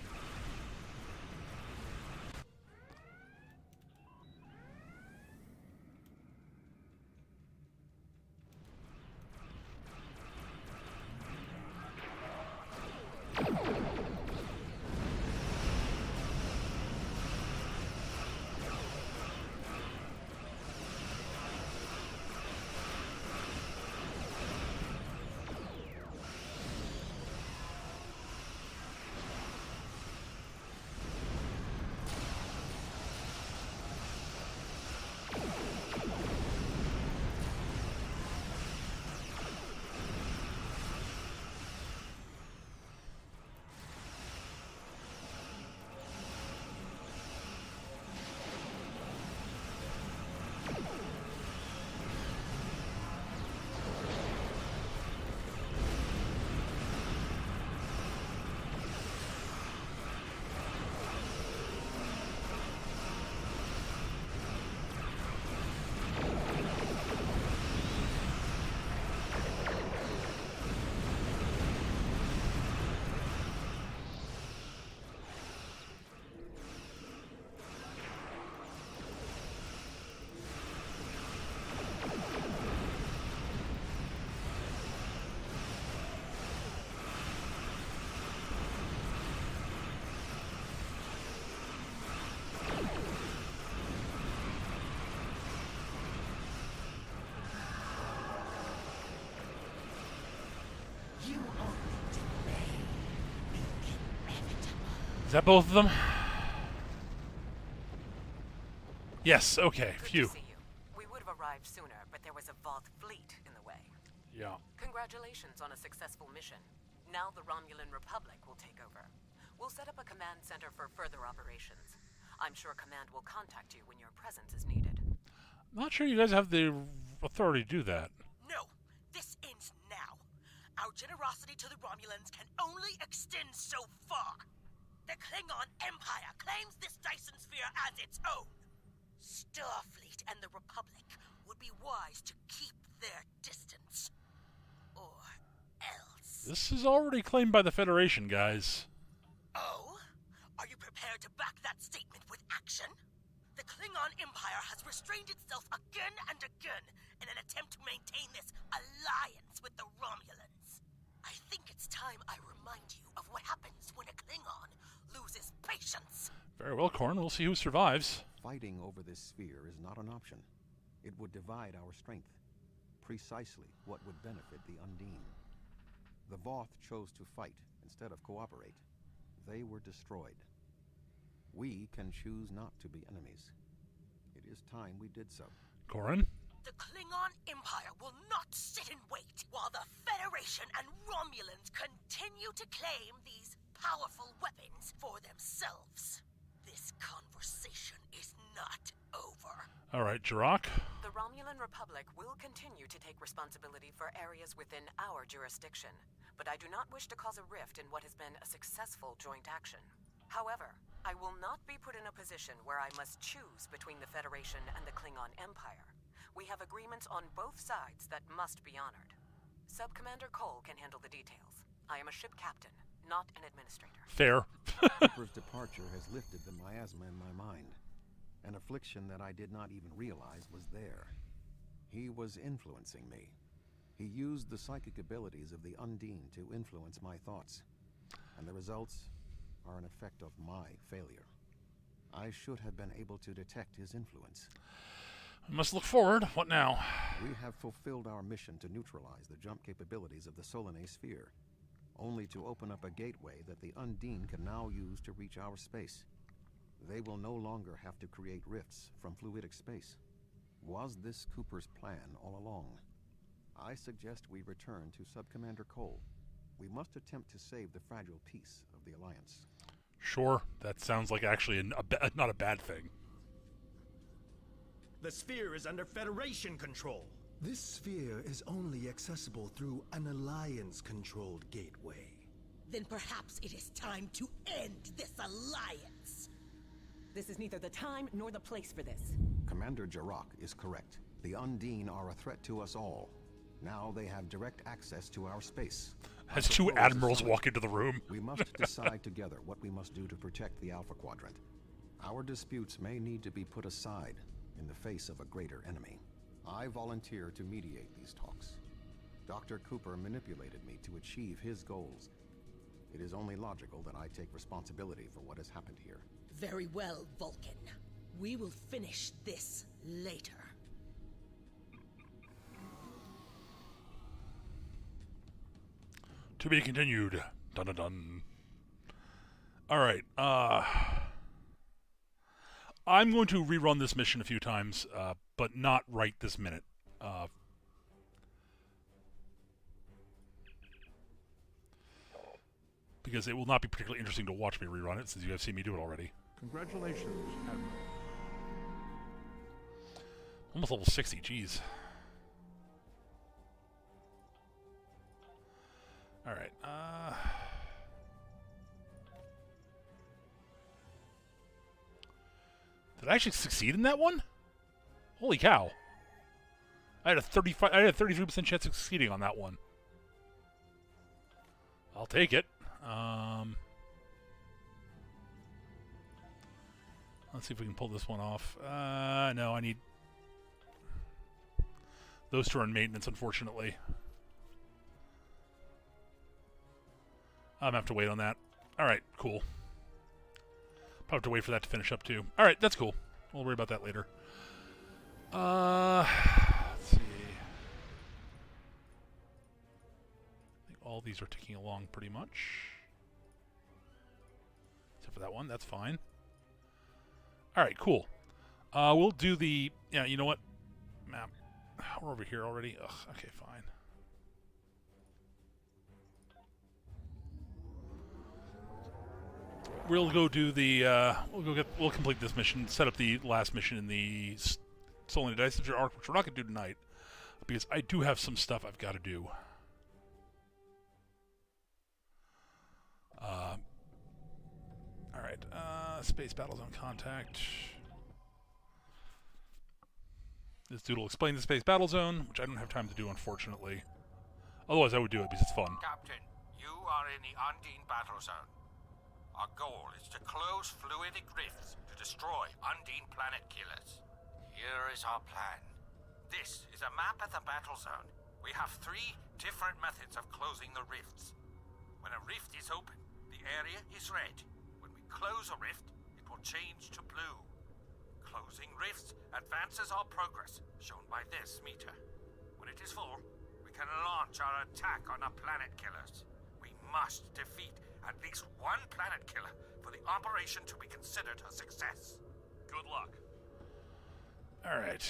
Is that both of them? Yes, okay, phew. Good to see you. We would have arrived sooner, but there was a Voth fleet in the way. Yeah. Congratulations on a successful mission. Now the Romulan Republic will take over. We'll set up a command center for further operations. I'm sure Command will contact you when your presence is needed. Not sure you guys have the authority to do that. No, this ends now. Our generosity to the Romulans can only extend so far. The Klingon Empire claims this Dyson Sphere as its own. Starfleet and the Republic would be wise to keep their distance. Or else. This is already claimed by the Federation, guys. Oh? Are you prepared to back that statement with action? The Klingon Empire has restrained itself again and again in an attempt to maintain this alliance with the Romulans. I think it's time I remind you of what happens when a Klingon loses patience. Very well, Corn. We'll see who survives. Fighting over this sphere is not an option. It would divide our strength. Precisely what would benefit the Undine. The Voth chose to fight instead of cooperate. They were destroyed. We can choose not to be enemies. It is time we did so. Corrin? The Klingon Empire will not sit and wait while the Federation and Romulans continue to claim these powerful weapons for themselves. This conversation is not over. All right, Jirok. The Romulan Republic will continue to take responsibility for areas within our jurisdiction, but I do not wish to cause a rift in what has been a successful joint action. However, I will not be put in a position where I must choose between the Federation and the Klingon Empire. We have agreements on both sides that must be honored. Sub-Commander Cole can handle the details. I am a ship captain, not an administrator. Fair. Cooper's departure has lifted the miasma in my mind. An affliction that I did not even realize was there. He was influencing me. He used the psychic abilities of the Undine to influence my thoughts. And the results are an effect of my failure. I should have been able to detect his influence. I must look forward. What now? We have fulfilled our mission to neutralize the jump capabilities of the Solanae sphere, only to open up a gateway that the Undine can now use to reach our space. They will no longer have to create rifts from fluidic space. Was this Cooper's plan all along? I suggest we return to Sub-Commander Cole. We must attempt to save the fragile peace of the Alliance. Sure, that sounds like actually not a bad thing. The sphere is under Federation control. This sphere is only accessible through an Alliance-controlled gateway. Then perhaps it is time to end this alliance. This is neither the time nor the place for this. Commander Jarrah is correct. The Undine are a threat to us all. Now they have direct access to our space. As two admirals walk into the room. We must decide together what we must do to protect the Alpha Quadrant. Our disputes may need to be put aside in the face of a greater enemy. I volunteer to mediate these talks. Dr. Cooper manipulated me to achieve his goals. It is only logical that I take responsibility for what has happened here. Very well, Vulcan. We will finish this later. To be continued. Dun dun dun. Alright, I'm going to rerun this mission a few times, but not right this minute. Because it will not be particularly interesting to watch me rerun it, since you have seen me do it already. Congratulations, Admiral. Almost level 60, jeez. Alright, Did I actually succeed in that one? Holy cow. I had a 33% chance of succeeding on that one. I'll take it. Let's see if we can pull this one off. No, I need... Those two are in maintenance, unfortunately. I'm gonna have to wait on that. Alright, cool. Probably have to wait for that to finish up, too. Alright, that's cool. We'll worry about that later. Let's see. I think all these are ticking along pretty much. Except for that one, that's fine. Alright, cool. We'll do the... Yeah, you know what? Map. We're over here already. Ugh, okay, fine. We'll go do the, we'll complete this mission, set up the last mission in the Solanae Dyson arc, which we're not going to do tonight, because I do have some stuff I've got to do. Alright, Space Battlezone Contact. This dude will explain the Space Battlezone, which I don't have time to do, unfortunately. Otherwise, I would do it, because it's fun. Captain, you are in the Undine battle zone. Our goal is to close fluidic rifts to destroy Undine planet killers. Here is our plan. This is a map of the battle zone. We have 3 different methods of closing the rifts. When a rift is open, the area is red. When we close a rift, it will change to blue. Closing rifts advances our progress, shown by this meter. When it is full, we can launch our attack on the planet killers. We must defeat at least one planet killer for the operation to be considered a success. Good luck. All right.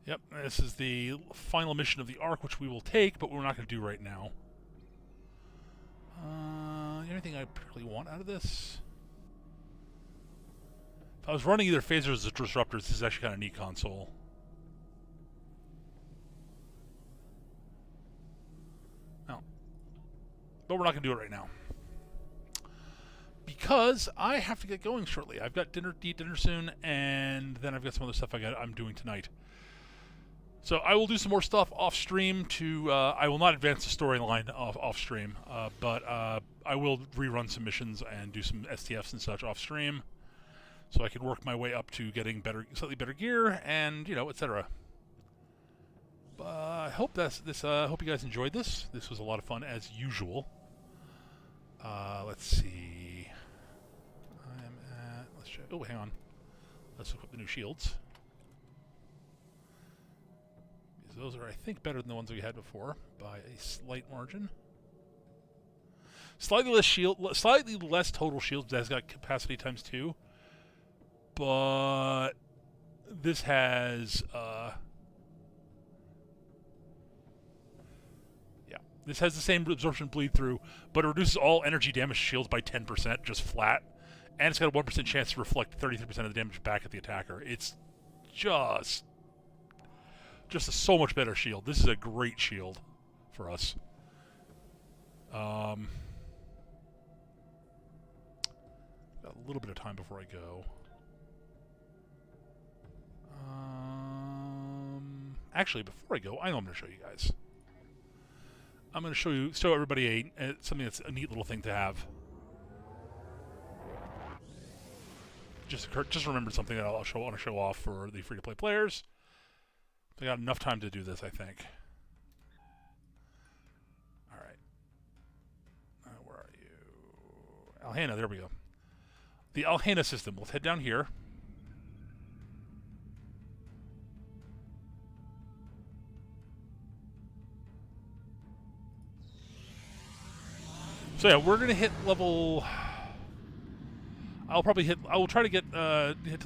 Yep, this is the final mission of the arc, which we will take, but we're not going to do right now. Anything I particularly want out of this? If I was running either phasers or disruptors, this is actually kind of a neat console. No. But we're not going to do it right now. Because I have to get going shortly. I've got dinner to eat dinner soon, and then I've got some other stuff I'm doing tonight. So I will do some more stuff off stream to, I will not advance the storyline off stream, but I will rerun some missions and do some STFs and such off stream, so I can work my way up to getting slightly better gear and, you know, etc. I hope hope you guys enjoyed this. This was a lot of fun as usual. Let's see. Let's check. Oh, hang on. Let's equip the new shields. Because those are, I think, better than the ones we had before by a slight margin. Slightly less total shields. That's got capacity times 2. But this has this has the same absorption bleed through, but it reduces all energy damage shields by 10%, just flat. And it's got a 1% chance to reflect 33% of the damage back at the attacker. It's just a so much better shield. This is a great shield for us. Got a little bit of time before I go. Actually, before I go, I know I'm going to show you guys. I'm going to show everybody something that's a neat little thing to have. Just remembered something that want to show off for the free-to-play players. I got enough time to do this, I think. All right. Where are you? Alhena, there we go. The Alhena system. Let's head down here. So yeah, we're gonna hit level. I will try to get hit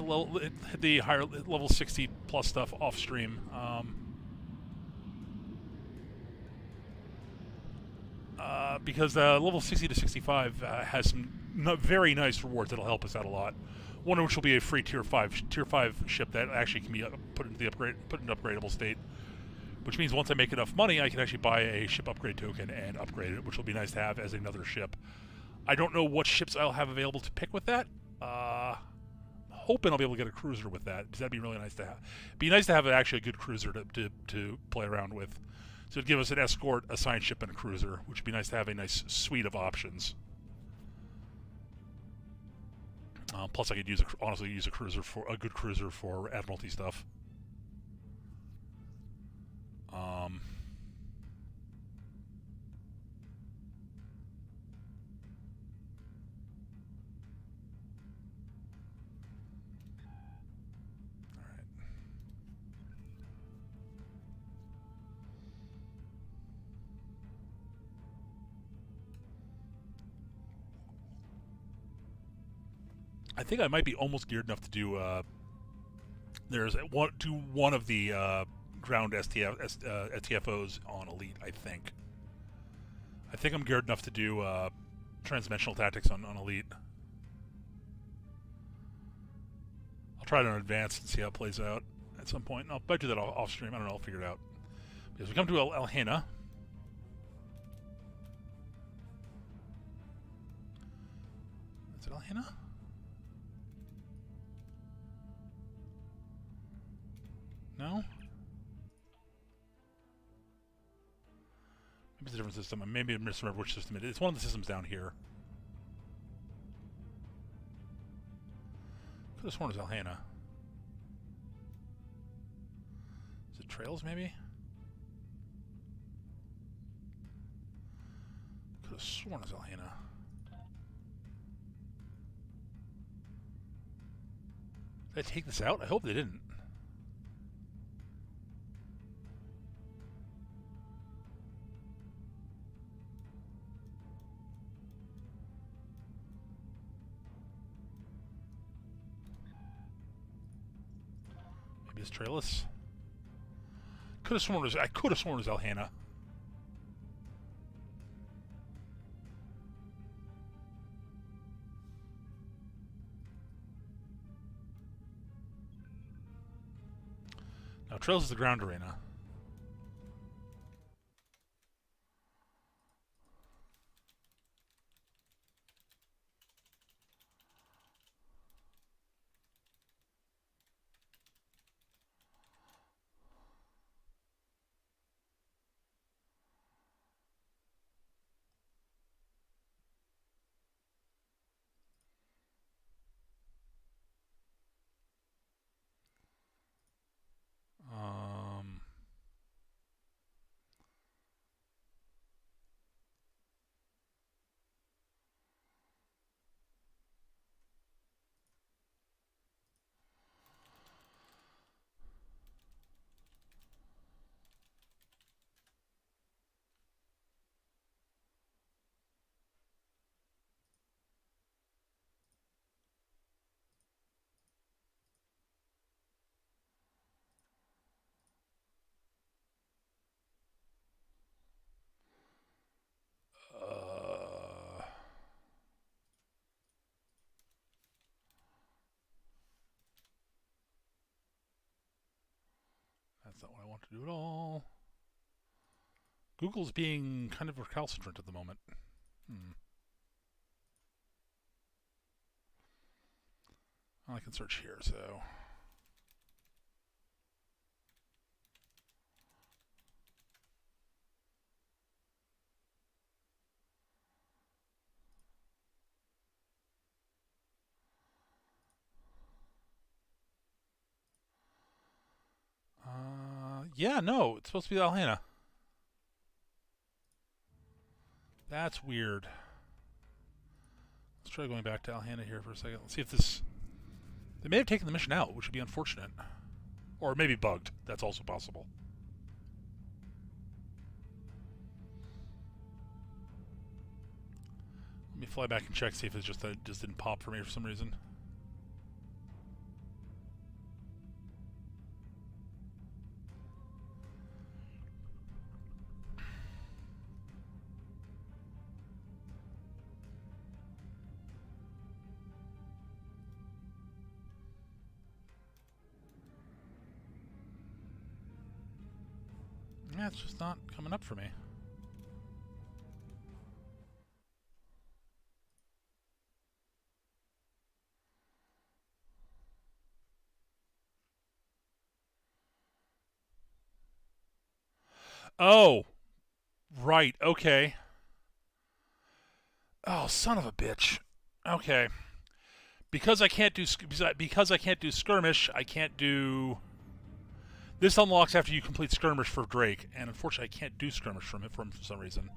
the higher level 60 plus stuff off stream. Because level 60 to 65 has some very nice rewards that'll help us out a lot. One of which will be a free tier 5 ship that actually can be put into upgradable state. Which means once I make enough money, I can actually buy a ship upgrade token and upgrade it, which will be nice to have as another ship. I don't know what ships I'll have available to pick with that. Hoping I'll be able to get a cruiser with that, because that'd be really nice to have. It'd be nice to have actually a good cruiser to play around with. So it'd give us an escort, a science ship, and a cruiser, which would be nice to have a nice suite of options. Plus, I could honestly use a good cruiser for Admiralty stuff. I think I might be almost geared enough to do. One of the ground STFOs on Elite. I think I'm geared enough to do transdimensional tactics on Elite. I'll try it on Advanced and see how it plays out at some point. I'll do that off stream. I don't know. I'll figure it out. Because we come to Alhena. Is it Alhena? No? Maybe it's a different system. Maybe I misremember which system it is. It's one of the systems down here. Could have sworn it was Alhena. Is it Trails, maybe? Could have sworn it was Alhena. Did I take this out? I hope they didn't. Is Trailus? I could have sworn it was Alhena. Now Trails is the ground arena. That's not what I want to do at all. Google's being kind of recalcitrant at the moment. I can search here, so... yeah, no, it's supposed to be Alhena. That's weird. Let's try going back to Alhena here for a second. Let's see if this... They may have taken the mission out, which would be unfortunate. Or maybe bugged. That's also possible. Let me fly back and check, see if it's just that it just didn't pop for me for some reason. Yeah, it's just not coming up for me. Oh, right, okay. Oh, son of a bitch. Okay. Because I can't do skirmish, I can't do... This unlocks after you complete skirmish for Drake, and unfortunately I can't do skirmish from it for some reason.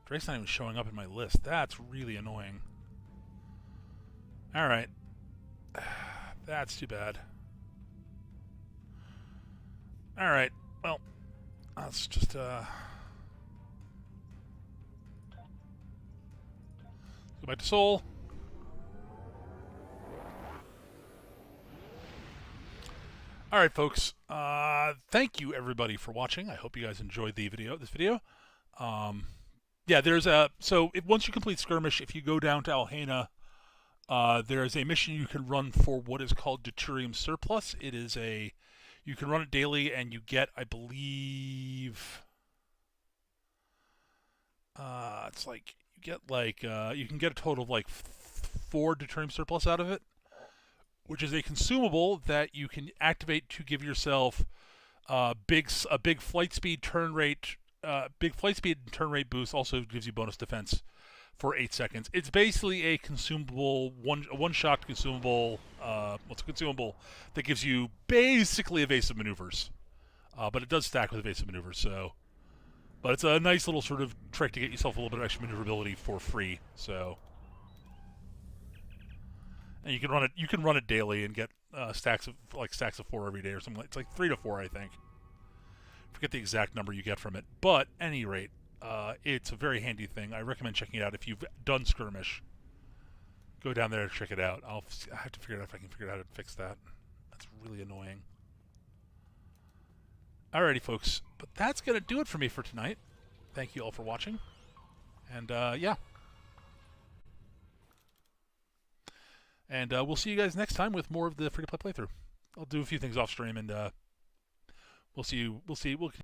Drake's not even showing up in my list. That's really annoying. Alright. That's too bad. Alright, well, let's just, go back to Seoul. Alright, folks, thank you, everybody, for watching. I hope you guys enjoyed this video. Yeah, there's once you complete Skirmish, if you go down to Alhena, there's a mission you can run for what is called Deuterium Surplus. It is you can run it daily, and you get, I believe, it's like, you can get a total of like 4 Deuterium Surplus out of it, which is a consumable that you can activate to give yourself a big flight speed turn rate, and turn rate boost. Also gives you bonus defense for 8 seconds. It's basically a consumable, one-shot consumable. What's a consumable that gives you basically evasive maneuvers, but it does stack with evasive maneuvers. But it's a nice little sort of trick to get yourself a little bit of extra maneuverability for free. And you can run it. You can run it daily and get stacks of 4 every day or something. It's like 3 to 4, I think. Forget the exact number you get from it, but at any rate, it's a very handy thing. I recommend checking it out if you've done Skirmish. Go down there and check it out. I have to figure out if I can figure out how to fix that. That's really annoying. Alrighty, folks, but that's gonna do it for me for tonight. Thank you all for watching, and yeah. And we'll see you guys next time with more of the free-to-play playthrough. I'll do a few things off stream, and we'll see. We'll